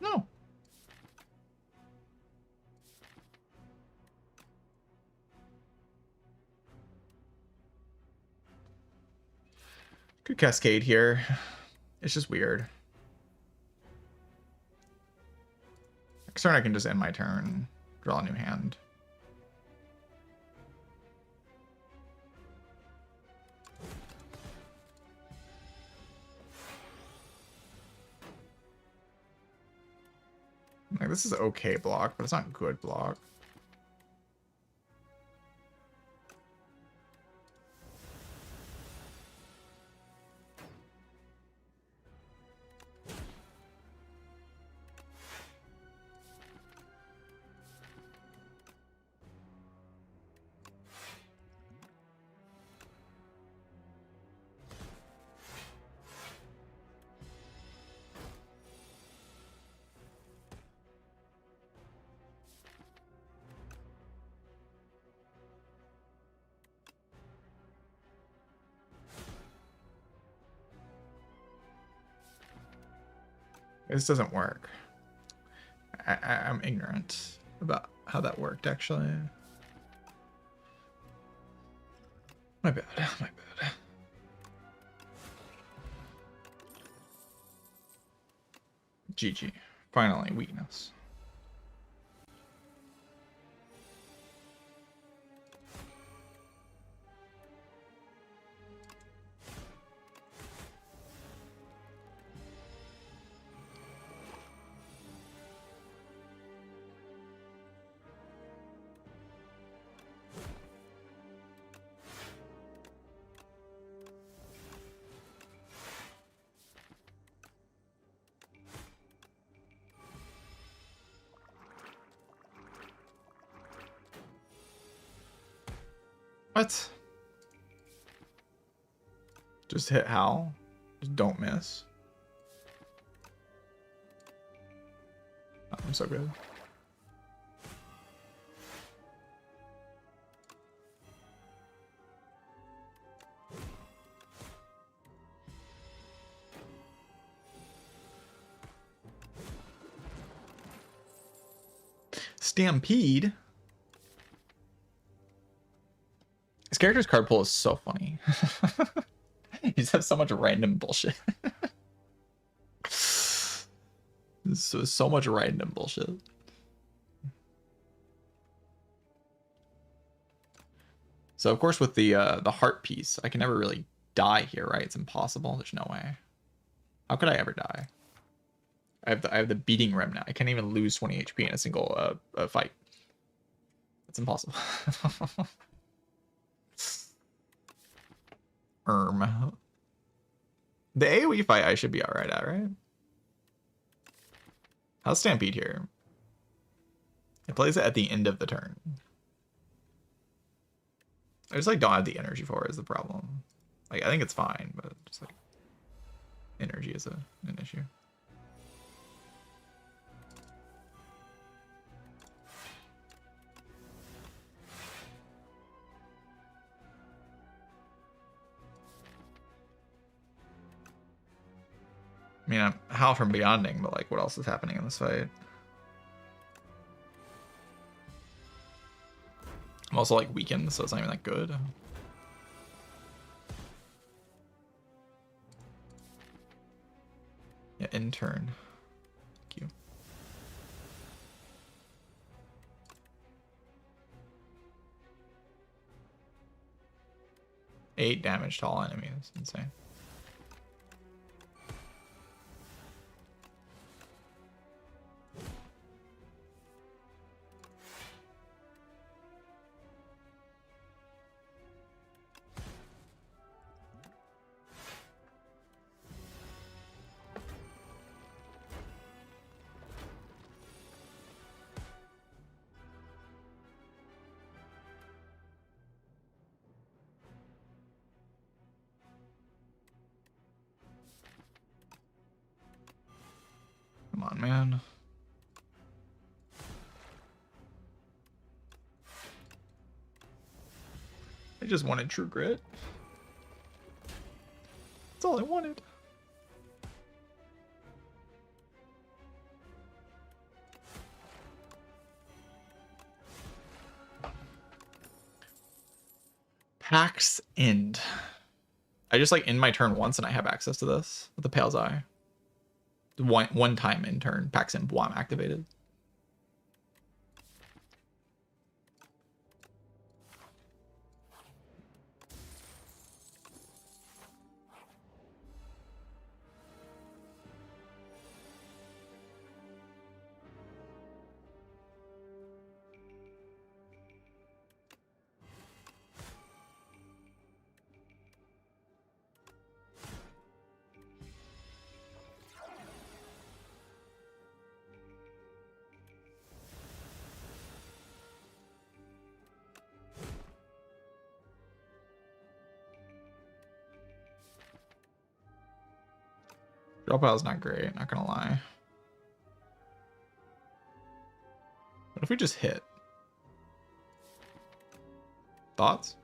No. Good cascade here. It's just weird. Next turn I can just end my turn, draw a new hand. Like, this is okay block, but it's not good block. This doesn't work. I'm ignorant about how that worked, actually. My bad, my bad. GG. Finally, weakness. What? Just hit Howl. Just don't miss. Oh, I'm so good. Stampede. His character's card pull is so funny. He just has so much random bullshit. so much random bullshit. So of course with the heart piece, I can never really die here, right? It's impossible. There's no way. How could I ever die? I have the beating rim now. I can't even lose 20 HP in a single fight. That's impossible. The AoE fight I should be alright at, right? How's Stampede here? It plays it at the end of the turn. I just like don't have the energy for it is the problem. Like I think it's fine, but just like energy is an issue. I mean, I'm Howl from Beyonding, but like, what else is happening in this fight? I'm also like weakened, so it's not even that good. Yeah, in turn. Thank you. Eight damage to all enemies. Insane. Come on, man. I just wanted True Grit. That's all I wanted. Pax End. I just like end my turn once and I have access to this with the Pale's Eye. One time in turn, Pax End Bwam activated. Dropou's not great, not gonna lie. What if we just hit? Thoughts?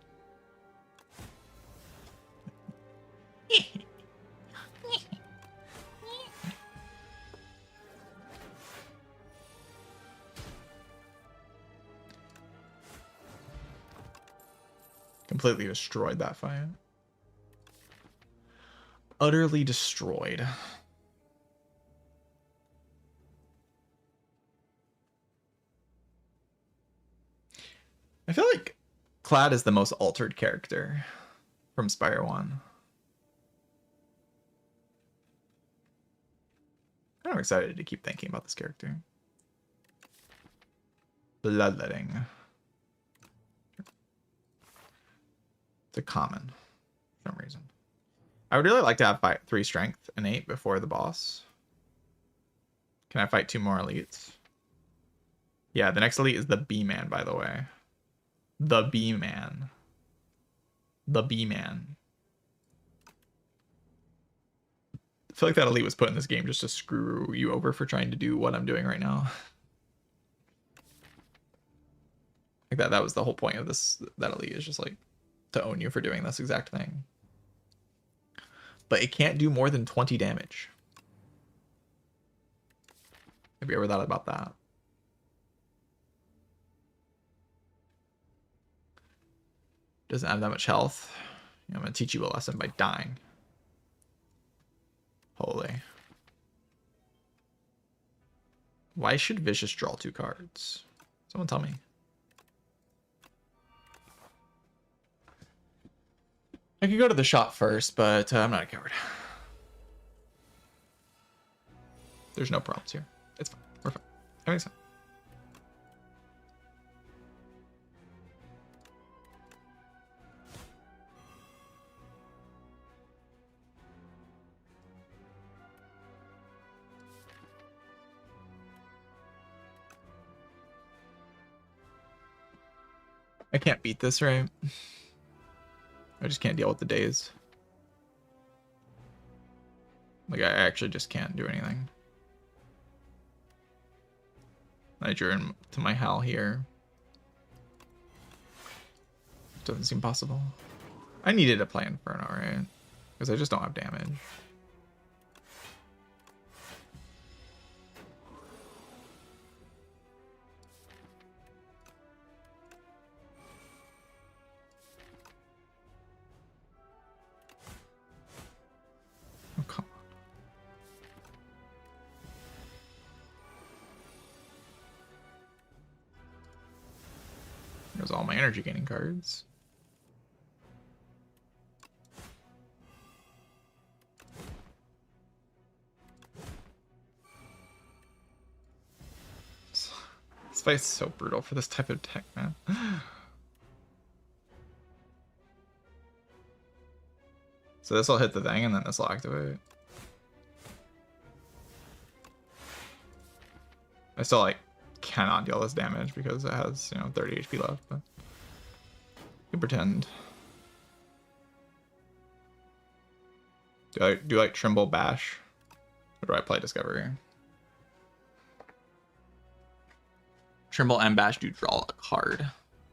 Completely destroyed that fight. Utterly destroyed. I feel like Clad is the most altered character from Spire 1. I'm excited to keep thinking about this character. Bloodletting. It's a common for some reason. I would really like to have 3 strength and 8 before the boss. Can I fight 2 more elites? Yeah, the next elite is the B-Man, by the way. The B-Man. The B-Man. I feel like that elite was put in this game just to screw you over for trying to do what I'm doing right now. Like that was the whole point of this. That elite is just like to own you for doing this exact thing. But it can't do more than 20 damage. Have you ever thought about that? doesn't have that much health. I'm gonna teach you a lesson by dying. Holy. Why should Vicious draw 2 cards? Someone tell me. I could go to the shop first, but I'm not a coward. There's no problems here. It's fine. We're fine. Everything's fine. I can't beat this, right? I just can't deal with the days. Like, I actually just can't do anything. I drew into my Hal here. Doesn't seem possible. I needed to play Inferno, right? Because I just don't have damage. Oh, come on. There's all my energy gaining cards. This fight's so brutal for this type of deck, man. So this will hit the thing and then this will activate. I still like cannot deal this damage because it has, 30 HP left, but you can pretend. Do I do like Trimble Bash? Or do I play Discovery? Trimble and Bash do draw a card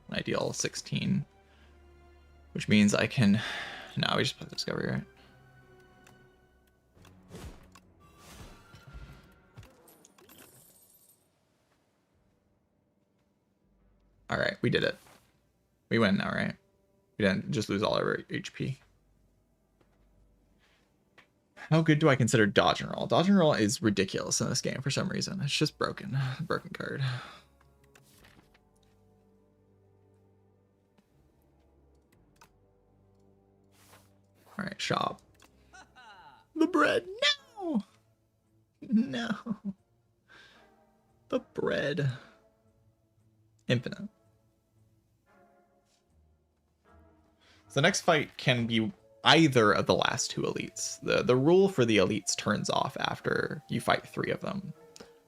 when I deal 16. Which means I can... No, we just play Discovery, right? Alright, we did it. We win now, right? We didn't just lose all our HP. How good do I consider Dodge and Roll? Dodge and Roll is ridiculous in this game for some reason. It's just broken. Broken card. Alright, shop. The bread. No! No. The bread. Infinite. So the next fight can be either of the last 2 elites. The rule for the elites turns off after you fight 3 of them.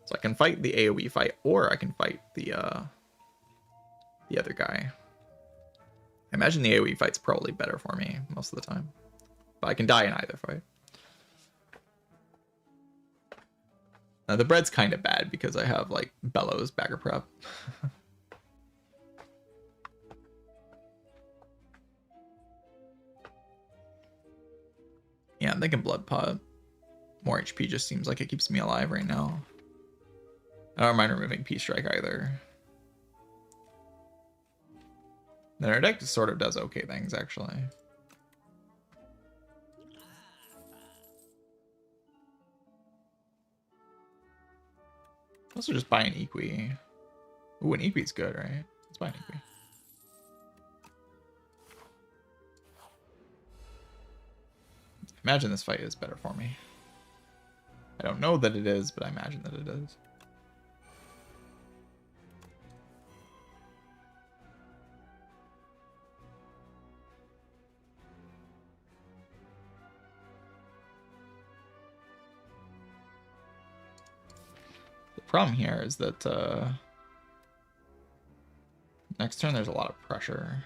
So I can fight the AoE fight, or I can fight the other guy. I imagine the AoE fight's probably better for me most of the time. But I can die in either fight. Now the bread's kind of bad because I have like Bellows Bagger Prep. Yeah, I'm thinking Blood Pot. More HP just seems like it keeps me alive right now. I don't mind removing Peace Strike either. Then our deck sort of does okay things, actually. Also just buy an Equi. Ooh, an Equi's good, right? Let's buy an Equi. Imagine this fight is better for me. I don't know that it is, but I imagine that it is. The problem here is that next turn there's a lot of pressure.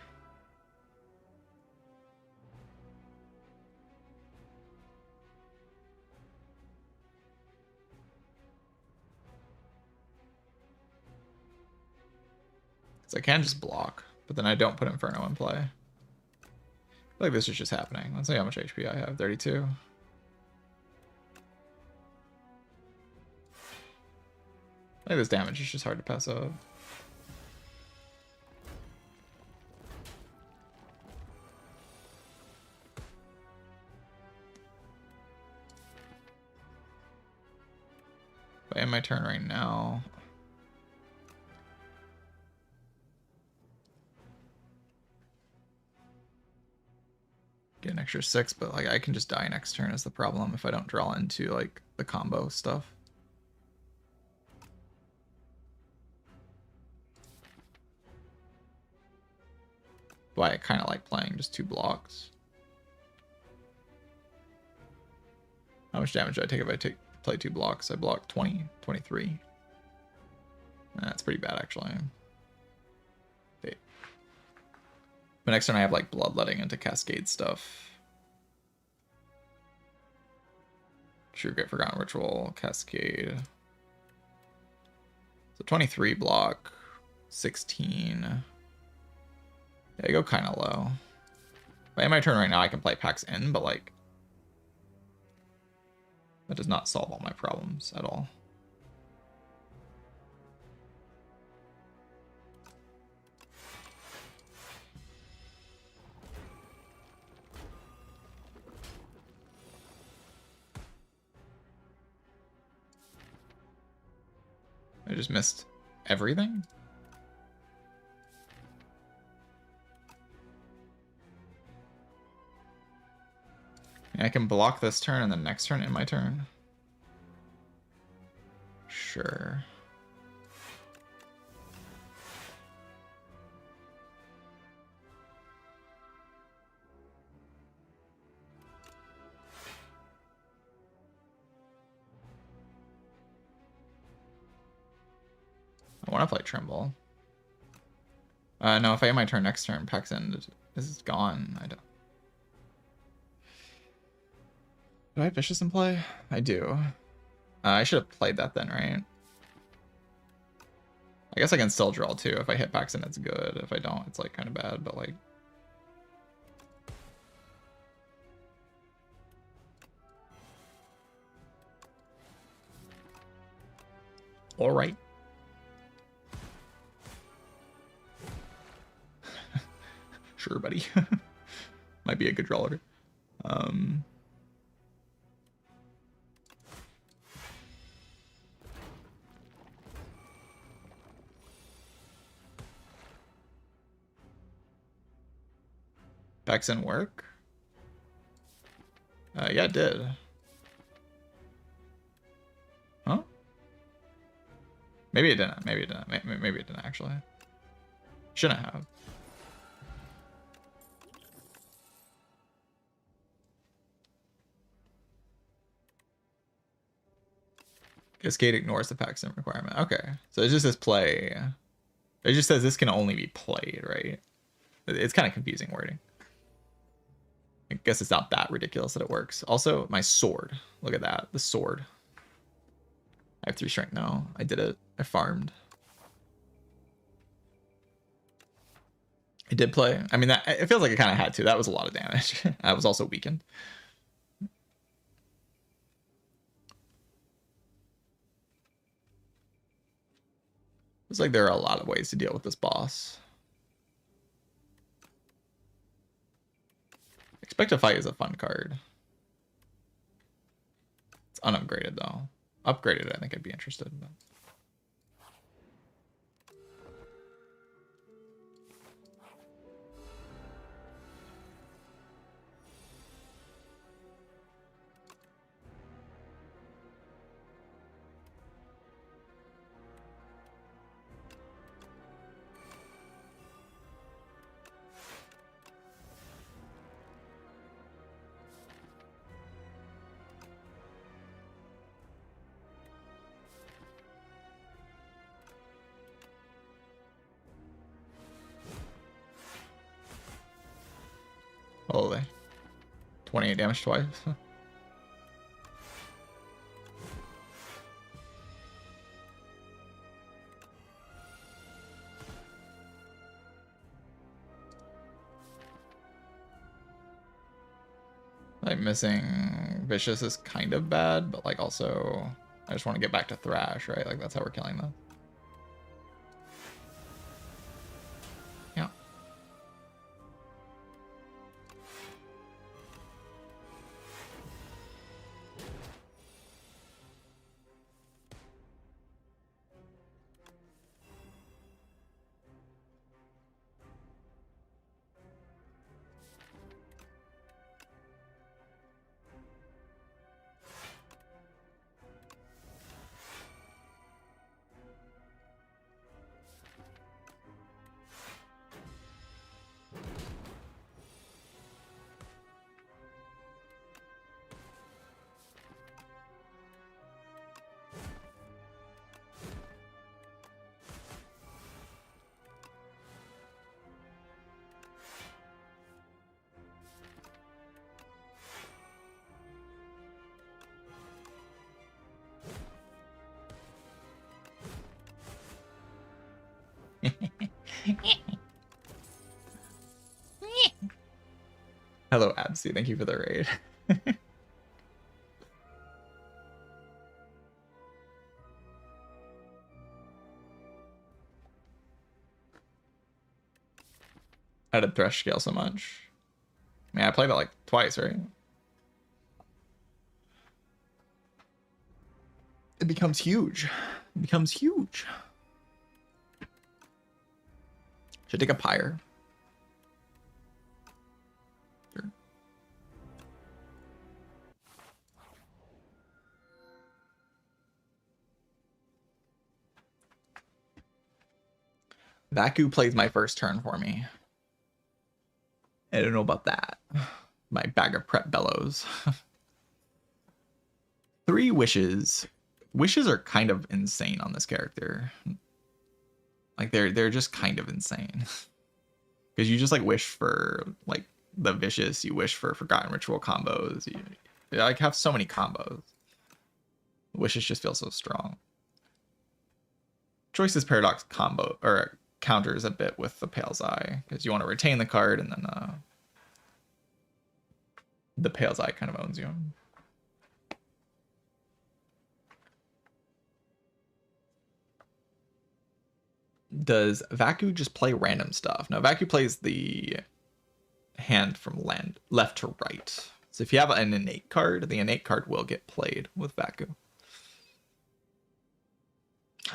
So I can just block, but then I don't put Inferno in play. I feel like this is just happening. Let's see how much HP I have. 32. I think this damage is just hard to pass up. If I end my turn right now. Get an extra 6, but like I can just die next turn is the problem if I don't draw into like the combo stuff. Why I kind of like playing just 2 blocks. How much damage do I take if I play 2 blocks? I block 20, 23. That's pretty bad actually. Okay. But next turn I have like bloodletting into cascade stuff. True Great Forgotten Ritual, cascade. So 23 block, 16. Yeah, I go kind of low. If I end my turn right now, I can play Pax in, but like that does not solve all my problems at all. I just missed everything. I can block this turn and then next turn in my turn. Sure. I want to play Tremble. No, if I end my turn next turn, Pax End is gone. I don't. Do I have Vicious in play? I do. I should have played that then, right? I guess I can still draw too. If I hit Pax End, it's good. If I don't, it's like kind of bad, but like. All right. Sure, buddy. Might be a good drawer. Pax End work? Yeah, it did. Huh? Maybe it didn't. Maybe it didn't. Maybe it didn't actually. Shouldn't have. Cascade ignores the Pax End requirement. Okay. So it just says play. It just says this can only be played, right? It's kind of confusing wording. I guess it's not that ridiculous that it works. Also, my sword. Look at that. The sword. I have 3 strength now. I did it. I farmed. I did play. I mean, it feels like I kind of had to. That was a lot of damage. I was also weakened. It's like there are a lot of ways to deal with this boss. Expect a Fight is a fun card. It's unupgraded though. Upgraded, I think I'd be interested. But... Holy. 28 damage twice. Like missing Vicious is kind of bad, but like also I just want to get back to Thrash, right? Like that's how we're killing them. Yeah. Hello, Absi. Thank you for the raid. How did Thresh scale so much? Man, I played it like twice, right? It becomes huge. It becomes huge. Should I take a pyre? Sure. Vaku plays my first turn for me. I don't know about that. My bag of prep bellows. 3 wishes. Wishes are kind of insane on this character. Like they're just kind of insane. Because you just like wish for like the vicious, you wish for forgotten ritual combos. You like have so many combos. Wishes just feel so strong. Choice's Paradox combo or counters a bit with the Pale's Eye because you want to retain the card and then the Pale's Eye kind of owns you. Does Vaku just play random stuff? No, Vaku plays the hand from left to right. So if you have an innate card, the innate card will get played with Vaku.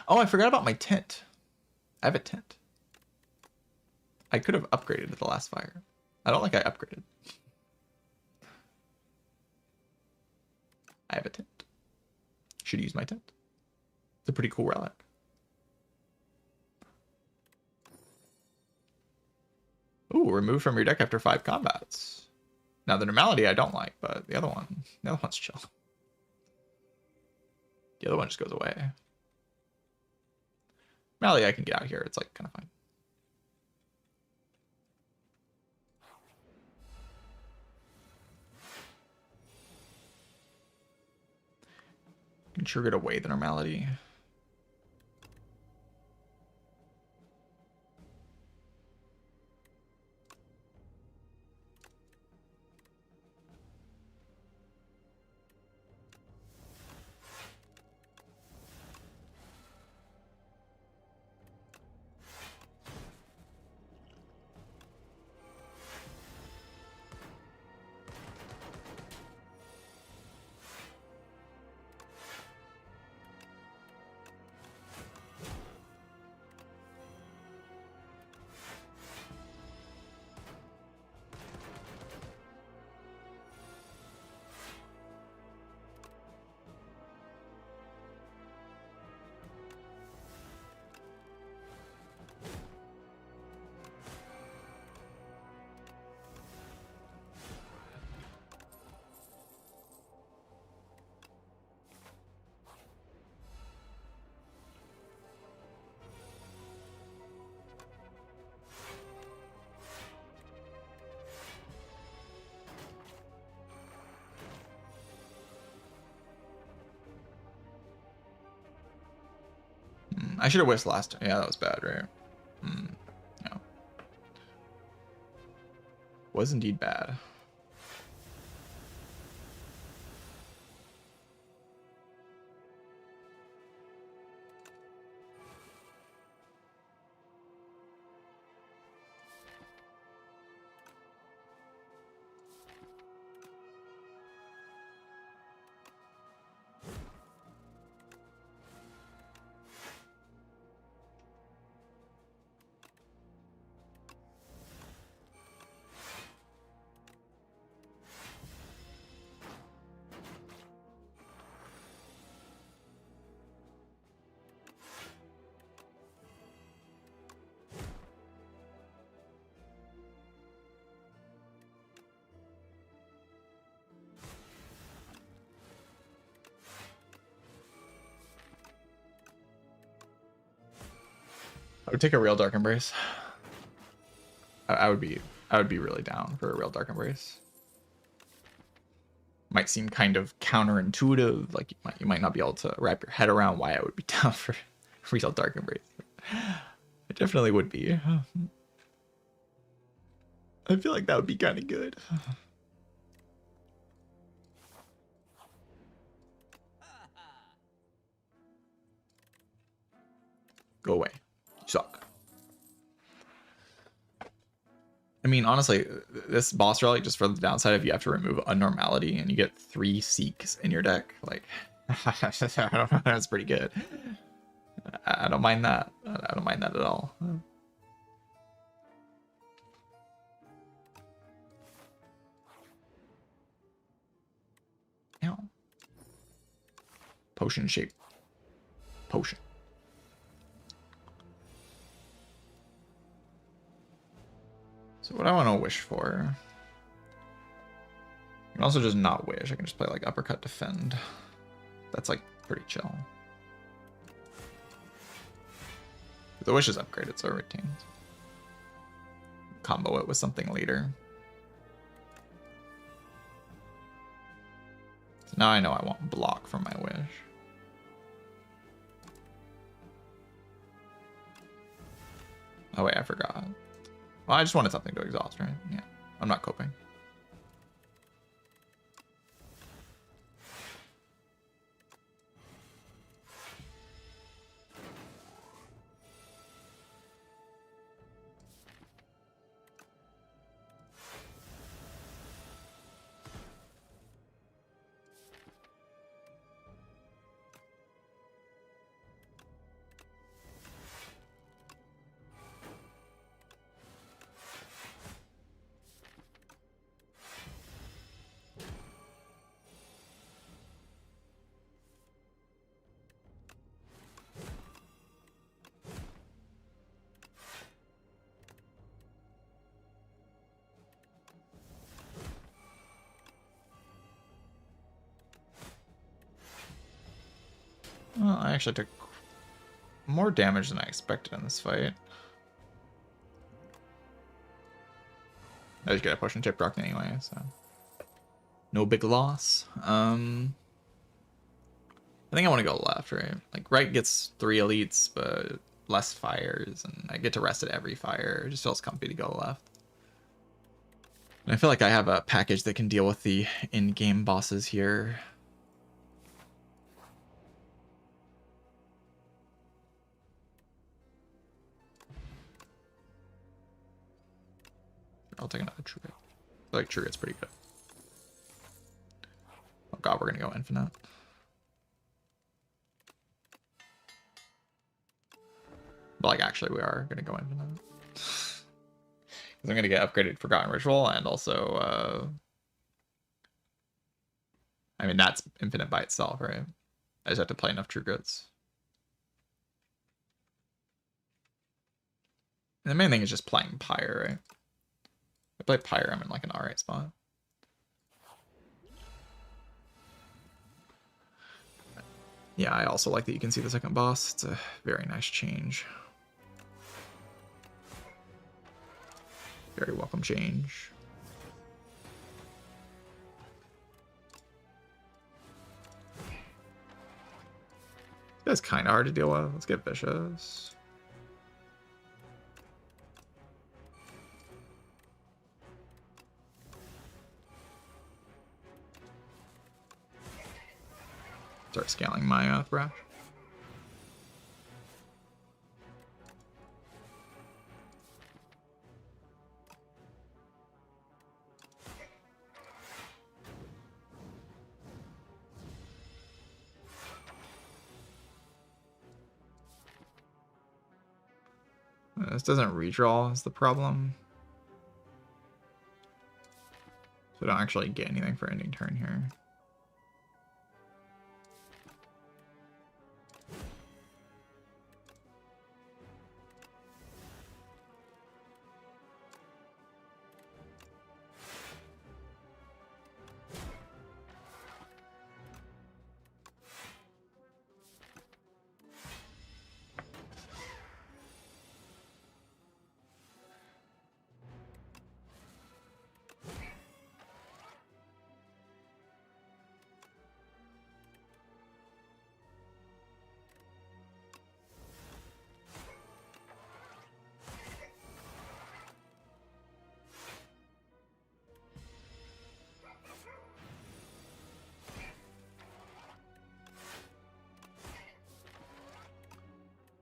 Oh, I forgot about my tint. I have a tint. I could have upgraded at the last fire. I don't think I upgraded. I have a tint. Should use my tint. It's a pretty cool relic. Ooh, removed from your deck after 5 combats. Now the normality I don't like, but the other one's chill. The other one just goes away. Normality I can get out here. It's like kind of fine. Can trigger it away the normality. I should have wished last time. Yeah, that was bad, right? No. Was indeed bad. I would take a real Dark Embrace. I would be really down for a real Dark Embrace. Might seem kind of counterintuitive, like you might not be able to wrap your head around why I would be down for real Dark Embrace. It definitely would be. I feel like that would be kind of good. Go away. You suck. I mean, honestly, this boss relic, just for the downside of you have to remove Unnormality and you get 3 Seeks in your deck. Like, I don't know, that's pretty good. I don't mind that. I don't mind that at all. Ow. Potion shape. Potion. So what I want to wish for... I can also just not wish. I can just play like Uppercut Defend. That's like pretty chill. The wish is upgraded, so it retains. Combo it with something later. So now I know I want block from my wish. Oh wait, I forgot. Well, I just wanted something to exhaust, right? Yeah, I'm not coping. Well, I actually took more damage than I expected in this fight. I just get a potion chip rock anyway, so no big loss. I think I want to go left, right? Like right gets 3 elites, but less fires, and I get to rest at every fire. It just feels comfy to go left. And I feel like I have a package that can deal with the in-game bosses here. I'll take another True Grit. I feel like True Grit's pretty good. Oh god, we're gonna go infinite. But like actually we are gonna go infinite. Because I'm gonna get upgraded Forgotten Ritual and also I mean that's infinite by itself, right? I just have to play enough True Grits. And the main thing is just playing Pyre, right? If I play Pyre, I'm in like an alright spot. Yeah, I also like that you can see the second boss. It's a very nice change. Very welcome change. That's kind of hard to deal with. Let's get Vicious. Start scaling my Thrash. This doesn't redraw is the problem. So I don't actually get anything for ending turn here.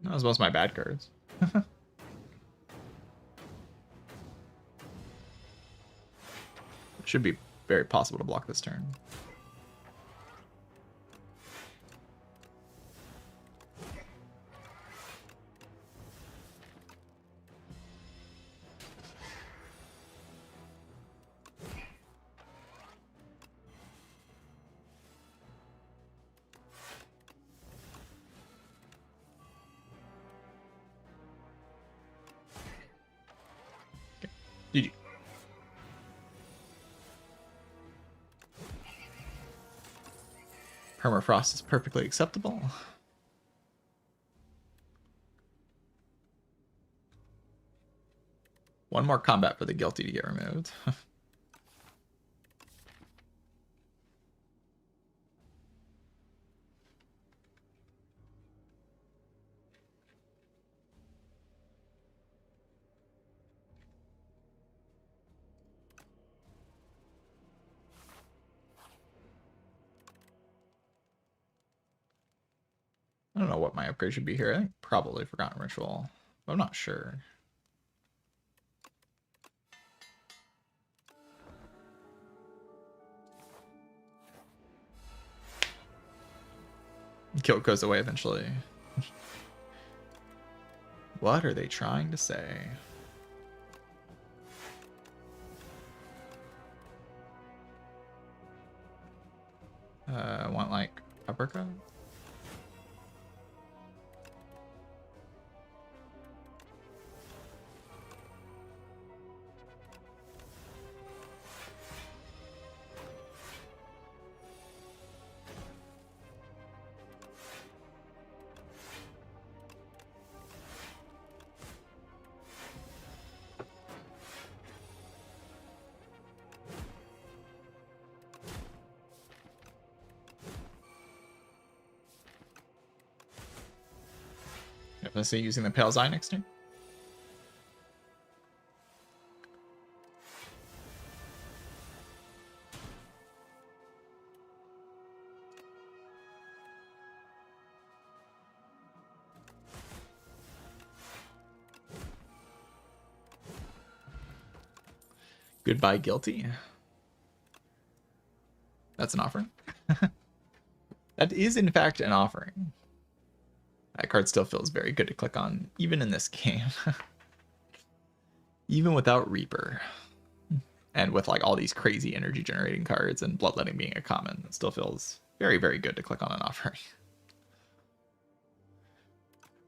Not as well as my bad cards. It should be very possible to block this turn. GG. Permafrost is perfectly acceptable. One more combat for the guilty to get removed. I don't know what my upgrade should be here. I think probably Forgotten Ritual, but I'm not sure. Guilt goes away eventually. What are they trying to say? I want like uppercut. If I say using the Pale Eye next turn. Goodbye, guilty. That's an offering. That is, in fact, an offering. That card still feels very good to click on, even in this game. Even without Reaper. And with like all these crazy energy generating cards and Bloodletting being a common, it still feels very, very good to click on an offering.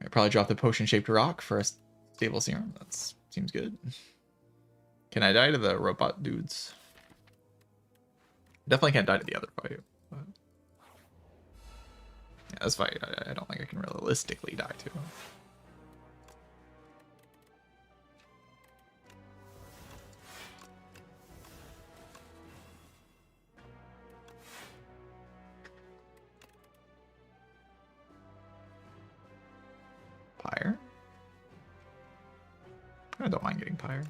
I probably drop the potion-shaped rock for a stable serum. That seems good. Can I die to the robot dudes? Definitely can't die to the other fight. But... yeah, this fight, I don't think I can realistically die to. Pyre? I don't mind getting Pyre.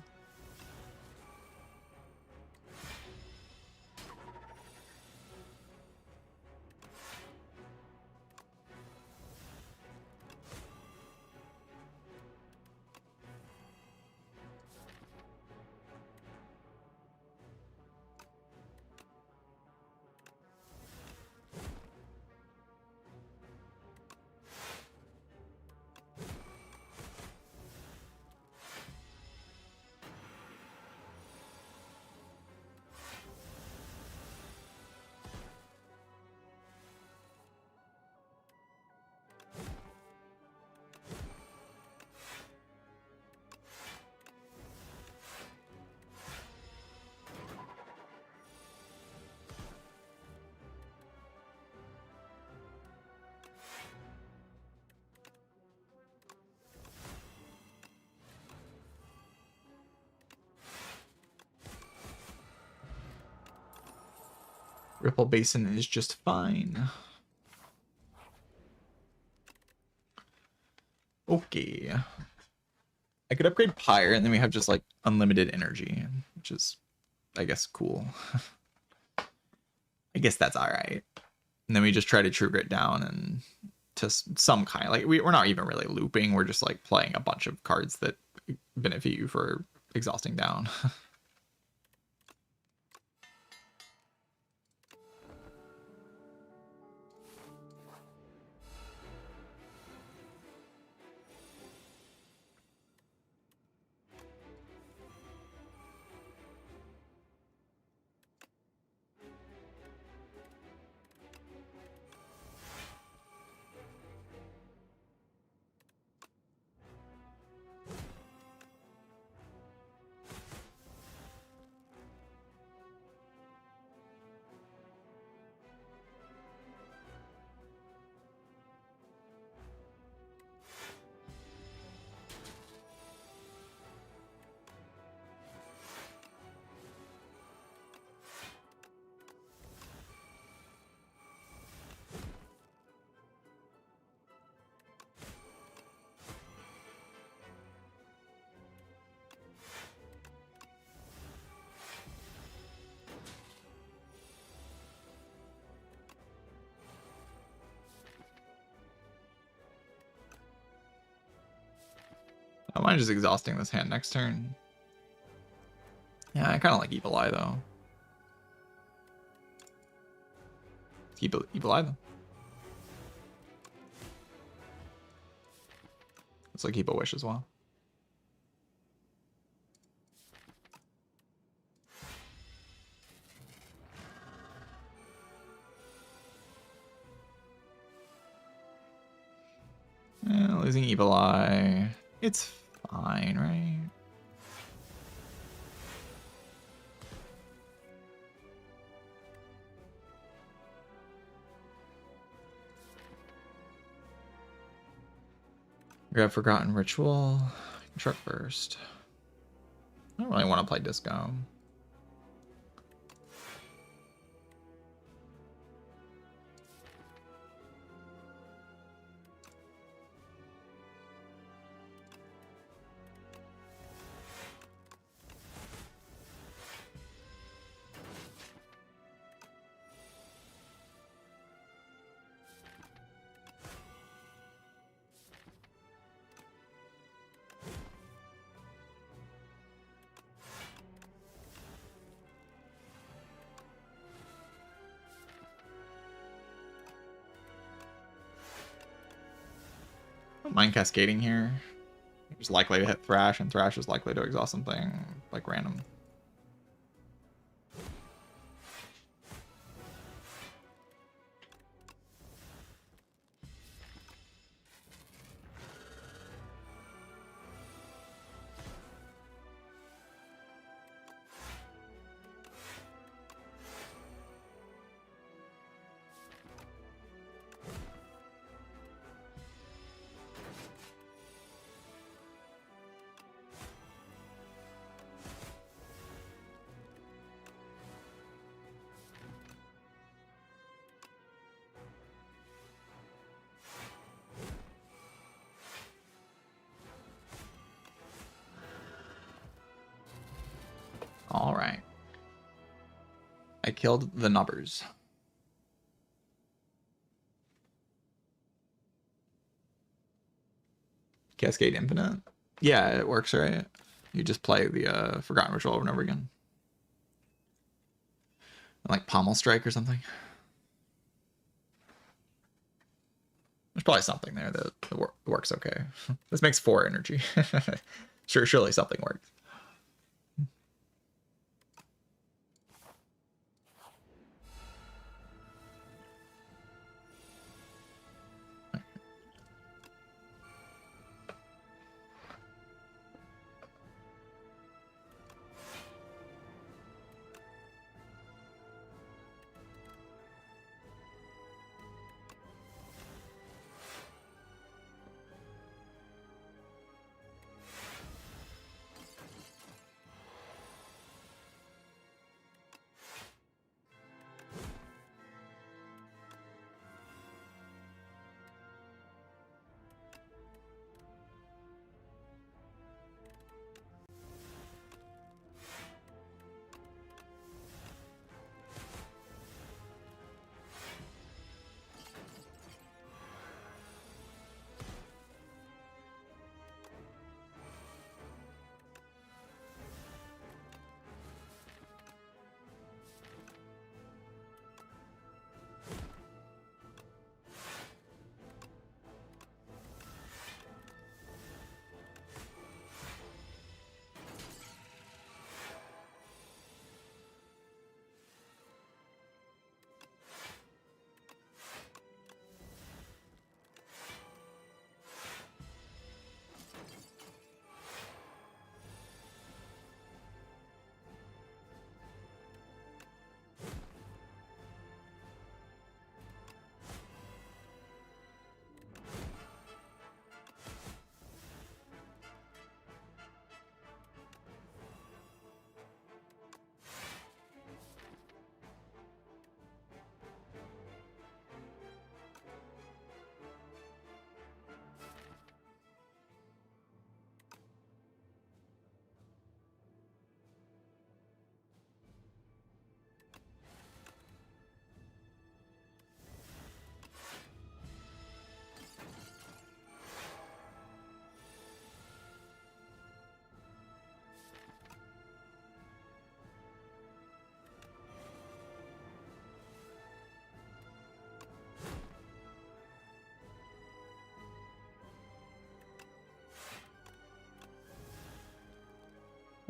Ripple Basin is just fine. Okay. I could upgrade Pyre, and then we have just, like, unlimited energy, which is, I guess, cool. I guess that's alright. And then we just try to True Grit down and to some kind. Like we're not even really looping. We're just like playing a bunch of cards that benefit you for exhausting down. I don't mind just exhausting this hand next turn. Yeah, I kind of like Evil Eye though. Keep Evil Eye though. Let's like keep a Wish as well. Yeah, losing Evil Eye. It's fine, right? Grab Forgotten Ritual. Truck Burst. I don't really want to play Disco. I don't mind cascading here. It's likely to hit Thrash, and Thrash is likely to exhaust something like random. All right. I killed the nubbers. Cascade Infinite? Yeah, it works, right? You just play the Forgotten Ritual over and over again. Like Pommel Strike or something. There's probably something there that works okay. This makes 4 energy. Surely something works.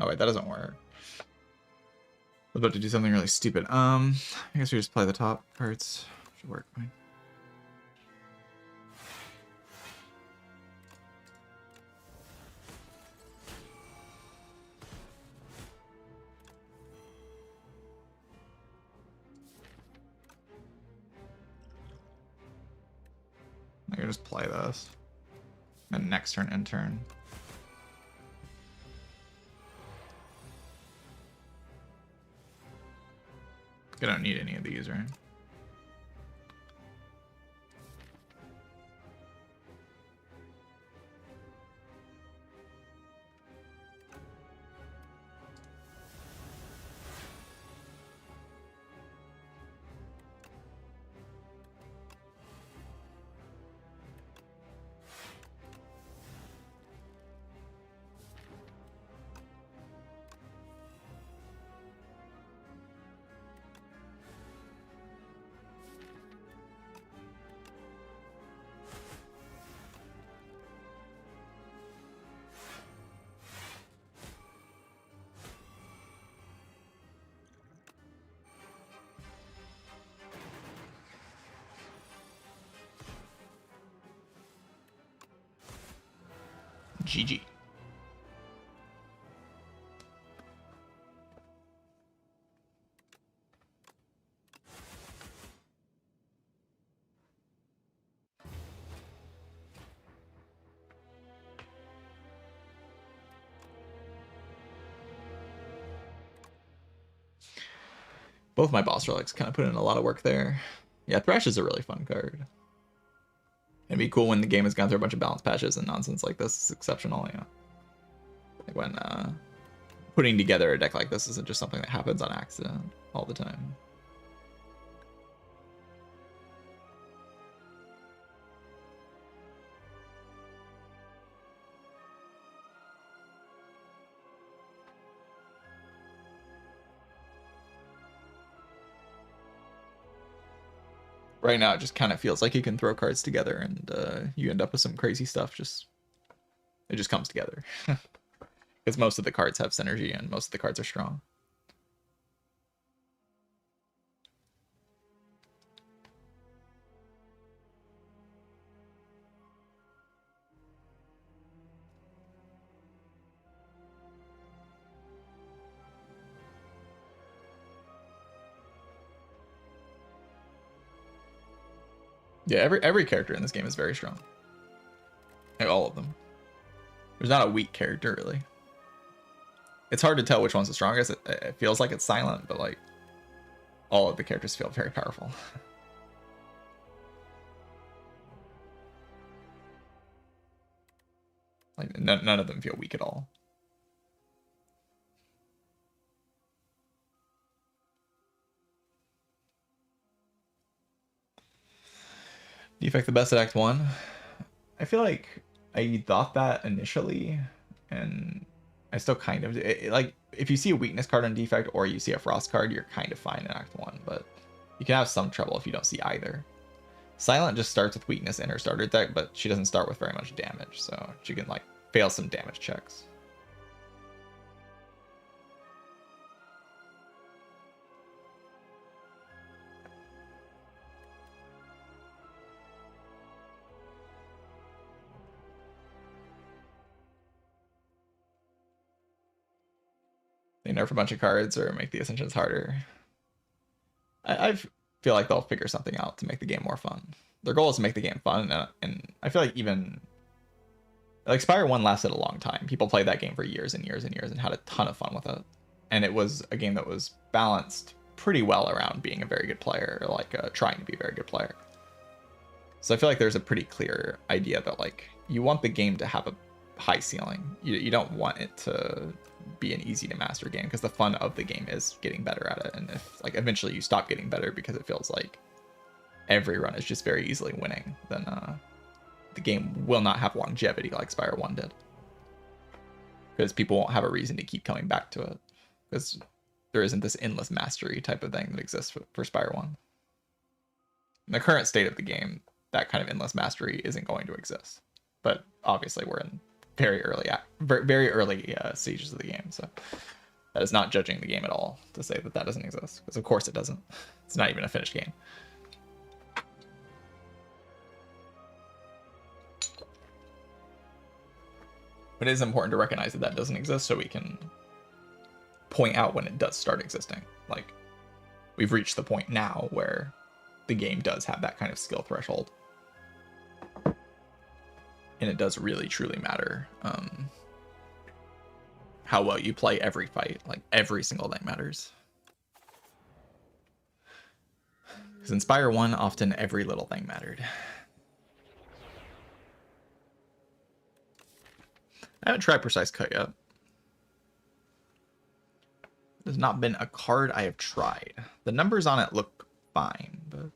Oh wait, that doesn't work. I was about to do something really stupid. I guess we just play the top cards. Should work fine. I can just play this. And next turn, end turn. I don't need any of these, right? GG. Both my boss relics kind of put in a lot of work there. Yeah, Thresh is a really fun card. It'd be cool when the game has gone through a bunch of balance patches and nonsense like this. It's exceptional, yeah. Like when putting together a deck like this isn't just something that happens on accident all the time. Right now, it just kind of feels like you can throw cards together and you end up with some crazy stuff. It just comes together. Because most of the cards have synergy and most of the cards are strong. Yeah, every character in this game is very strong. Like all of them. There's not a weak character, really. It's hard to tell which one's the strongest. It feels like it's silent, but like all of the characters feel very powerful. Like none of them feel weak at all. Defect the best at Act 1. I feel like I thought that initially, and I still kind of like if you see a weakness card on defect or you see a frost card, you're kind of fine in Act 1, but you can have some trouble if you don't see either. Silent just starts with weakness in her starter deck, but she doesn't start with very much damage, so she can like fail some damage checks. They nerf a bunch of cards or make the Ascensions harder. I feel like they'll figure something out to make the game more fun. Their goal is to make the game fun, and I feel like even like Spire 1 lasted a long time. People played that game for years and years and years and had a ton of fun with it. And it was a game that was balanced pretty well around being a very good player, or like trying to be a very good player. So I feel like there's a pretty clear idea that like you want the game to have a high ceiling. You don't want it to be an easy to master game, because the fun of the game is getting better at it. And if like eventually you stop getting better because it feels like every run is just very easily winning, then the game will not have longevity like Spire 1 did, because people won't have a reason to keep coming back to it, because there isn't this endless mastery type of thing that exists for Spire 1. In the current state of the game, that kind of endless mastery isn't going to exist, but obviously we're in very early, very early stages of the game. So that is not judging the game at all to say that that doesn't exist, because of course it doesn't. It's not even a finished game. But it is important to recognize that that doesn't exist so we can point out when it does start existing. Like, we've reached the point now where the game does have that kind of skill threshold. And it does really, truly matter how well you play every fight. Like, every single thing matters. Because in Spire 1, often every little thing mattered. I haven't tried Precise Cut yet. It has not been a card I have tried. The numbers on it look fine, but...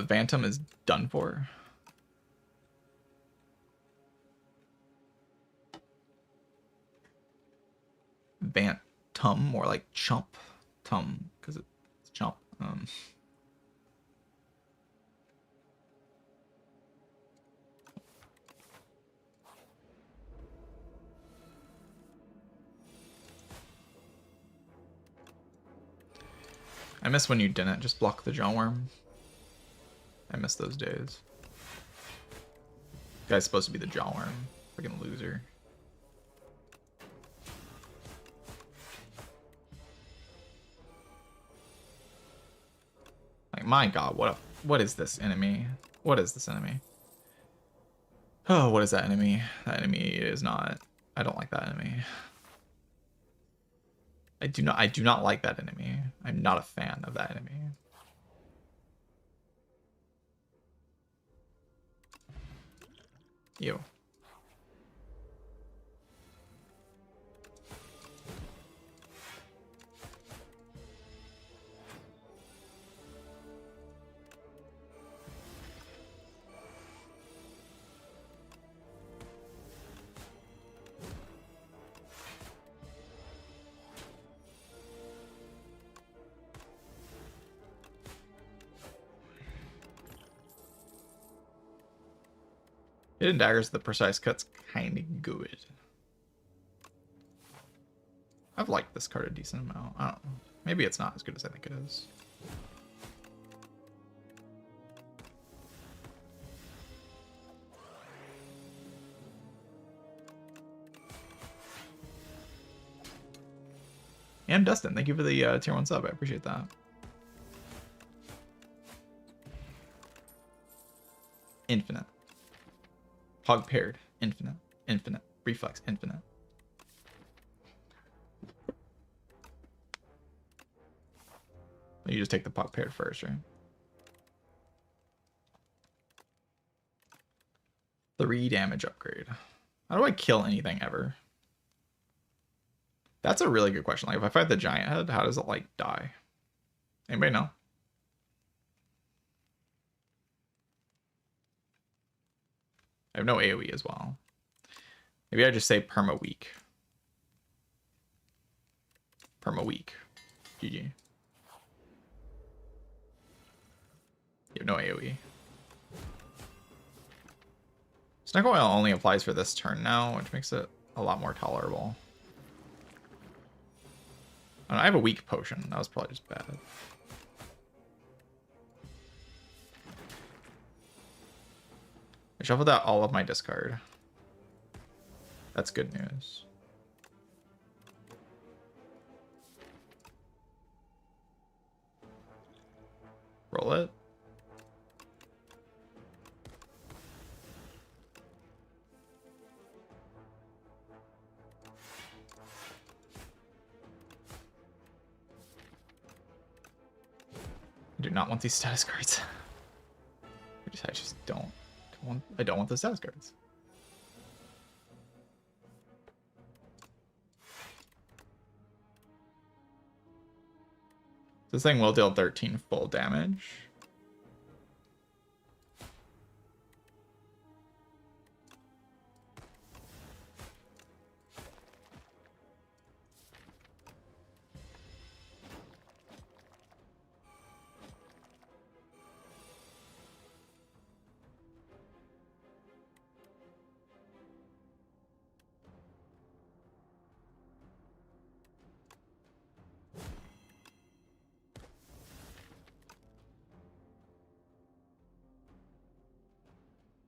Vantum is done for. Vantum, more like chump. Tum, because it's chump. I miss when you didn't just block the Jawworm. I miss those days. Guy's supposed to be the Jawworm. Freaking loser. Like, my god, what is this enemy? What is this enemy? Oh, what is that enemy? That enemy is not... I don't like that enemy. I do not like that enemy. I'm not a fan of that enemy. Ew. Hidden Daggers, the Precise Cut's kind of good. I've liked this card a decent amount. I don't know. Maybe it's not as good as I think it is. And Dustin, thank you for the tier 1 sub. I appreciate that. Infinite. Hog paired. Infinite. Infinite. Reflex. Infinite. You just take the Pog paired first, right? 3 damage upgrade. How do I kill anything ever? That's a really good question. Like, if I fight the giant head, how does it, like, die? Anybody know? I have no AoE as well. Maybe I just say perma weak. Perma weak. GG. You have no AoE. Snuggle Oil only applies for this turn now, which makes it a lot more tolerable. I have a weak potion. That was probably just bad. I shuffled out all of my discard. That's good news. Roll it. I do not want these status cards. I just don't want. I don't want the status cards. This thing will deal 13 full damage.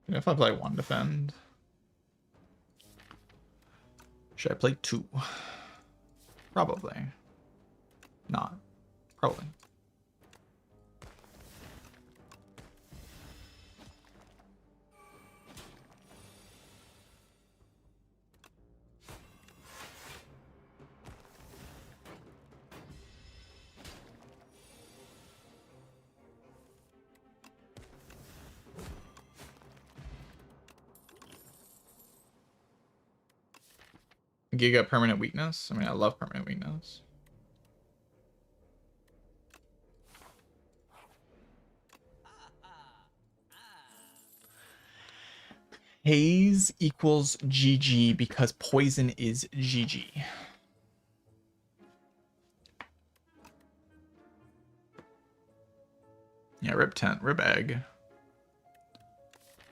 If I play 1 defend, should I play 2? Probably not. Probably. Giga permanent weakness. I mean, I love permanent weakness. Haze equals GG because poison is GG. Yeah, rip tent, rip egg.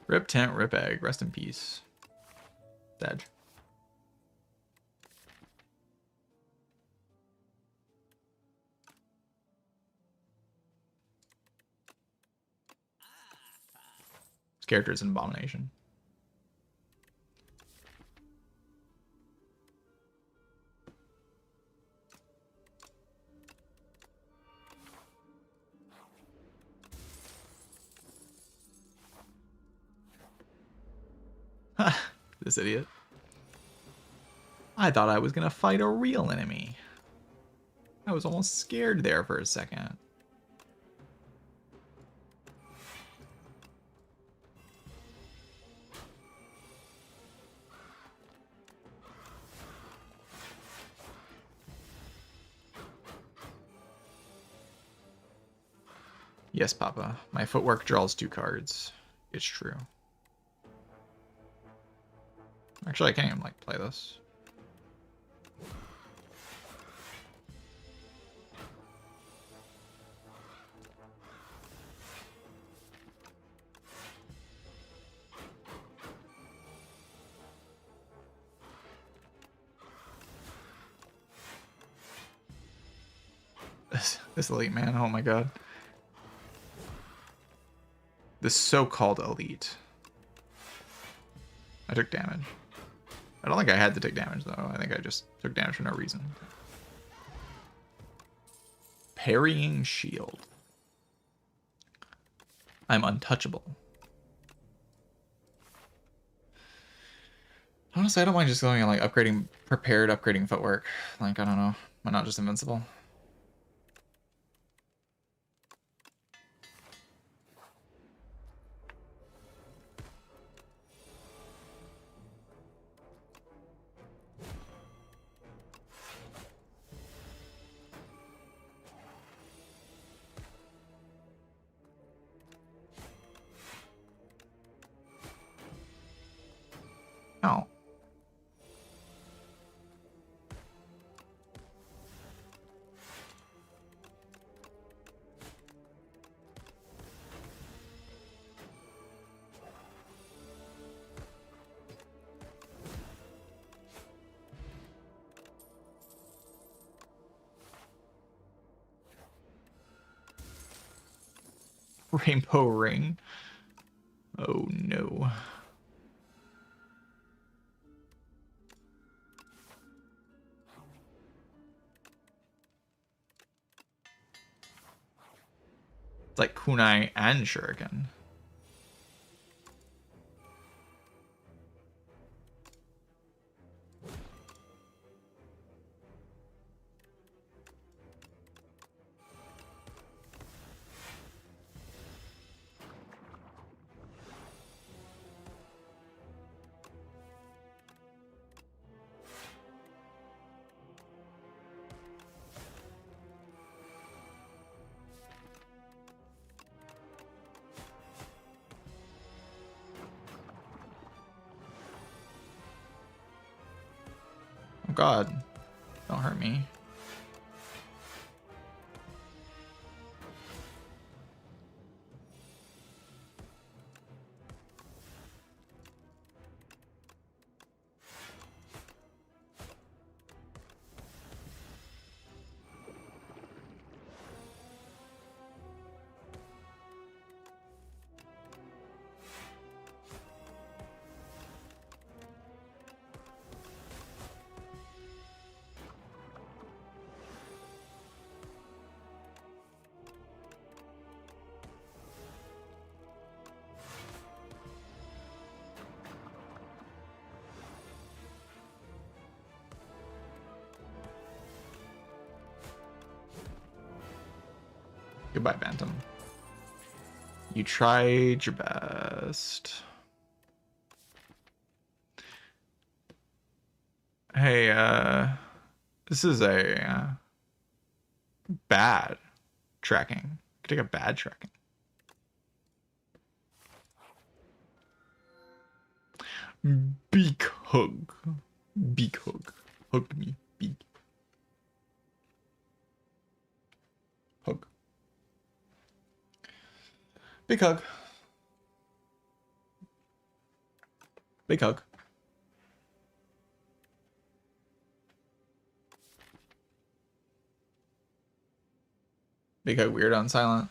Rip tent, rip egg. Rest in peace. Dead. This character is an abomination. This idiot. I thought I was gonna fight a real enemy. I was almost scared there for a second. Yes, Papa. My footwork draws 2 cards. It's true. Actually, I can't even, like, play this. This elite man, oh my god. This so-called elite. I took damage. I don't think I had to take damage, though. I think I just took damage for no reason. Parrying shield. I'm untouchable. Honestly, I don't mind just going and, like, upgrading footwork. Like, I don't know. Am I not just invincible? Oh. Rainbow ring. Oh no. It's like kunai and shuriken. Oh god. Don't hurt me. Goodbye, Bantam. You tried your best. Hey, this is a bad tracking. Could take a bad tracking. Beak hug. Beak hug. Hug me. Beak. Hug. Big hug. Big hug. Big hug weird on silent.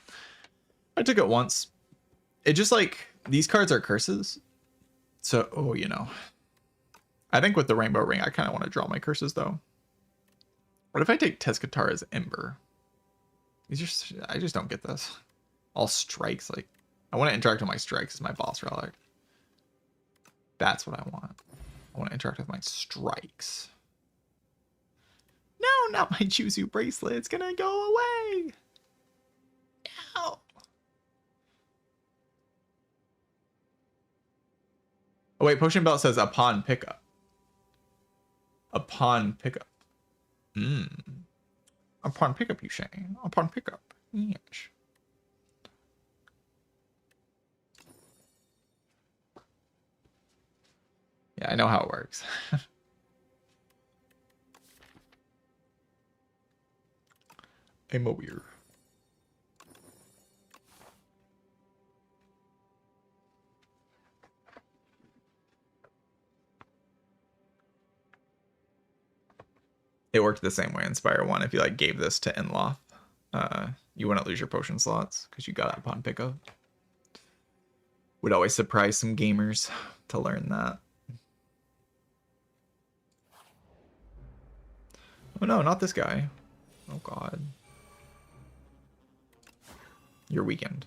I took it once. It just like these cards are curses. So, oh, you know. I think with the Rainbow Ring, I kind of want to draw my curses though. What if I take Tezcatara's Ember? I just don't get this. All strikes, like I want to interact with my strikes as my boss relic. That's what I want. I want to interact with my strikes. No, not my Juzu bracelet. It's gonna go away. No. Oh wait, Potion Belt says upon pickup. Upon pickup. Upon pickup, you say? Upon pickup. Yes. Yeah, I know how it works. I'm a weird. It worked the same way in Spire 1. If you like gave this to Inloth, you wouldn't lose your potion slots because you got it upon pickup. Would always surprise some gamers to learn that. Oh no, not this guy. Oh god. You're weakened.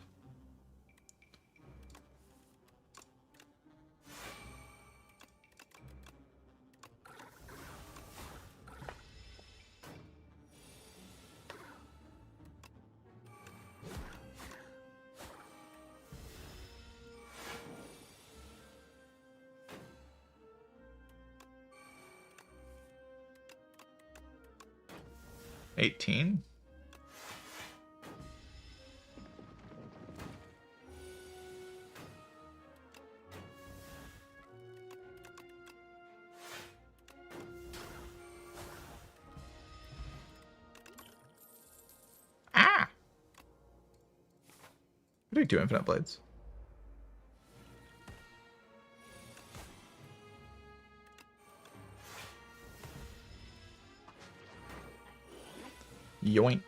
$18. Ah! I do 2 infinite blades. Yoink.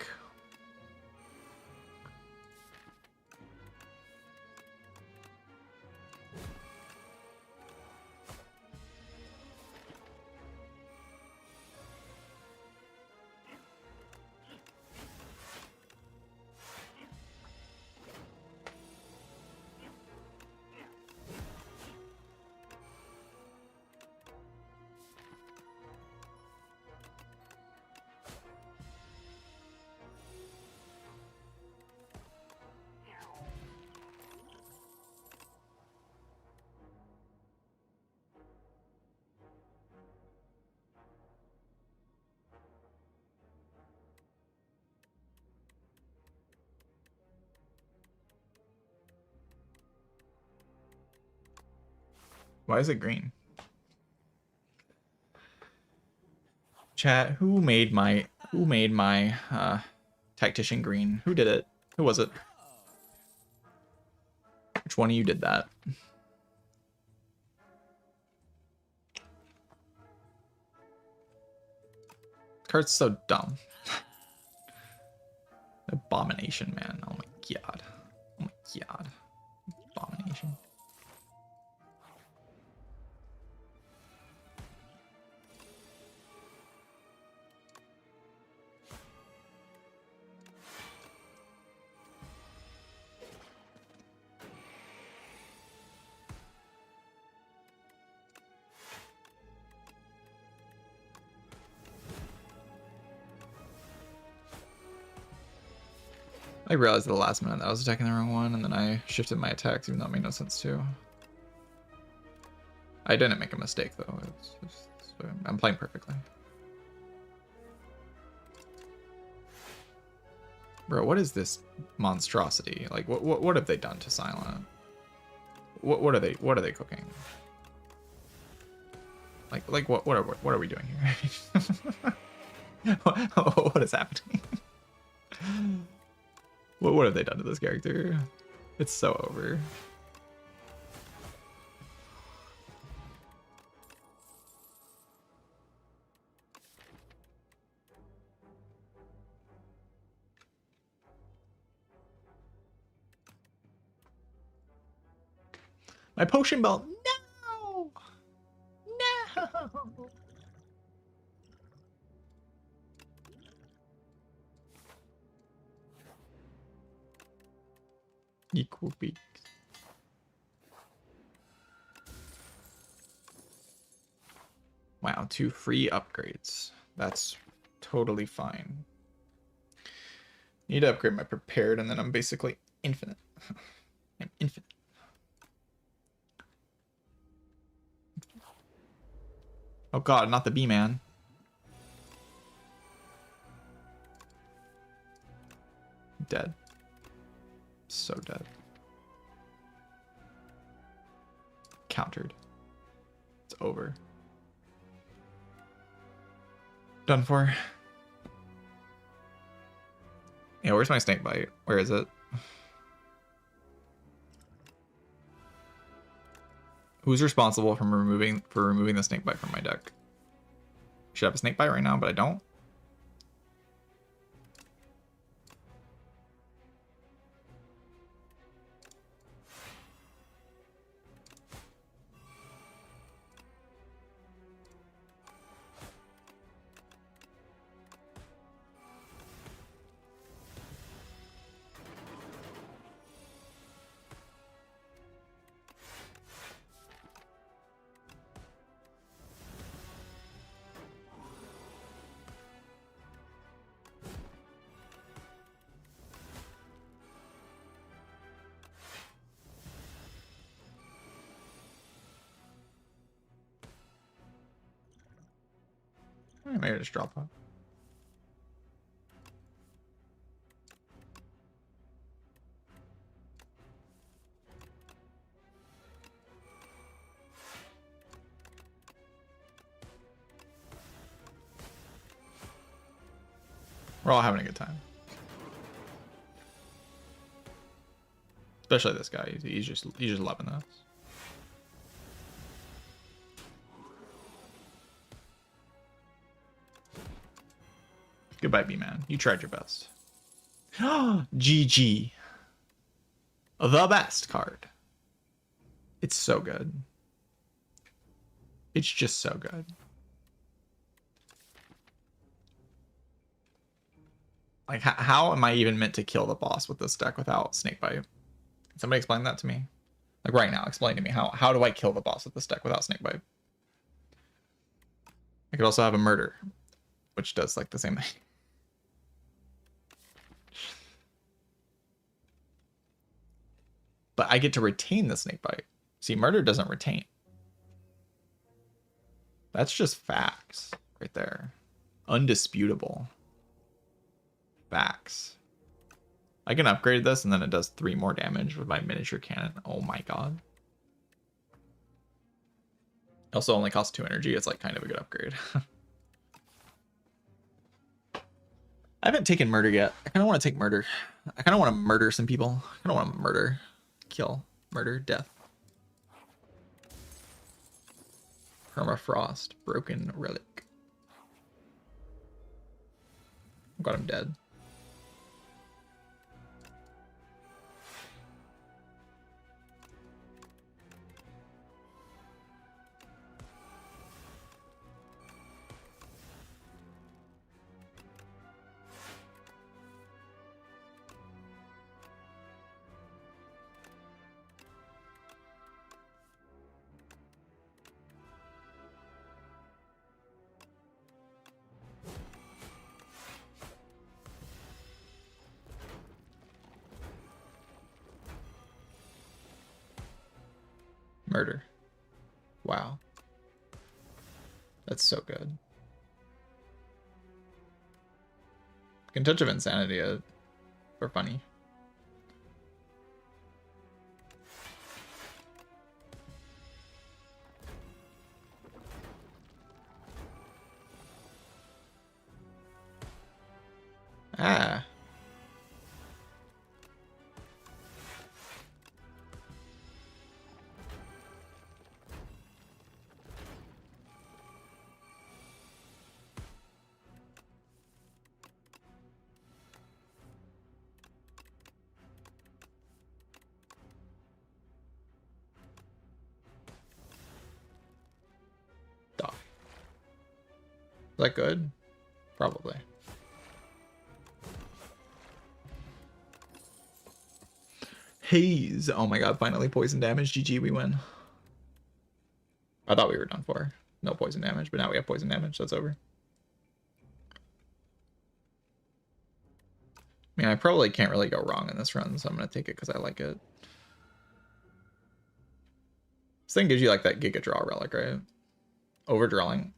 Why is it green? Chat, who made my tactician green? Who did it? Who was it? Which one of you did that? Card's so dumb. Abomination, man. Oh my god. Oh my god. Abomination. I realized at the last minute that I was attacking the wrong one, and then I shifted my attacks, even though it made no sense too. I didn't make a mistake though. I'm playing perfectly. Bro, what is this monstrosity? Like, what have they done to Silent? What are they cooking? Like what are we doing here? What is happening? What have they done to this character? It's so over. My potion belt. No. No. Equal beaks. Wow, 2 free upgrades. That's totally fine. Need to upgrade my prepared, and then I'm basically infinite. I'm infinite. Oh god, not the B-man. Dead. So dead. Countered. It's over. Done for. Yeah, where's my snake bite? Where is it? Who's responsible for removing the snake bite from my deck? Should have a snake bite right now, but I don't. Maybe just drop that. We're all having a good time. Especially this guy. He's just loving this. Goodbye, B-man. You tried your best. GG. The best card. It's so good. It's just so good. Like, how am I even meant to kill the boss with this deck without Snakebite? Can somebody explain that to me? Like, right now, explain to me. How do I kill the boss with this deck without Snakebite? I could also have a Murder, which does, like, the same thing. But I get to retain the Snakebite. See, Murder doesn't retain. That's just facts right there. Undisputable. Facts. I can upgrade this and then it does 3 more damage with my miniature cannon. Oh my god. Also only costs 2 energy. It's like kind of a good upgrade. I haven't taken Murder yet. I kind of want to take Murder. I kind of want to murder some people. I kind of want to murder. Kill. Murder. Death. Permafrost. Broken Relic. Got him dead. Murder. Wow. That's so good. Can touch of insanity for funny. Ah. Dog. Is that good? Probably. Haze. Oh my god, finally poison damage. GG, we win. I thought we were done for. No poison damage, but now we have poison damage, so it's over. I mean, I probably can't really go wrong in this run, so I'm going to take it because I like it. This thing gives you like that Giga Draw relic, right? Overdrawing.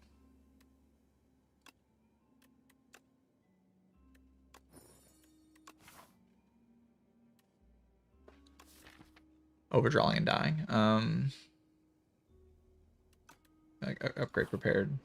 Overdrawing and dying. Upgrade prepared.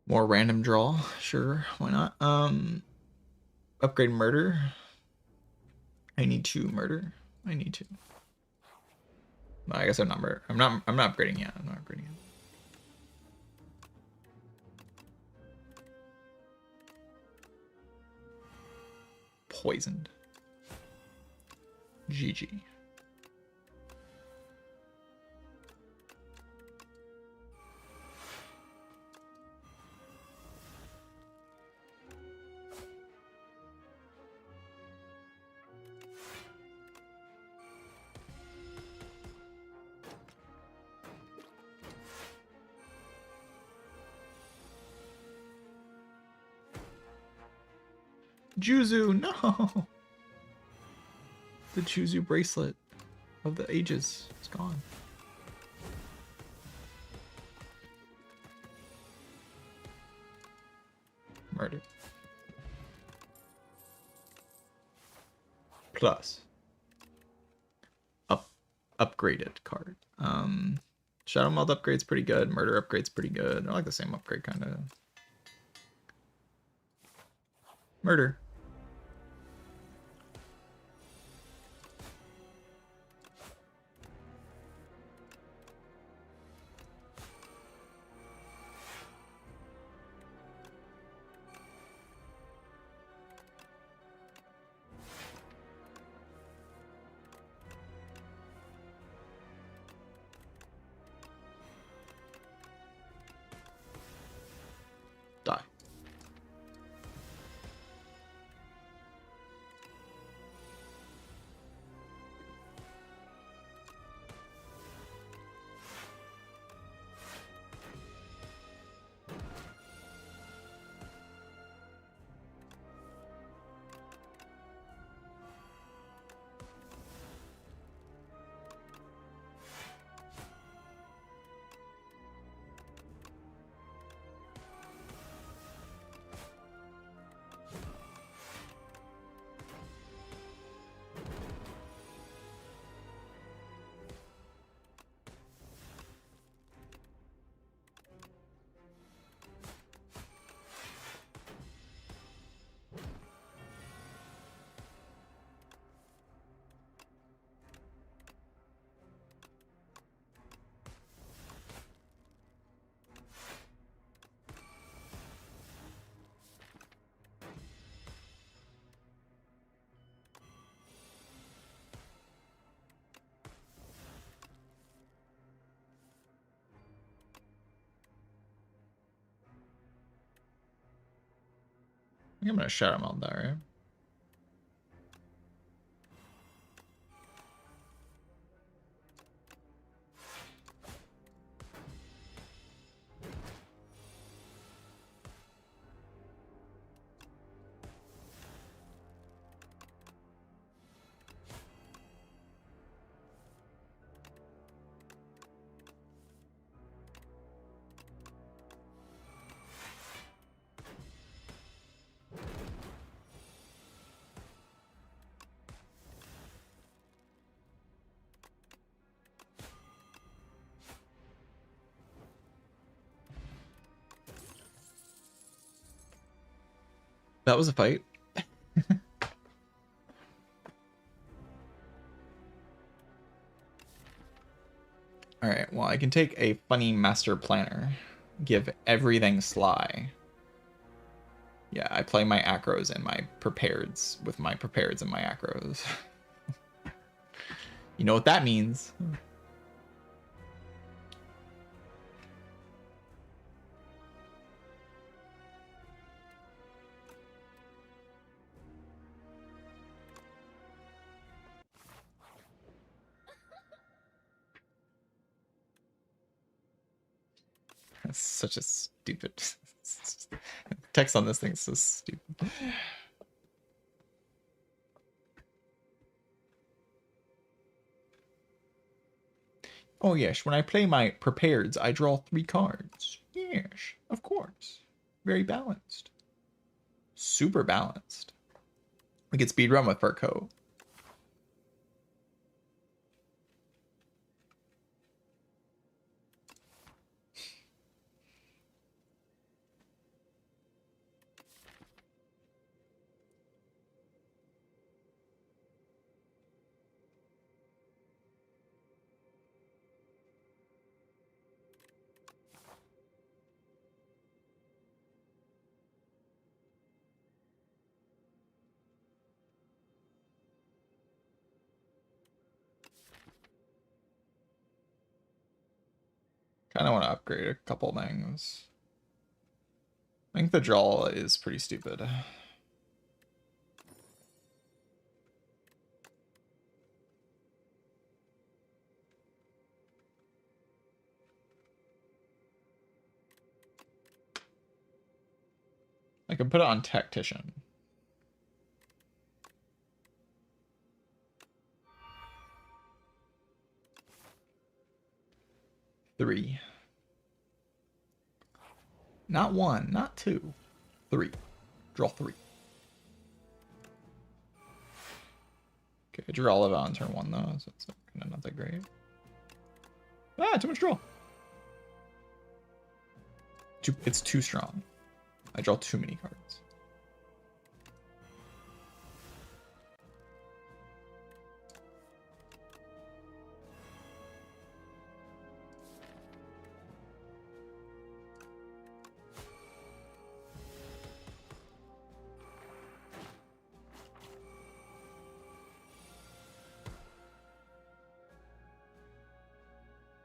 More random draw, sure, why not? Upgrade murder. I need to murder. I need to. I guess I'm not upgrading yet. I'm not upgrading yet. Poisoned. GG. Juzu, no! The Juzu bracelet of the ages is gone. Murder. Plus. Upgraded card. Shadow Meld upgrade's pretty good. Murder upgrade's pretty good. I like the same upgrade, kind of. Murder. Die. I'm gonna Shadow Meld that, right? That was a fight. Alright, well, I can take a funny master planner. Give everything Sly. Yeah, I play my acros and my prepareds with my prepareds and my acros. You know what that means. That's such a stupid text on this thing is so stupid. Oh yes, when I play my prepareds, I draw 3 cards. Yes, of course. Very balanced. Super balanced. We could speedrun with Fur Coat. Kind of want to upgrade a couple things. I think the draw is pretty stupid. I can put it on Tactician. Three. Not 1, not 2. 3. Draw 3. Okay, I drew all of it on turn 1 though, so it's kind of not that great. Ah, too much draw. It's too strong. I draw too many cards.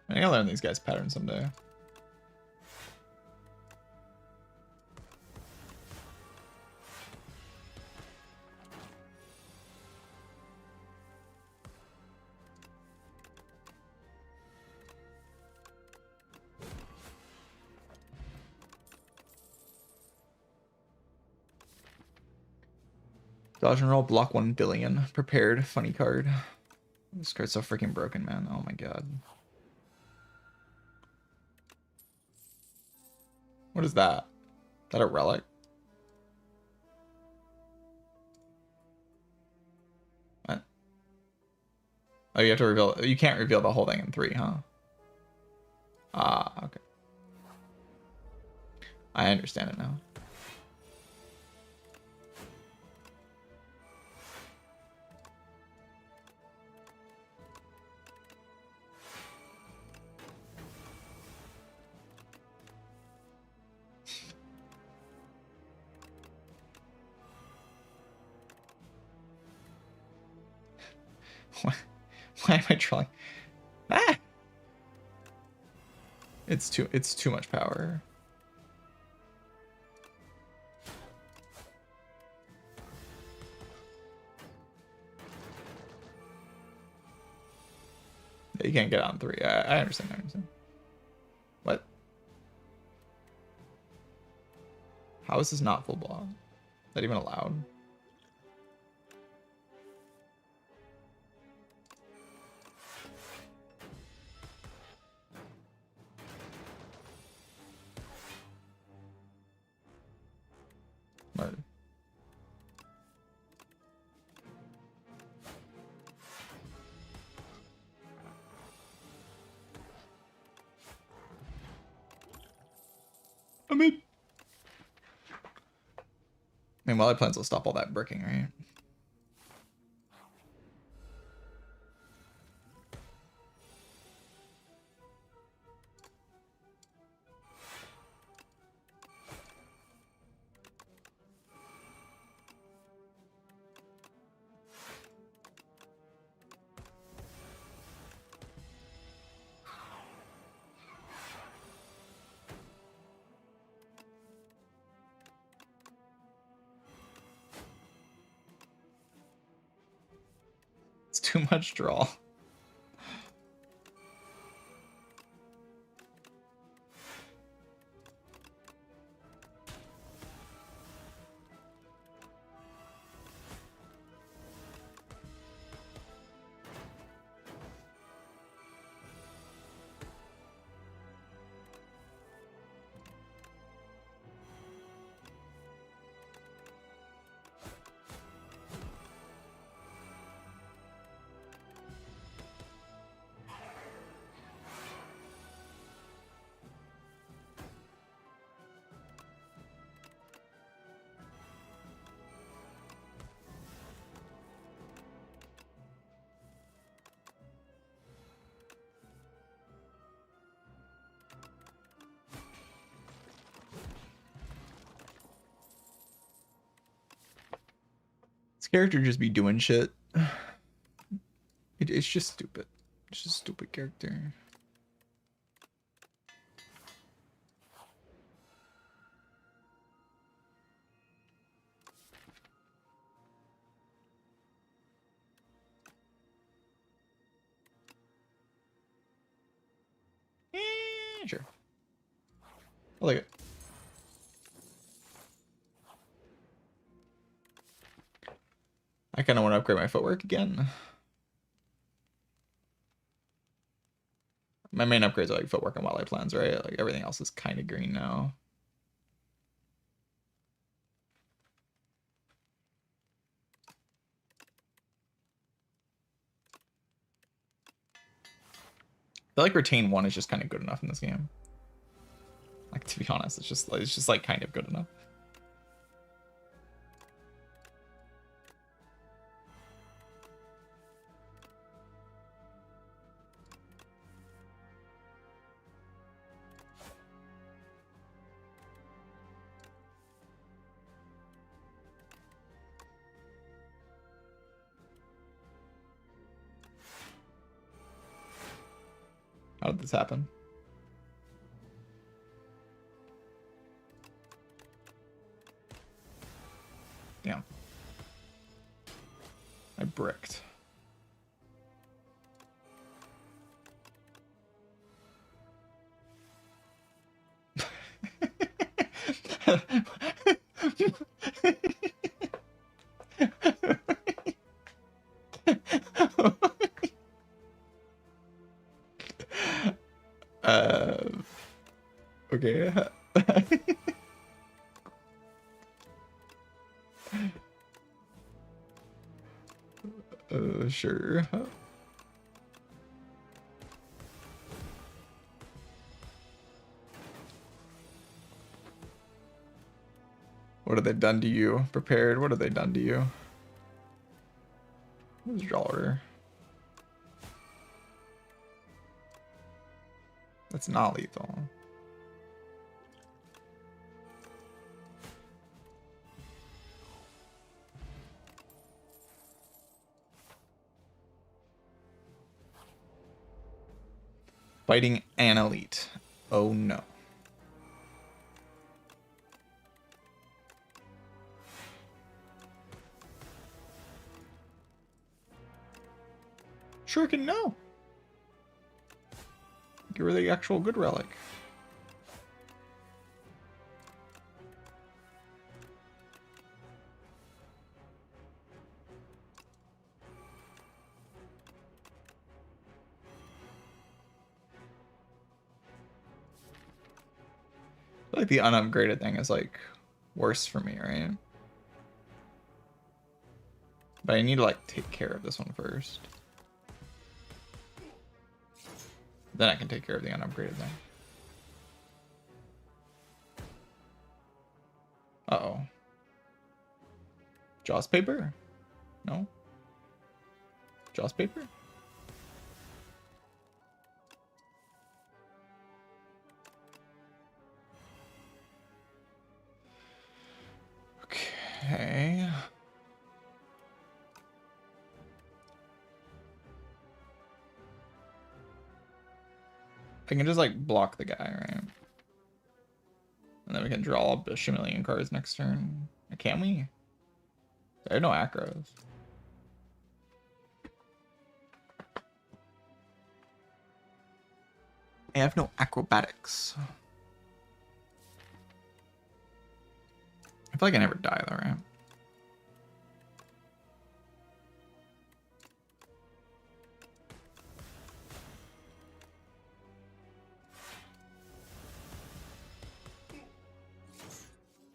I gotta learn these guys' patterns someday. Dodge and roll, block 1 billion. Prepared, funny card. This card's so freaking broken, man. Oh my god. What is that? Is that a relic? What? Oh, you have to reveal. You can't reveal the whole thing in 3, huh? Ah, okay. I understand it now. Why am I trolling? Ah! It's too much power. You can't get on 3. I understand. I understand. What? How is this not full block? Is that even allowed? What? I mean, while I plans will stop all that bricking, right? It's too much draw. This character just be doing shit. It's just stupid. It's just a stupid character. Sure. I like it. I kind of want to upgrade my footwork again. My main upgrades are like footwork and wildlife plans, right? Like everything else is kind of green now. I feel like retain 1 is just kind of good enough in this game. Like, to be honest, it's just like kind of good enough. How did this happen? Damn. I bricked. Okay. Sure. What have they done to you? Prepared, what have they done to you? Who's draw order? That's not lethal. Fighting an elite. Oh no. Shuriken, no. Give her the actual good relic. I feel like the unupgraded thing is like worse for me, right? But I need to like take care of this one first. Then I can take care of the unupgraded thing. Uh-oh. Jaws paper? No? Jaws paper? Okay. I can just like block the guy, right? And then we can draw a million cards next turn. Can we? There are no acros. I have no acrobatics. I feel like I never die though, right?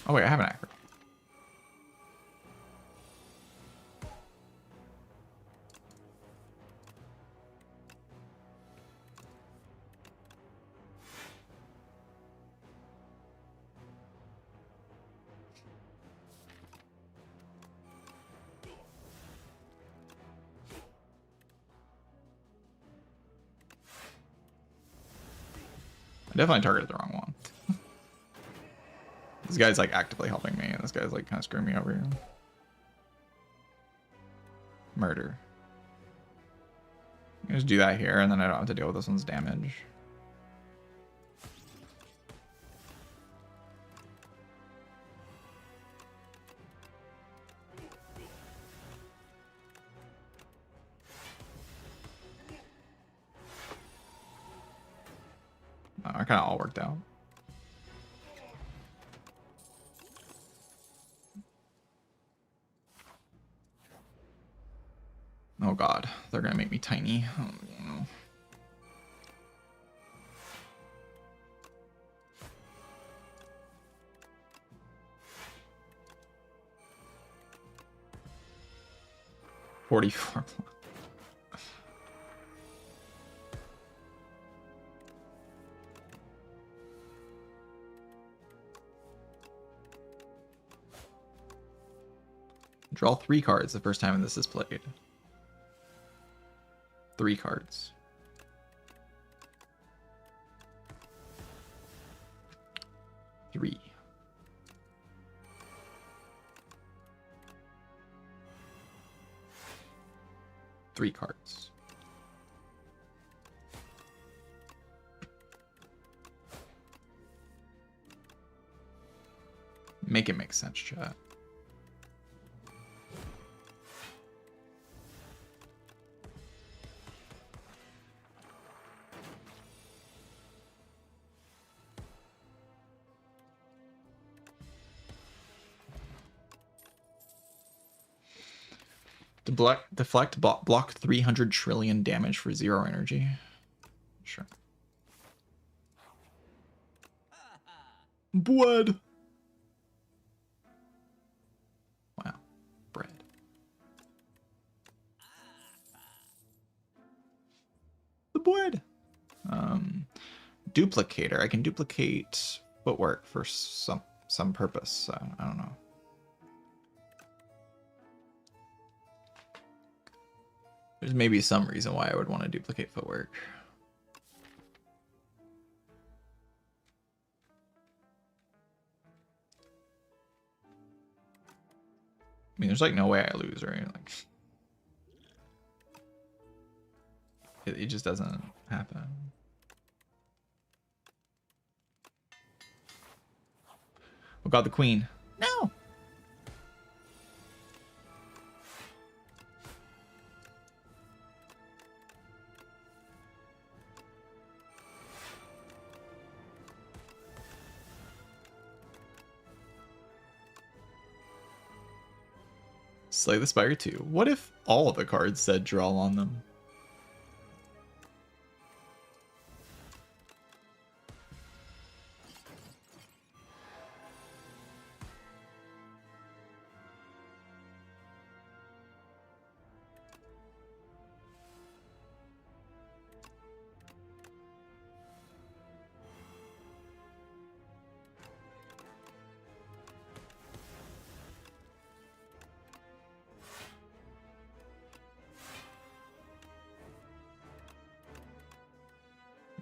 Oh wait, I have an acro. I definitely targeted the wrong one. This guy's like actively helping me, and this guy's like kind of screwing me over here. Murder. Just do that here, and then I don't have to deal with this one's damage. Oh, it kind of all worked out. Oh god, they're gonna make me tiny. Oh, no. $44. Draw 3 cards the first time this is played. 3 cards. Three. Three cards. Make it make sense, chat. Deflect block 300 trillion damage for 0 energy. Sure. Blood. Wow. Bread. The bread. Duplicator. I can duplicate footwork for some purpose. So I don't know. There's maybe some reason why I would want to duplicate footwork. I mean, there's like no way I lose, right? Like, it just doesn't happen. Oh god, the queen. No. Slay the Spire 2. What if all of the cards said draw on them?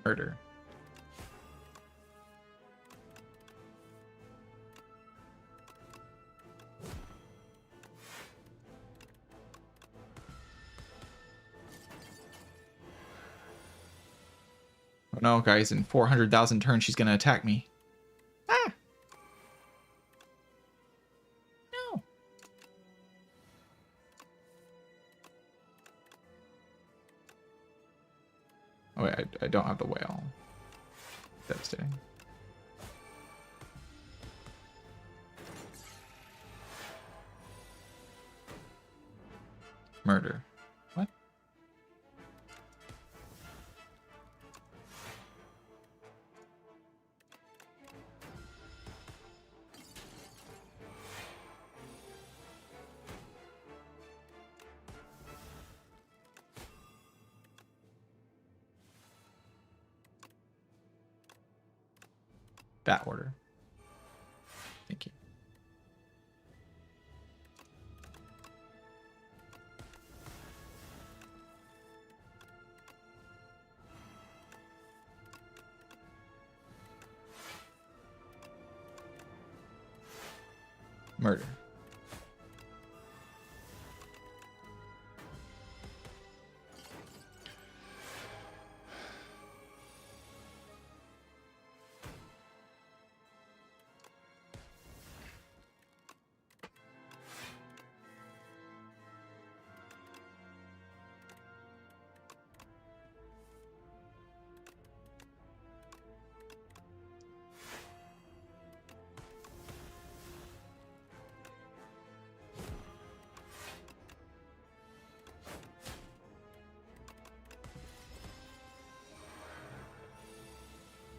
Murder. Oh no, guys, in 400,000 turns she's gonna attack me. Ah! No. Oh wait, I don't have the whale. Devastating. Murder. What? That order. Thank you. Murder.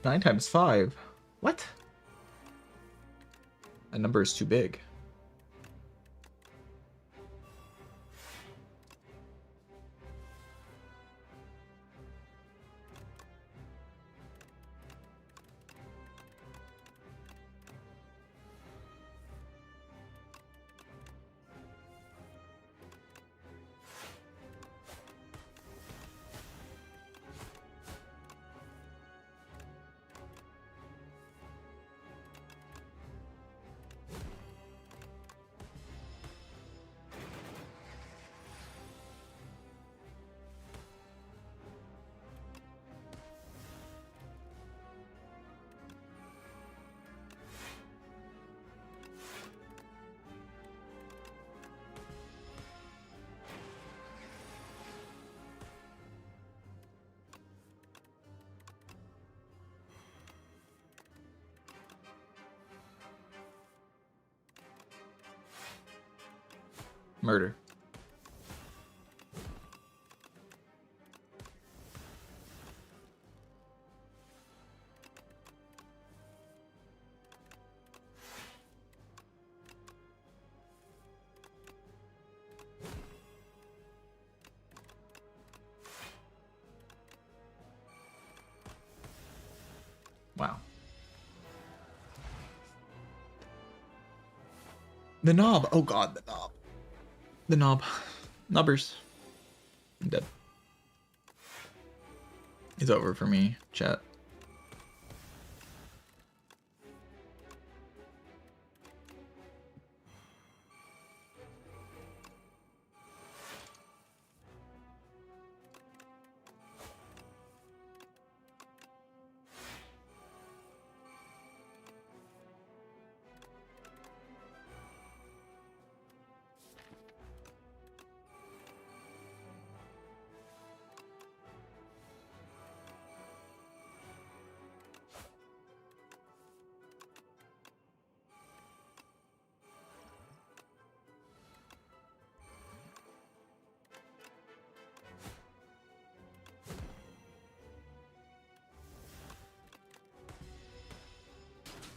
Nine times 5. What? That number is too big. Murder. Wow. The knob. Oh god, the knob. The knob. Nubbers. I'm dead. It's over for me, chat.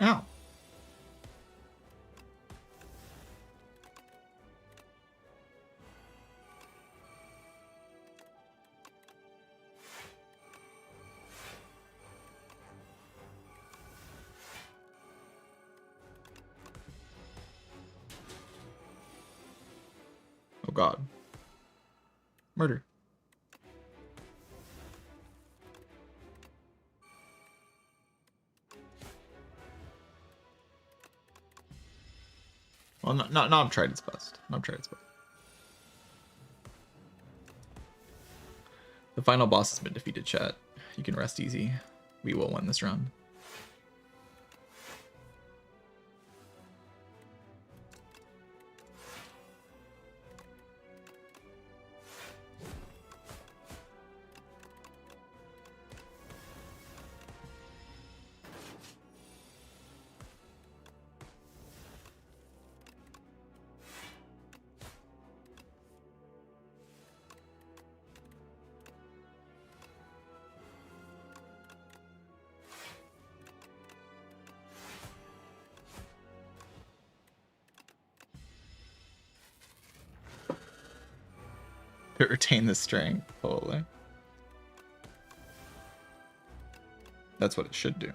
Ow. Oh god. Murder. Well, not I'm tried its best. Not tried its best. The final boss has been defeated, chat. You can rest easy. We will win this round. To retain the strength, totally. That's what it should do.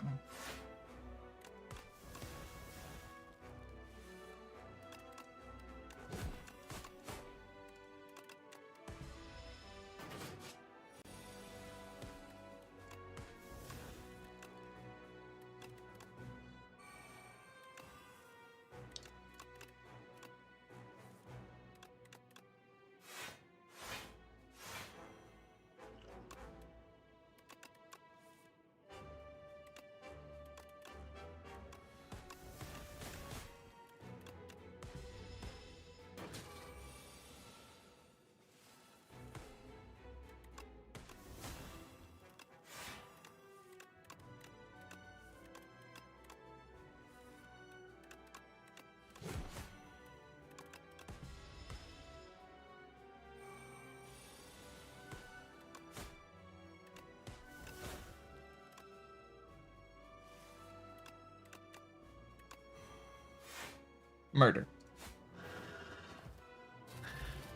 Murder.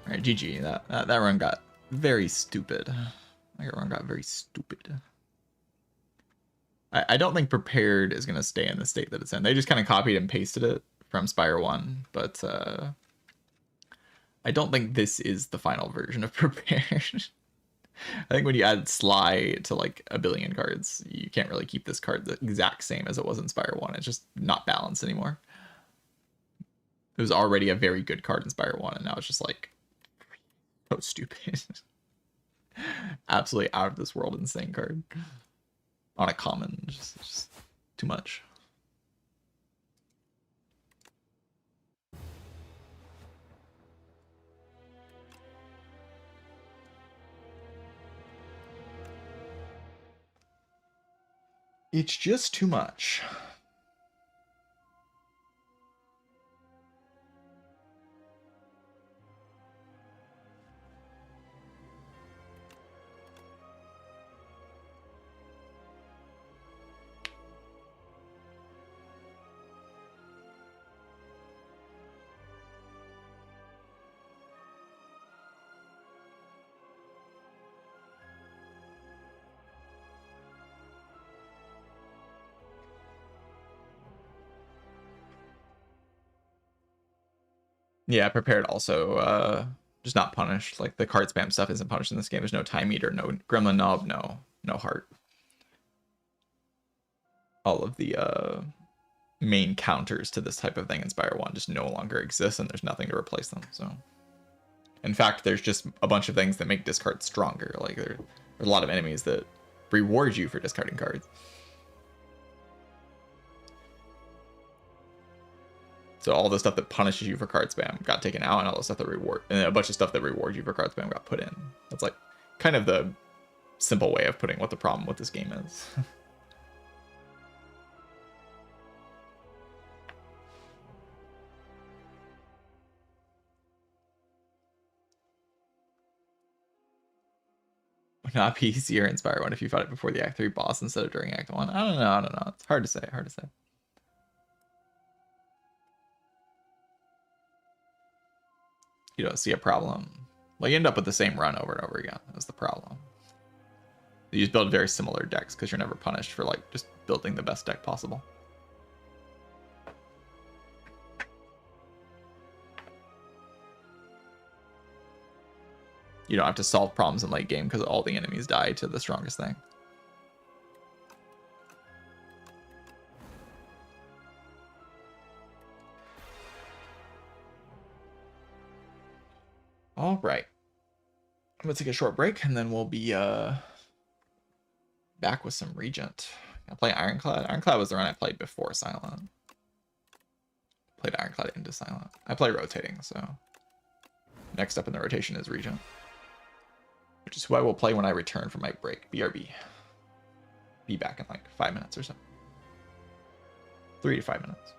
All right, GG. That run got very stupid. That run got very stupid. I don't think prepared is gonna stay in the state that it's in. They just kind of copied and pasted it from Spire 1, but I don't think this is the final version of prepared. I think when you add Sly to like a billion cards, you can't really keep this card the exact same as it was in Spire 1. It's just not balanced anymore. It was already a very good card in Spire 1, and now it's just like so stupid. Absolutely out of this world insane card. On a common, just too much. It's just too much. Yeah, prepared also just not punished. Like the card spam stuff isn't punished in this game. There's no time meter, no gremlin knob, no heart. All of the main counters to this type of thing in Spire 1 just no longer exist, and there's nothing to replace them. So in fact, there's just a bunch of things that make discard stronger. Like there's a lot of enemies that reward you for discarding cards. So all the stuff that punishes you for card spam got taken out, and all the stuff that reward, and a bunch of stuff that rewards you for card spam got put in. That's like kind of the simple way of putting what the problem with this game is. Would not be easier in Spire 1 if you fought it before the Act 3 boss instead of during Act 1. I don't know. It's hard to say. you don't see a problem. Well, you end up with the same run over and over again. That's the problem. You just build very similar decks because you're never punished for like just building the best deck possible. You don't have to solve problems in late game because all the enemies die to the strongest thing. All right. I'm going to take a short break and then we'll be back with some Regent. I play Ironclad. Ironclad was the run I played before Silent. Played Ironclad into Silent. I play Rotating, so next up in the rotation is Regent, which is who I will play when I return from my break. BRB. Be back in like 5 minutes or so. 3 to 5 minutes.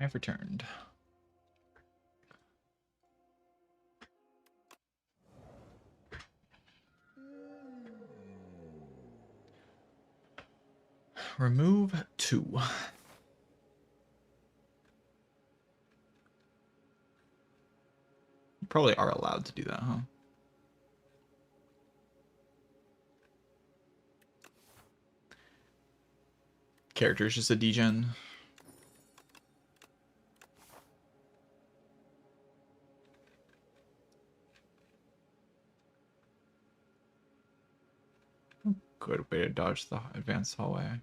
I've returned. Remove 2. You probably are allowed to do that, huh? Character's just a degen. Good way to dodge the advanced hallway.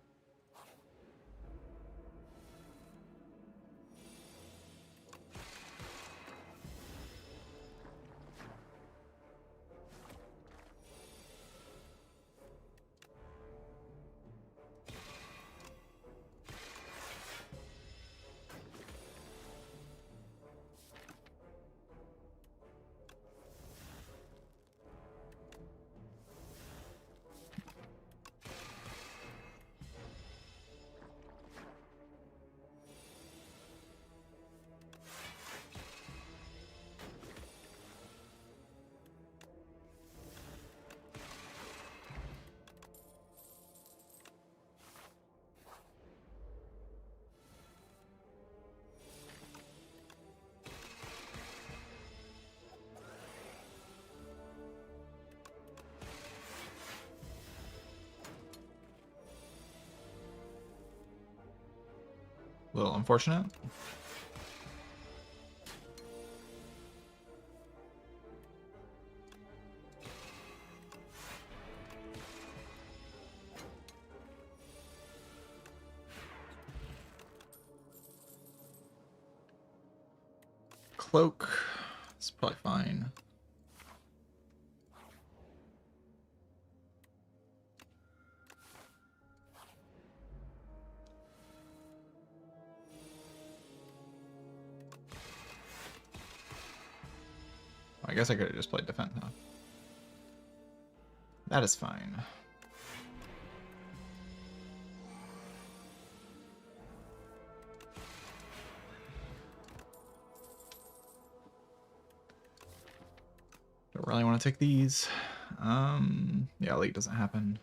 A little unfortunate. Cloak. It's probably fine. I guess I could have just played defense, huh? That is fine. Don't really want to take these. Yeah, late doesn't happen.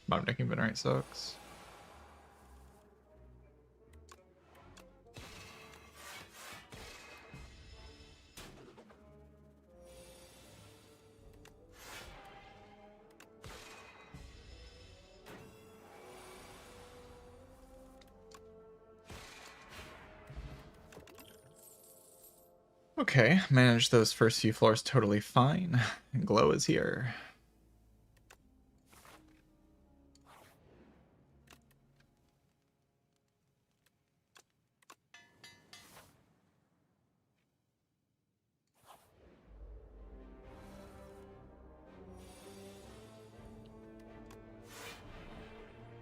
Bottom decking Venerate sucks. Okay, managed those first few floors totally fine. Glow is here.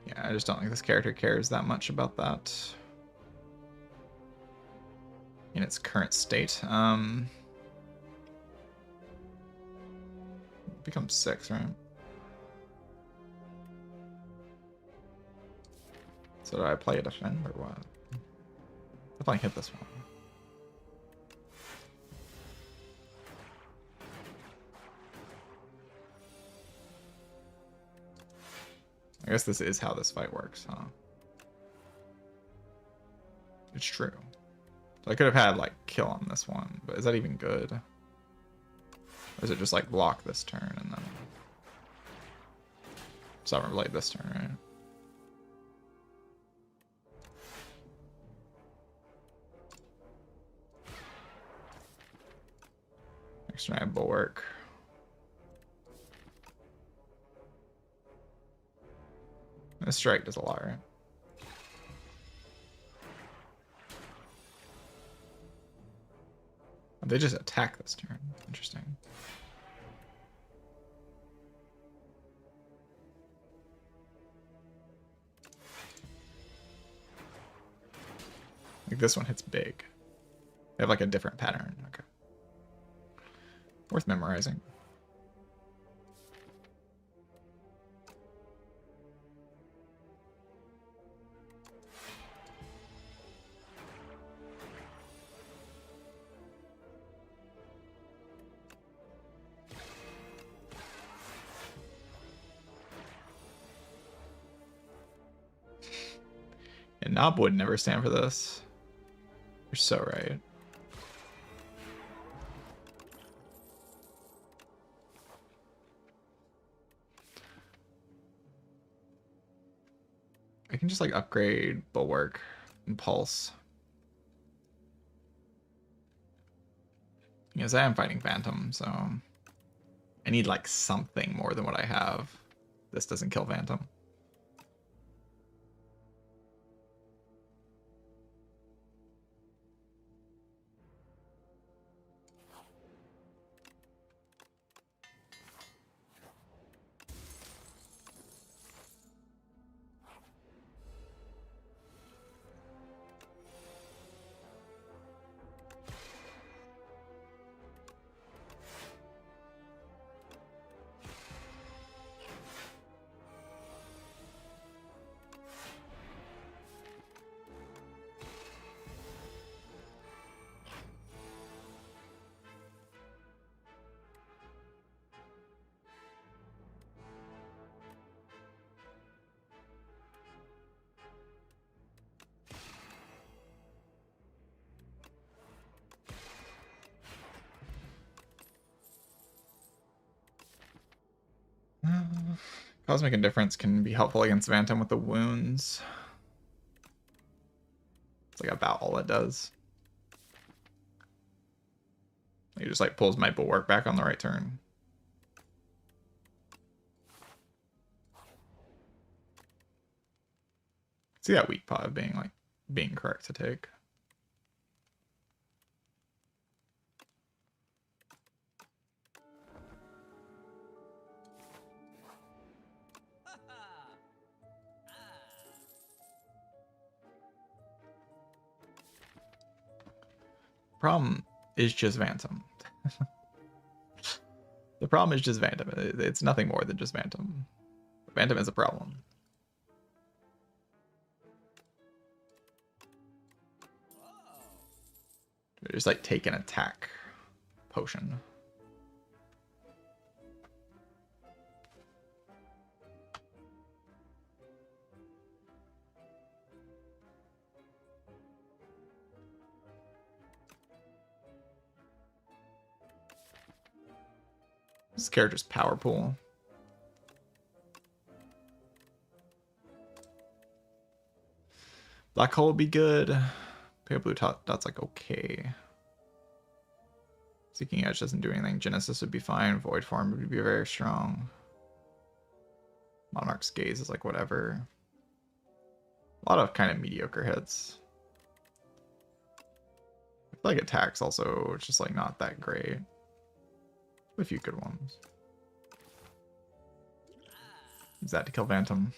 Yeah, I just don't think this character cares that much about that in its current state. Becomes 6, right? So do I play a defend or what? Definitely hit this one. I guess this is how this fight works, huh? It's true. So I could have had, like, kill on this one, but is that even good? Or is it just, like, block this turn and then Sovereign Blade this turn, right? Next turn I have Bulwark. This strike does a lot, right? They just attack this turn. Interesting. Like this one hits big. They have like a different pattern. Okay. Worth memorizing. Knob would never stand for this. You're so right. I can just like upgrade Bulwark and Pulse. Because I am fighting Phantom, so I need like something more than what I have. This doesn't kill Phantom. Cosmic Indifference can be helpful against Phantom with the wounds. It's like about all it does. It just like pulls my Bulwark back on the right turn. See that weak pot being correct to take. Problem is just Phantom. The problem is just Phantom. It's nothing more than just Phantom. Phantom is a problem. Just like take an attack potion. This character's power pool. Black hole would be good. Pale blue dot's like okay. Seeking Edge doesn't do anything. Genesis would be fine. Void form would be very strong. Monarch's Gaze is like whatever. A lot of kind of mediocre hits. I feel like attacks also it's just like not that great. A few good ones. Is that to kill Phantom?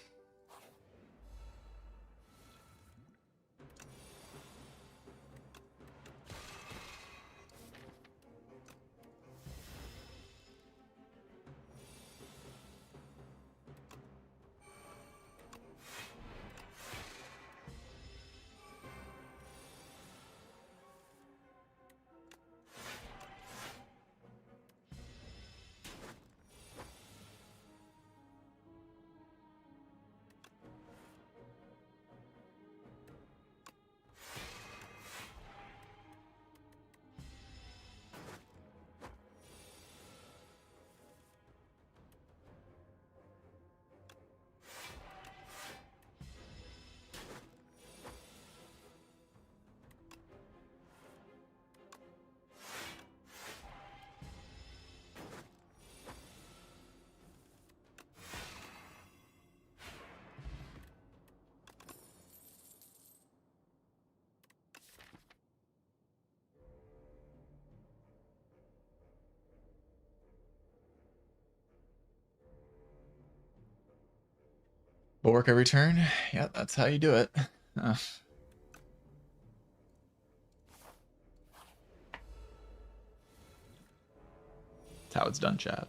Bulwark every turn. Yeah, that's how you do it. That's how it's done, chat.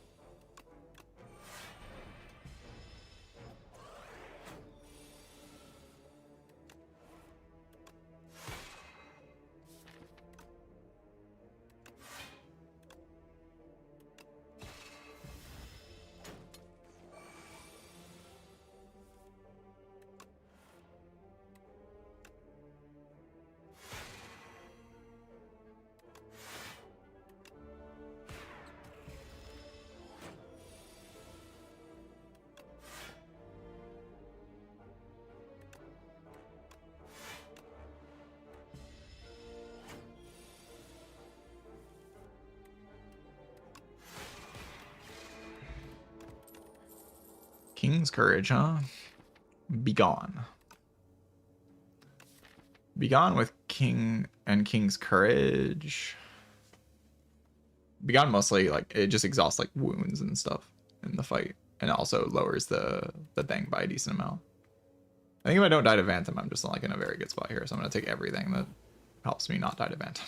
King's Courage, huh? Be gone. Be gone with King and King's Courage. Be gone mostly, like, it just exhausts, like, wounds and stuff in the fight. And it also lowers the thing by a decent amount. I think if I don't die to Phantom, I'm just, like, in a very good spot here. So I'm going to take everything that helps me not die to Phantom.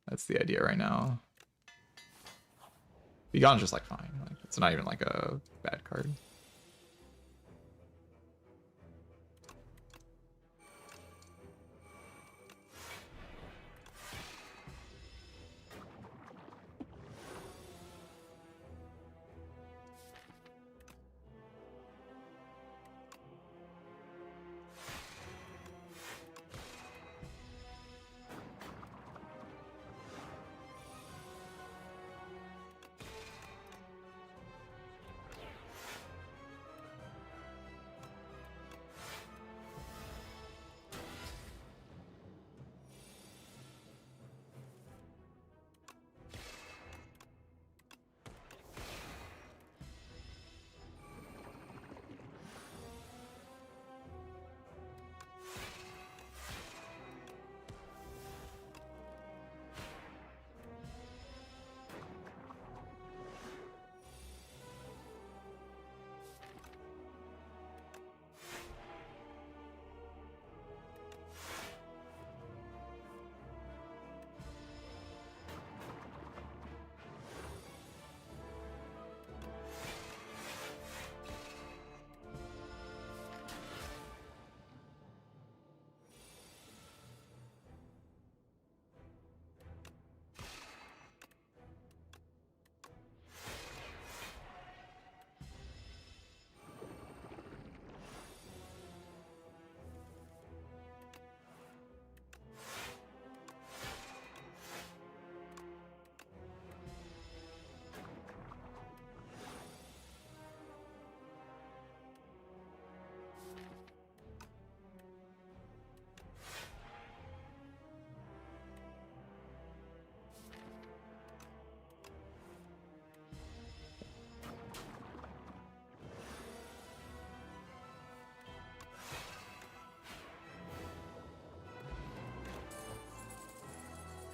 That's the idea right now. Be gone's just, like, fine. Like, it's not even, like, a bad card.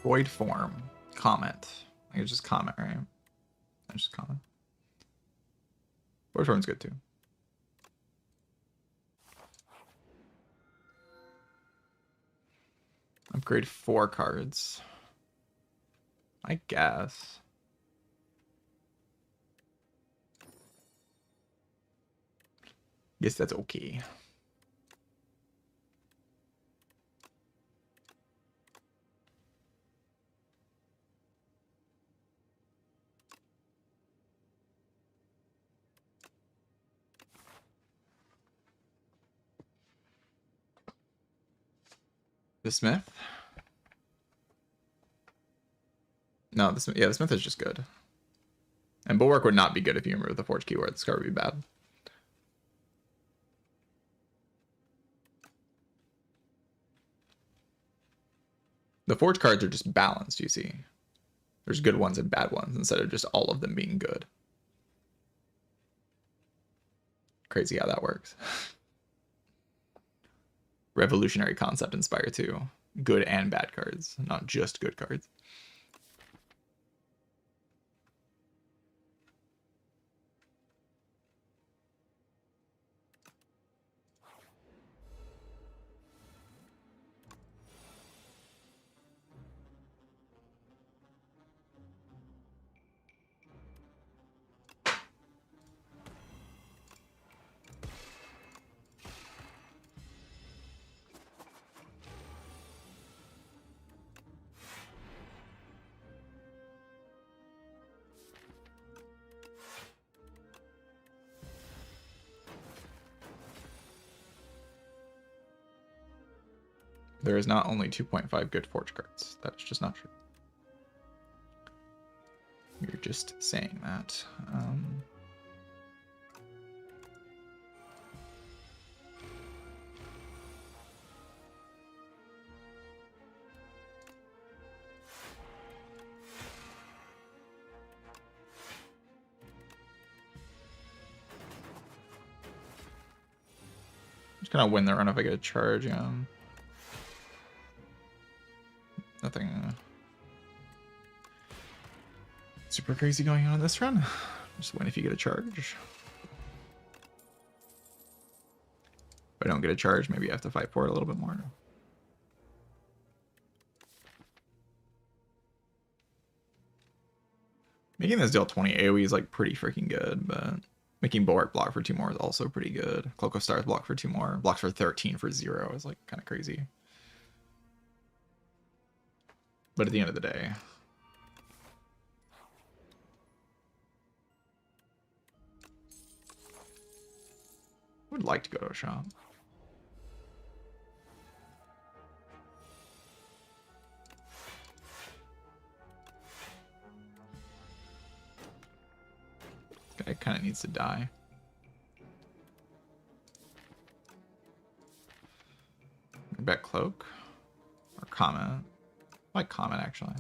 Void form. Comment. I can just comment, right? I just comment. Void form's good too. Upgrade 4 cards. I guess. Guess that's okay. The Smith? No, the Smith, yeah, the Smith is just good. And Bulwark would not be good if you remove the Forge keyword. This card would be bad. The Forge cards are just balanced, you see. There's good ones and bad ones instead of just all of them being good. Crazy how that works. Revolutionary concept in Spire 2. Good and bad cards, not just good cards. There is not only 2.5 good Forge cards. That's just not true. You're just saying that. Just gonna win the run if I get a charge, yeah. Nothing super crazy going on this run. Just win if you get a charge. If I don't get a charge, maybe I have to fight for it a little bit more. Making this deal 20 AoE is like pretty freaking good, but making Bulwark block for 2 more is also pretty good. Cloak of Stars block for 2 more. Blocks for 13 for 0 is like kind of crazy. But at the end of the day, I would like to go to a shop. Guy kind of needs to die. I bet Cloak or Comment. I like Comment actually.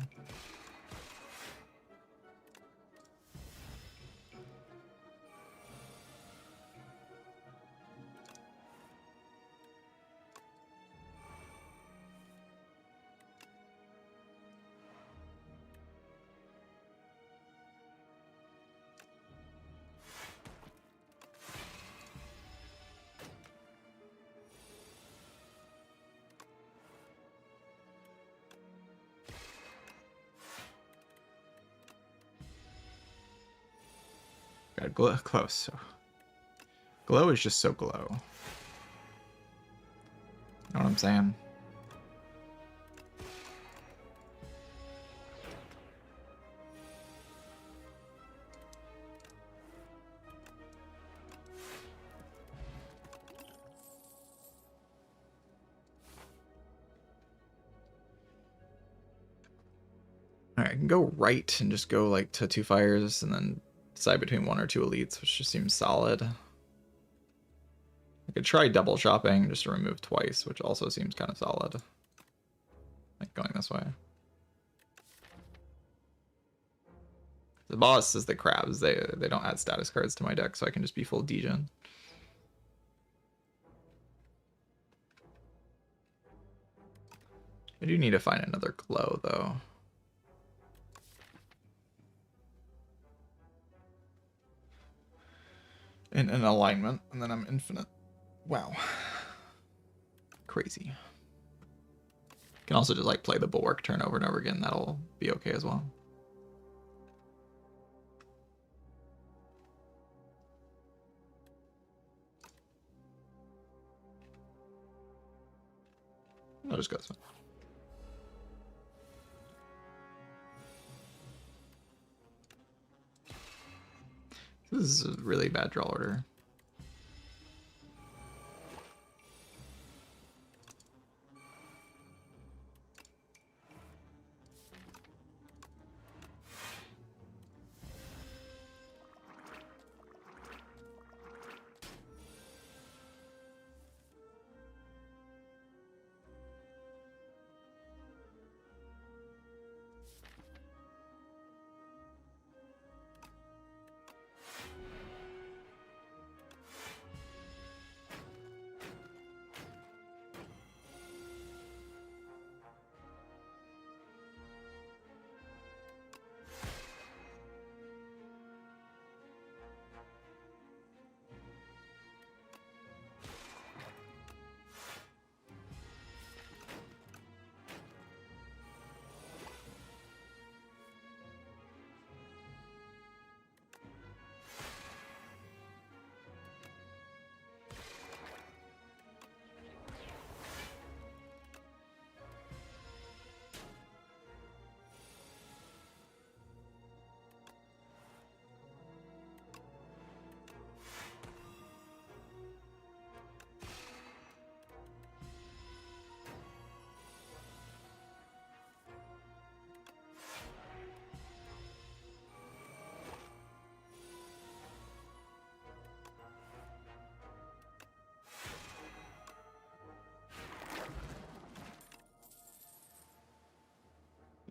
God, glow close. So glow is just so glow. You know what I'm saying? Alright, I can go right and just go like to 2 fires and then decide between 1 or 2 elites, which just seems solid. I could try double shopping just to remove twice, which also seems kind of solid. Like going this way. The boss is the crabs. They don't add status cards to my deck, so I can just be full degen. I do need to find another glow though. In an alignment, and then I'm infinite. Wow. Crazy. Can also just like play the Bulwark turn over and over again. That'll be okay as well. I'll just go this way. This is a really bad draw order.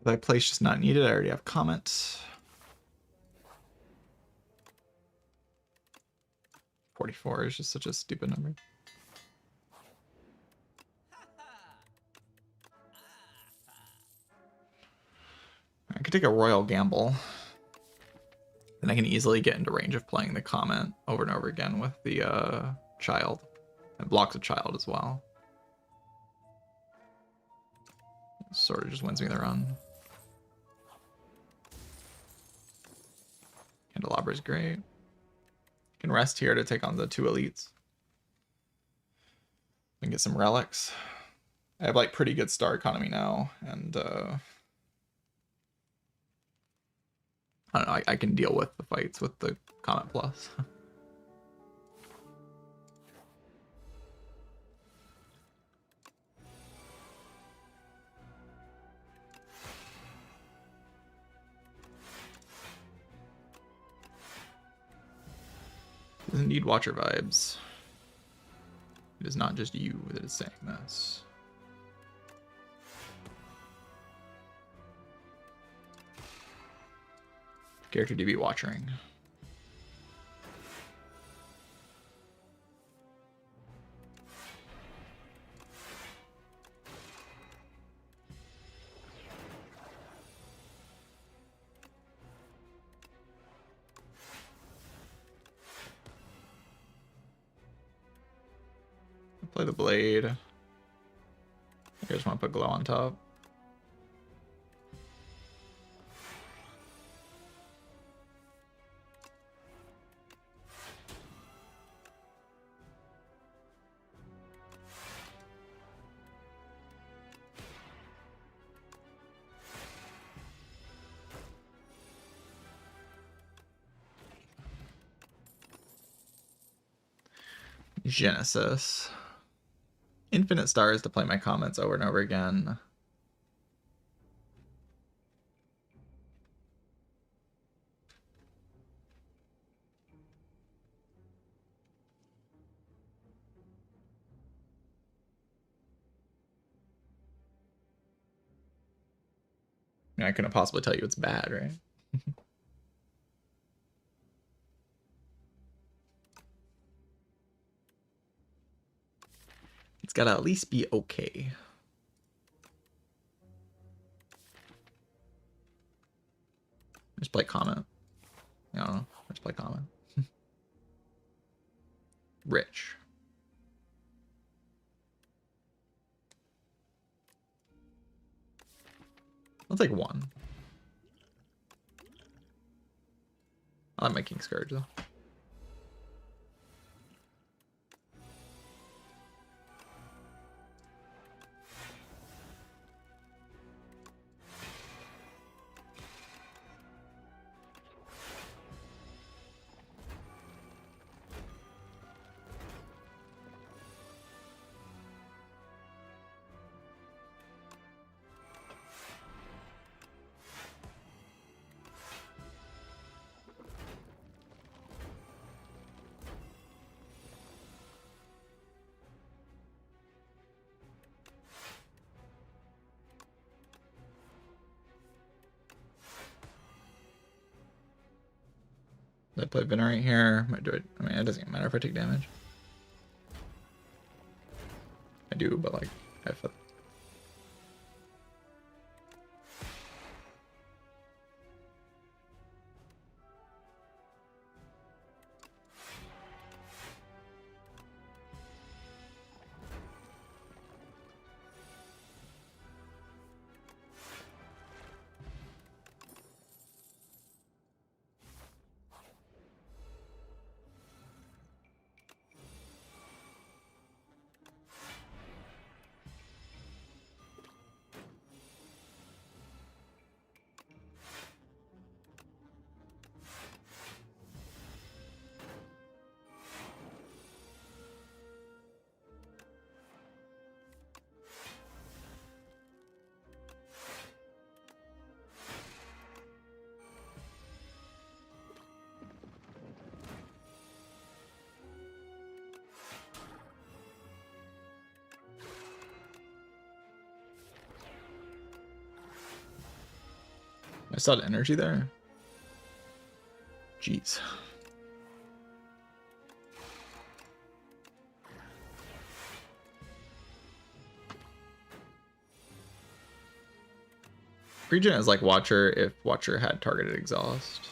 That place just not needed. I already have comments. 44 is just such a stupid number. could take a royal gamble. Then I can easily get into range of playing the comment over and over again with the child. It blocks a child as well. Sort of just wins me the run. Candelabra is great. Can rest here to take on the 2 elites. And get some relics. I have like pretty good star economy now, and I don't know, I can deal with the fights with the Comet Plus. Doesn't need Watcher vibes. It is not just you that is saying this. Character DB Watchering. Play the blade. I just want to put glow on top. Genesis. Infinite stars to play my comments over and over again. I mean, I couldn't possibly tell you it's bad, right? It's gotta at least be okay. Just play comment. I don't know. Just play comment. Rich. I'll take 1. I like my King Scourge though. Did I play Venerate here? Might do it. I mean, it doesn't matter if I take damage. I do, but like, I have I saw the energy there. Jeez. Regent is like Watcher if Watcher had targeted exhaust.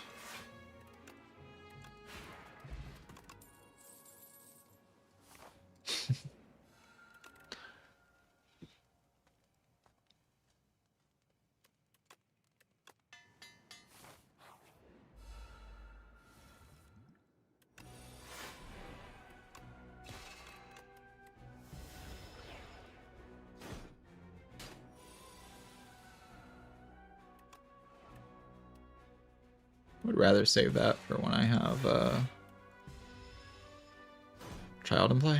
Would rather save that for when I have Child in play.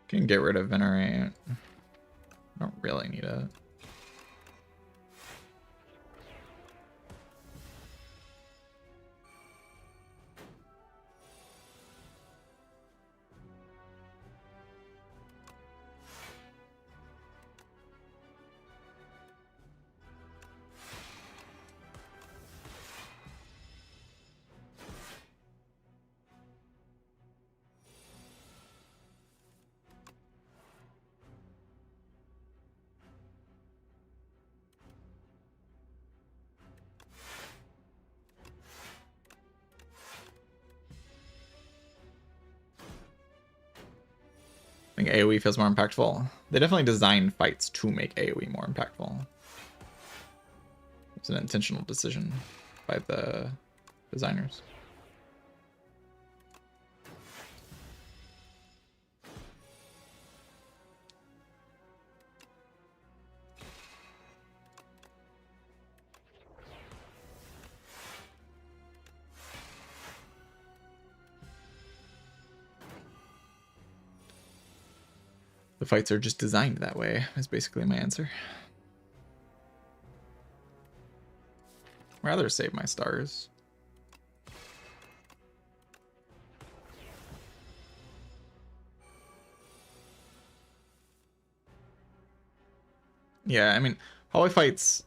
Can get rid of Venerate. I don't really need it. I think AoE feels more impactful. They definitely designed fights to make AoE more impactful. It's an intentional decision by the designers. The fights are just designed that way, is basically my answer. Rather save my stars. Yeah, I mean, hallway fights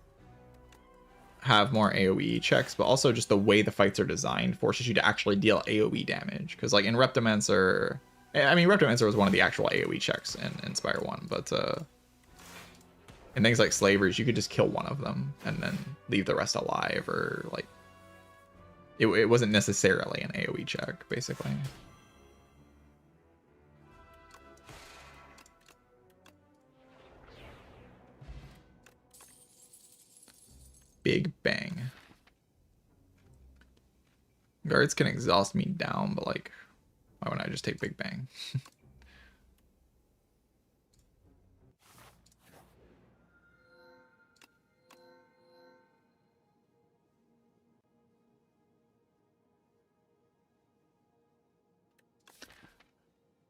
have more AoE checks, but also just the way the fights are designed forces you to actually deal AoE damage. Because like in Reptomancer, I mean, Reptomancer was one of the actual AoE checks in Spire 1, but in things like Slavers, you could just kill one of them and then leave the rest alive, or like it wasn't necessarily an AoE check, basically. Big Bang. Guards can exhaust me down, but like, why wouldn't I just take Big Bang?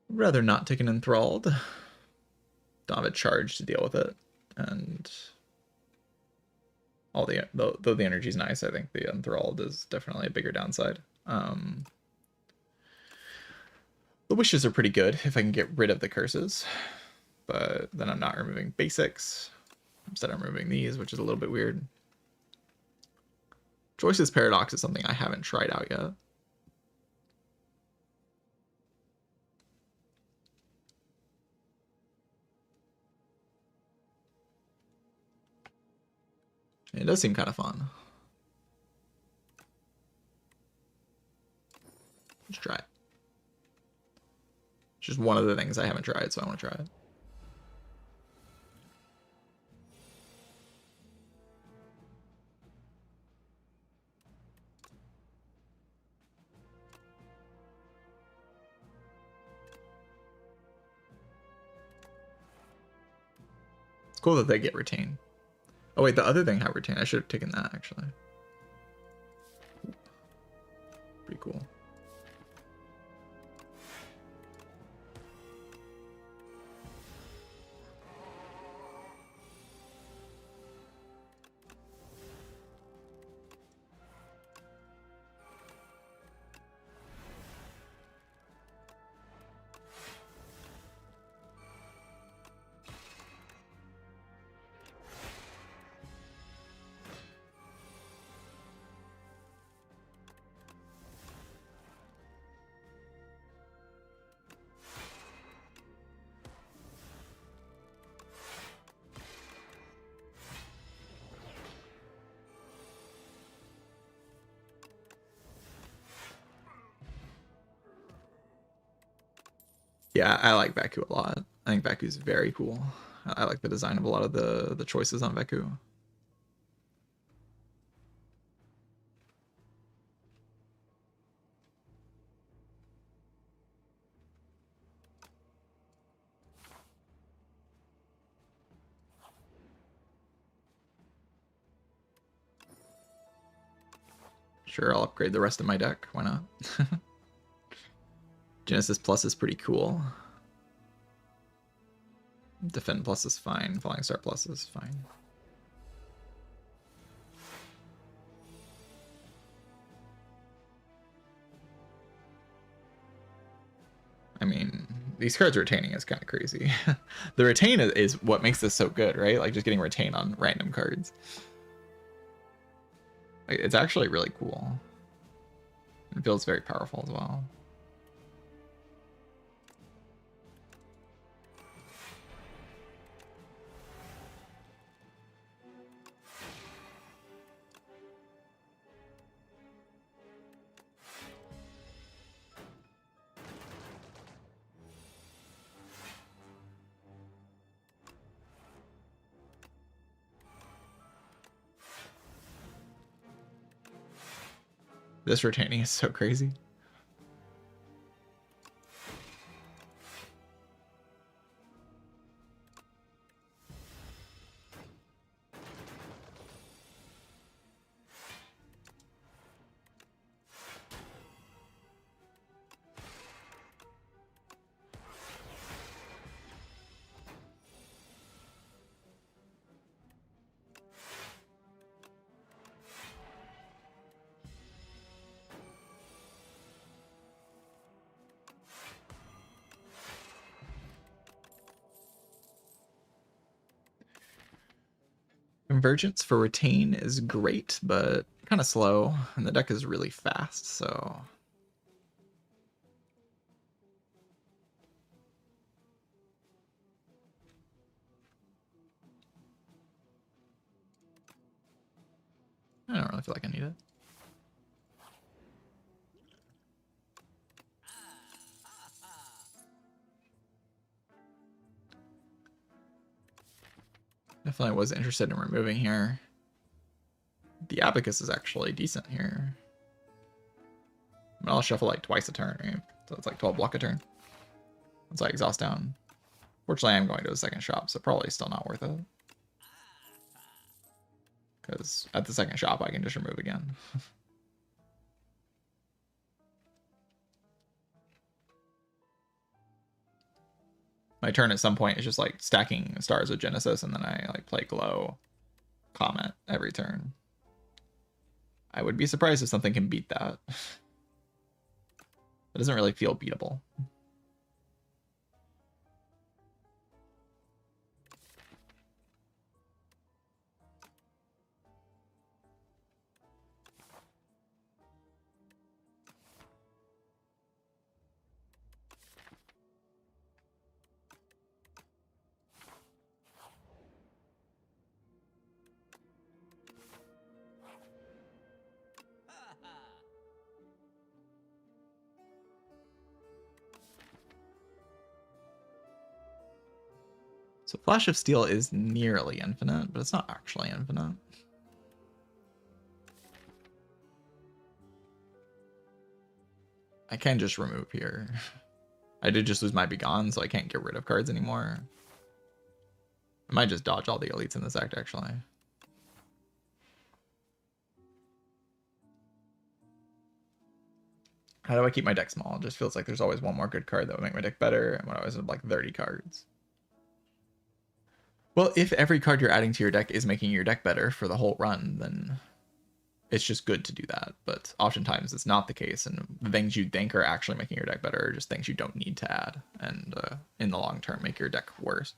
I'd rather not take an Enthralled. Don't have a charge to deal with it, and all though the energy's nice, I think the Enthralled is definitely a bigger downside. The wishes are pretty good if I can get rid of the curses, but then I'm not removing basics. Instead, I'm removing these, which is a little bit weird. Joyce's Paradox is something I haven't tried out yet. It does seem kind of fun. Let's try it. It's just one of the things I haven't tried, so I want to try it. It's cool that they get retained. Oh wait, the other thing had retained. I should have taken that, actually. Pretty cool. Yeah, I like Vaku a lot. I think Vaku's very cool. I like the design of a lot of the choices on Vaku. Sure, I'll upgrade the rest of my deck. Why not? Genesis Plus is pretty cool. Defend Plus is fine. Falling Star Plus is fine. I mean, these cards retaining is kind of crazy. The retain is what makes this so good, right? Like just getting retain on random cards. Like, it's actually really cool. It feels very powerful as well. This retaining is so crazy. Convergence for retain is great, but kind of slow, and the deck is really fast, so I don't really feel like I need it. Definitely was interested in removing here. The Abacus is actually decent here. I mean, I'll shuffle like twice a turn, right? So it's like 12 block a turn. Once I exhaust down. Fortunately, I'm going to a second shop, so probably still not worth it. Because at the second shop, I can just remove again. My turn at some point is just like stacking stars with Genesis, and then I like play Glow, Comet every turn. I would be surprised if something can beat that. It doesn't really feel beatable. So Flash of Steel is nearly infinite, but it's not actually infinite. I can just remove here. I did just lose my Begone, so I can't get rid of cards anymore. I might just dodge all the elites in this act, actually. How do I keep my deck small? It just feels like there's always one more good card that would make my deck better, and when I was at like 30 cards. Well, if every card you're adding to your deck is making your deck better for the whole run, then it's just good to do that. But oftentimes it's not the case, and the things you think are actually making your deck better are just things you don't need to add, and in the long term make your deck worse.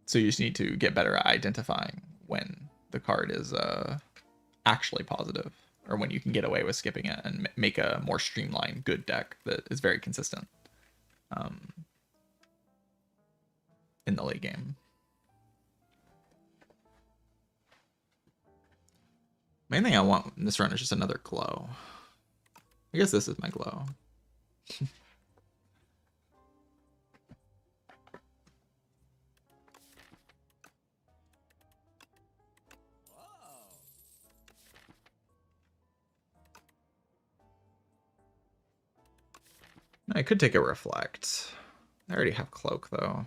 So you just need to get better at identifying when the card is actually positive, or when you can get away with skipping it and make a more streamlined, good deck that is very consistent in the late game. Main thing I want in this run is just another Glow. I guess this is my Glow. I could take a reflect. I already have cloak though.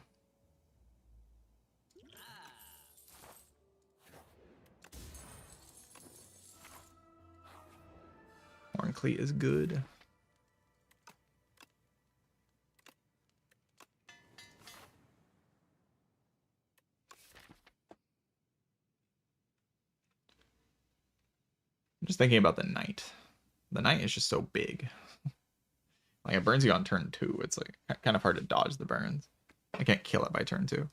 Horn cleat is good. I'm just thinking about the knight. The knight is just so big. Like it burns you on turn 2. It's like kind of hard to dodge the burns. I can't kill it by turn 2.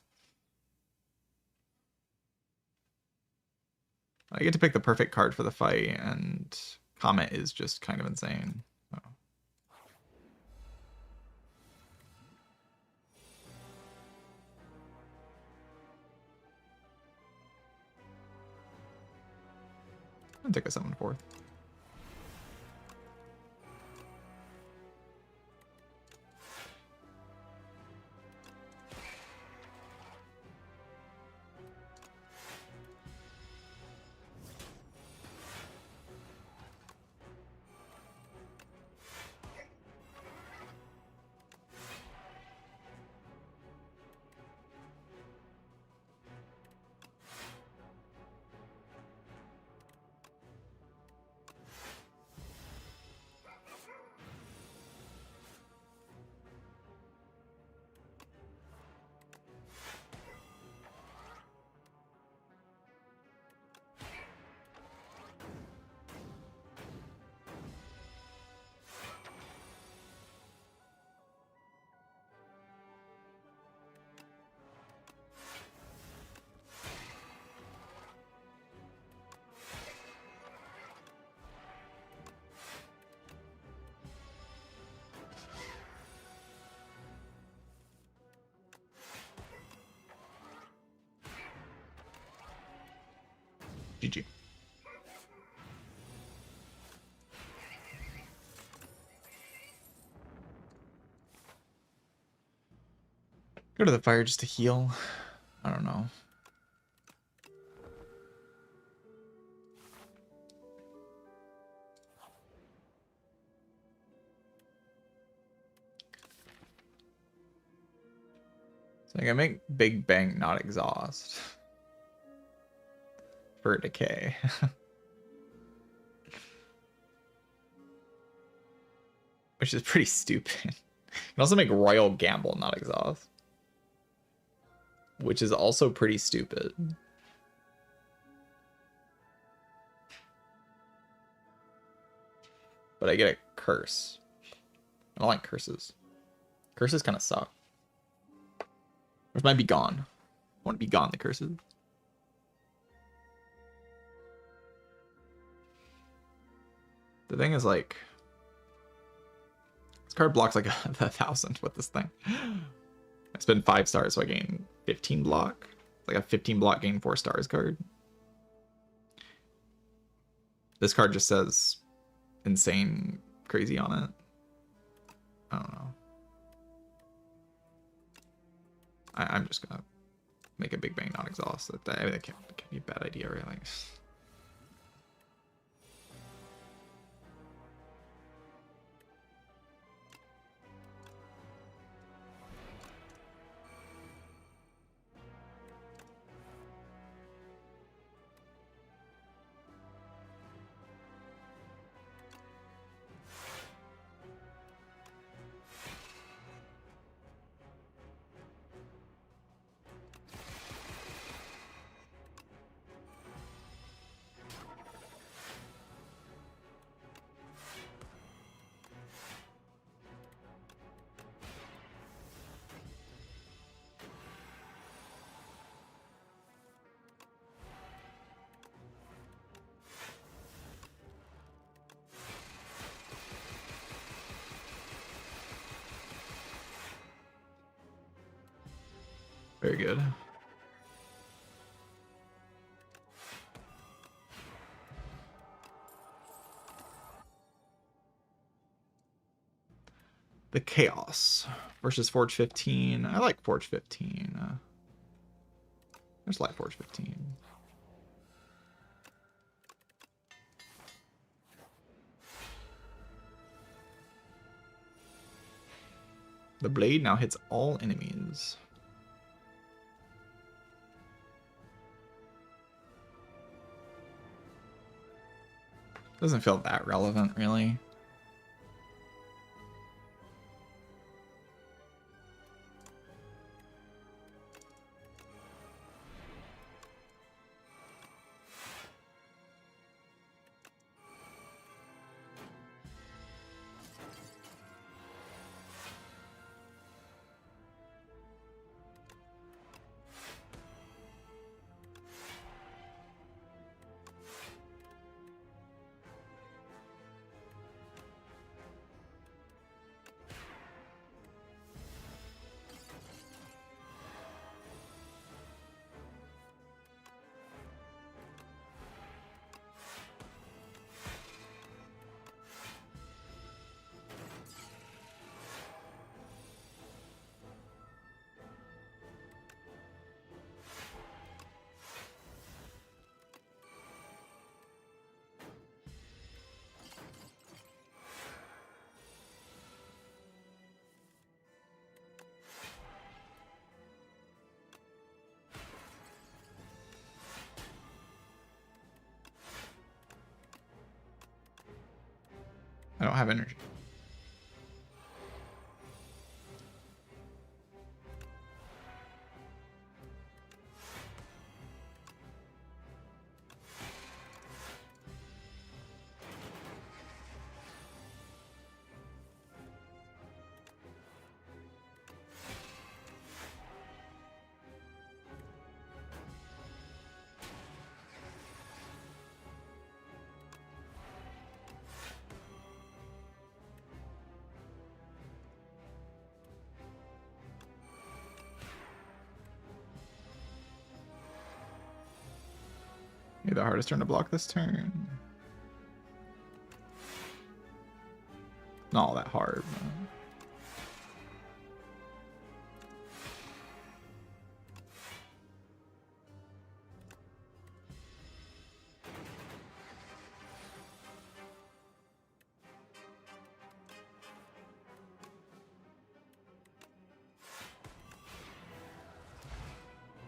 I get to pick the perfect card for the fight, and Comet is just kind of insane. Oh. I'll take a 7/4. GG. Go to the fire just to heal. I don't know. So I can make Big Bang not exhaust. For decay. Which is pretty stupid. You can also make Royal Gamble not exhaust. Which is also pretty stupid. But I get a curse. I don't like curses. Curses kind of suck. Or might be gone. I want to be gone, the curses. The thing is, like, this card blocks like 1,000 with this thing. I spend 5 stars, so I gain 15 block. It's like a 15 block gain 4 stars card. This card just says insane crazy on it. I don't know. I'm just gonna make a Big Bang not exhaust. I mean, that can't be a bad idea, really. Very good. The Chaos versus Forge 15. I like Forge 15. I just like Forge 15. The blade now hits all enemies. Doesn't feel that relevant, really. I don't have energy. Maybe the hardest turn to block this turn. Not all that hard.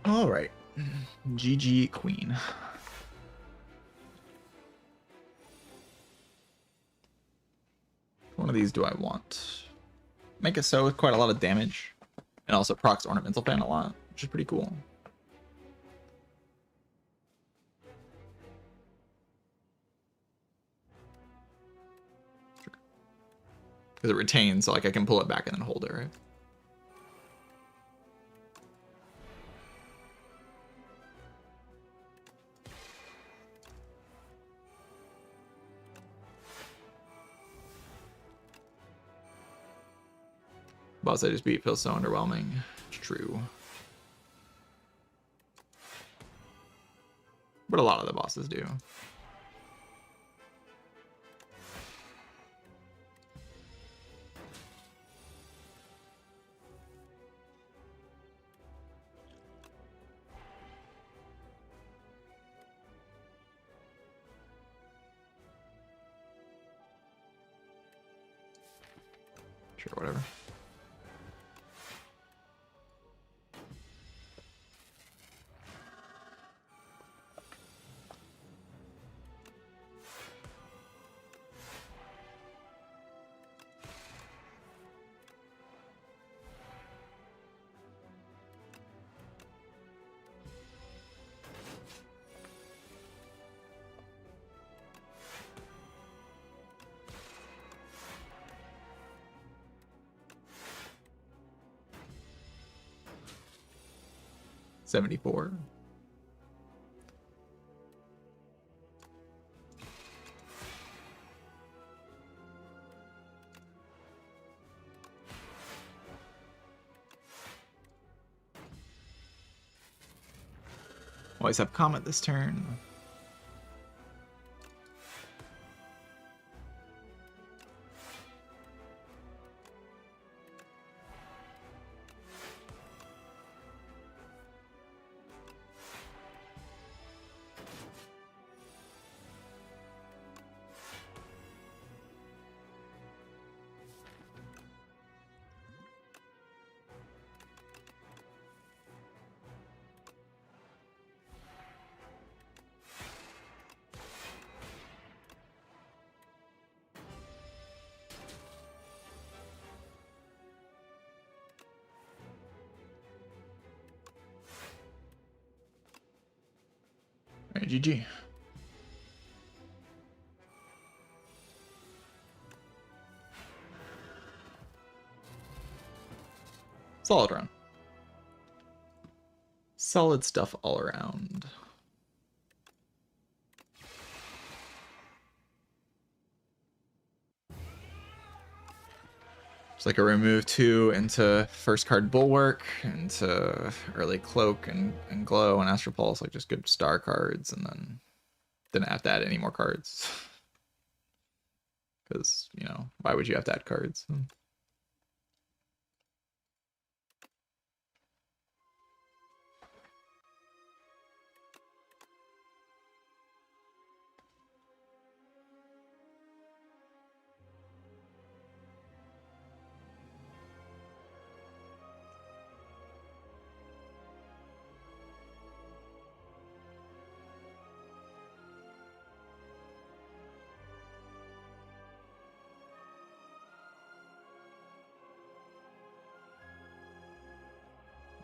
All right. GG Queen. One of these do I want? Make it so with quite a lot of damage. And also procs Ornamental Fan a lot, which is pretty cool. Because it retains, so like I can pull it back and then hold it, right? Boss I just beat feels so underwhelming. It's true. But a lot of the bosses do. Sure, whatever. $74. Always have Comet this turn. GG. Solid run. Solid stuff all around. It's like a remove 2 into first card Bulwark, into early Cloak and Glow and Astral Pulse, like just good star cards, and then didn't have to add any more cards. Because, you know, why would you have to add cards?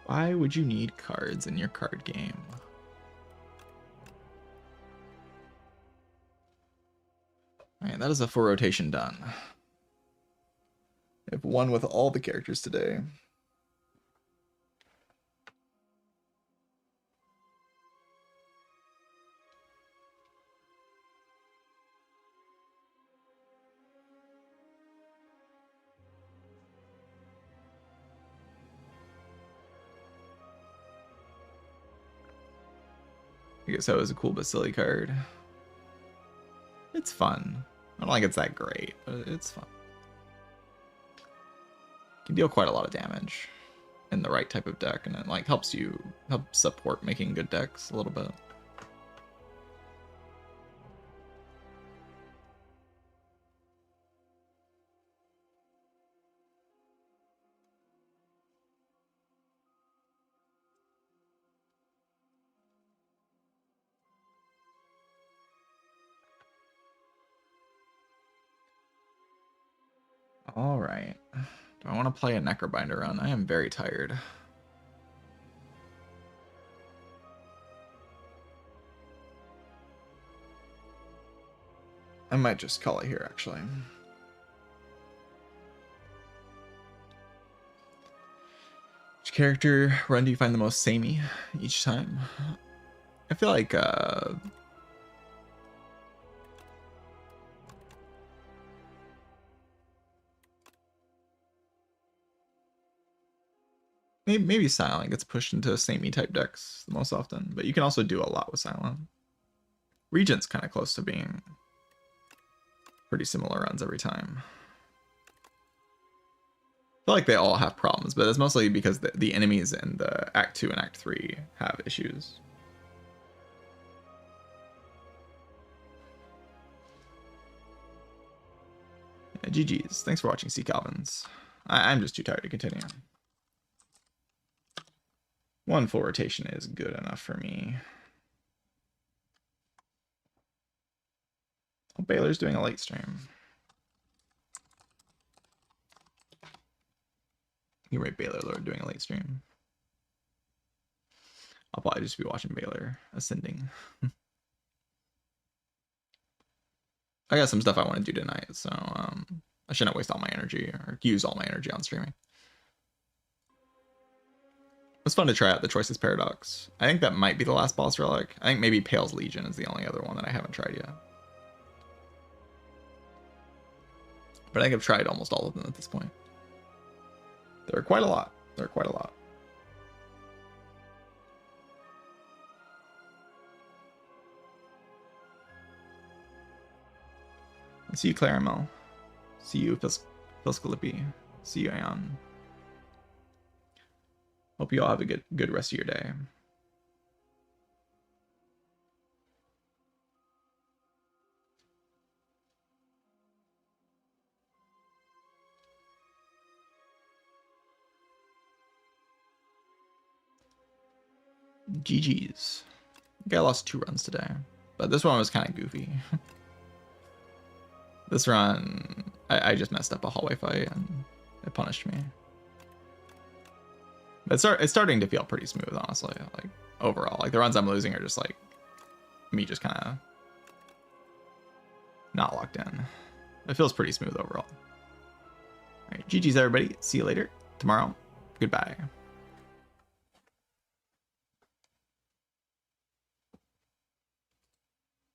Why would you need cards in your card game? Alright, that is a 4 rotation done. We have one with all the characters today. I guess that was a cool but silly card. It's fun. I don't think it's that great, but it's fun. Can deal quite a lot of damage in the right type of deck, and it like help support making good decks a little bit. All right. Do I want to play a Necrobinder run? I am very tired. I might just call it here, actually. Which character run do you find the most samey each time? I feel like maybe Silent gets pushed into samey type decks the most often, but you can also do a lot with Silent. Regent's kind of close to being pretty similar runs every time. I feel like they all have problems, but it's mostly because the enemies in the Act 2 and Act 3 have issues. GG's. Thanks for watching, C. Calvins. I'm just too tired to continue. One full rotation is good enough for me. Oh, Baylor's doing a late stream. You're right, Baylor Lord doing a late stream. I'll probably just be watching Baylor ascending. I got some stuff I want to do tonight, so I shouldn't waste all my energy or use all my energy on streaming. It's fun to try out the Choices Paradox. I think that might be the last boss relic. I think maybe Pale's Legion is the only other one that I haven't tried yet. But I think I've tried almost all of them at this point. There are quite a lot. There are quite a lot. See you, Claramel. See you, Philscalippi. See you, Aeon. Hope you all have a good rest of your day. GG's. I think I lost 2 runs today, but this one was kind of goofy. This run, I just messed up a hallway fight and it punished me. But it's starting to feel pretty smooth, honestly. Like overall, like the runs I'm losing are just like me just kind of not locked in. It feels pretty smooth overall. All right, GG's everybody. See you later tomorrow. Goodbye.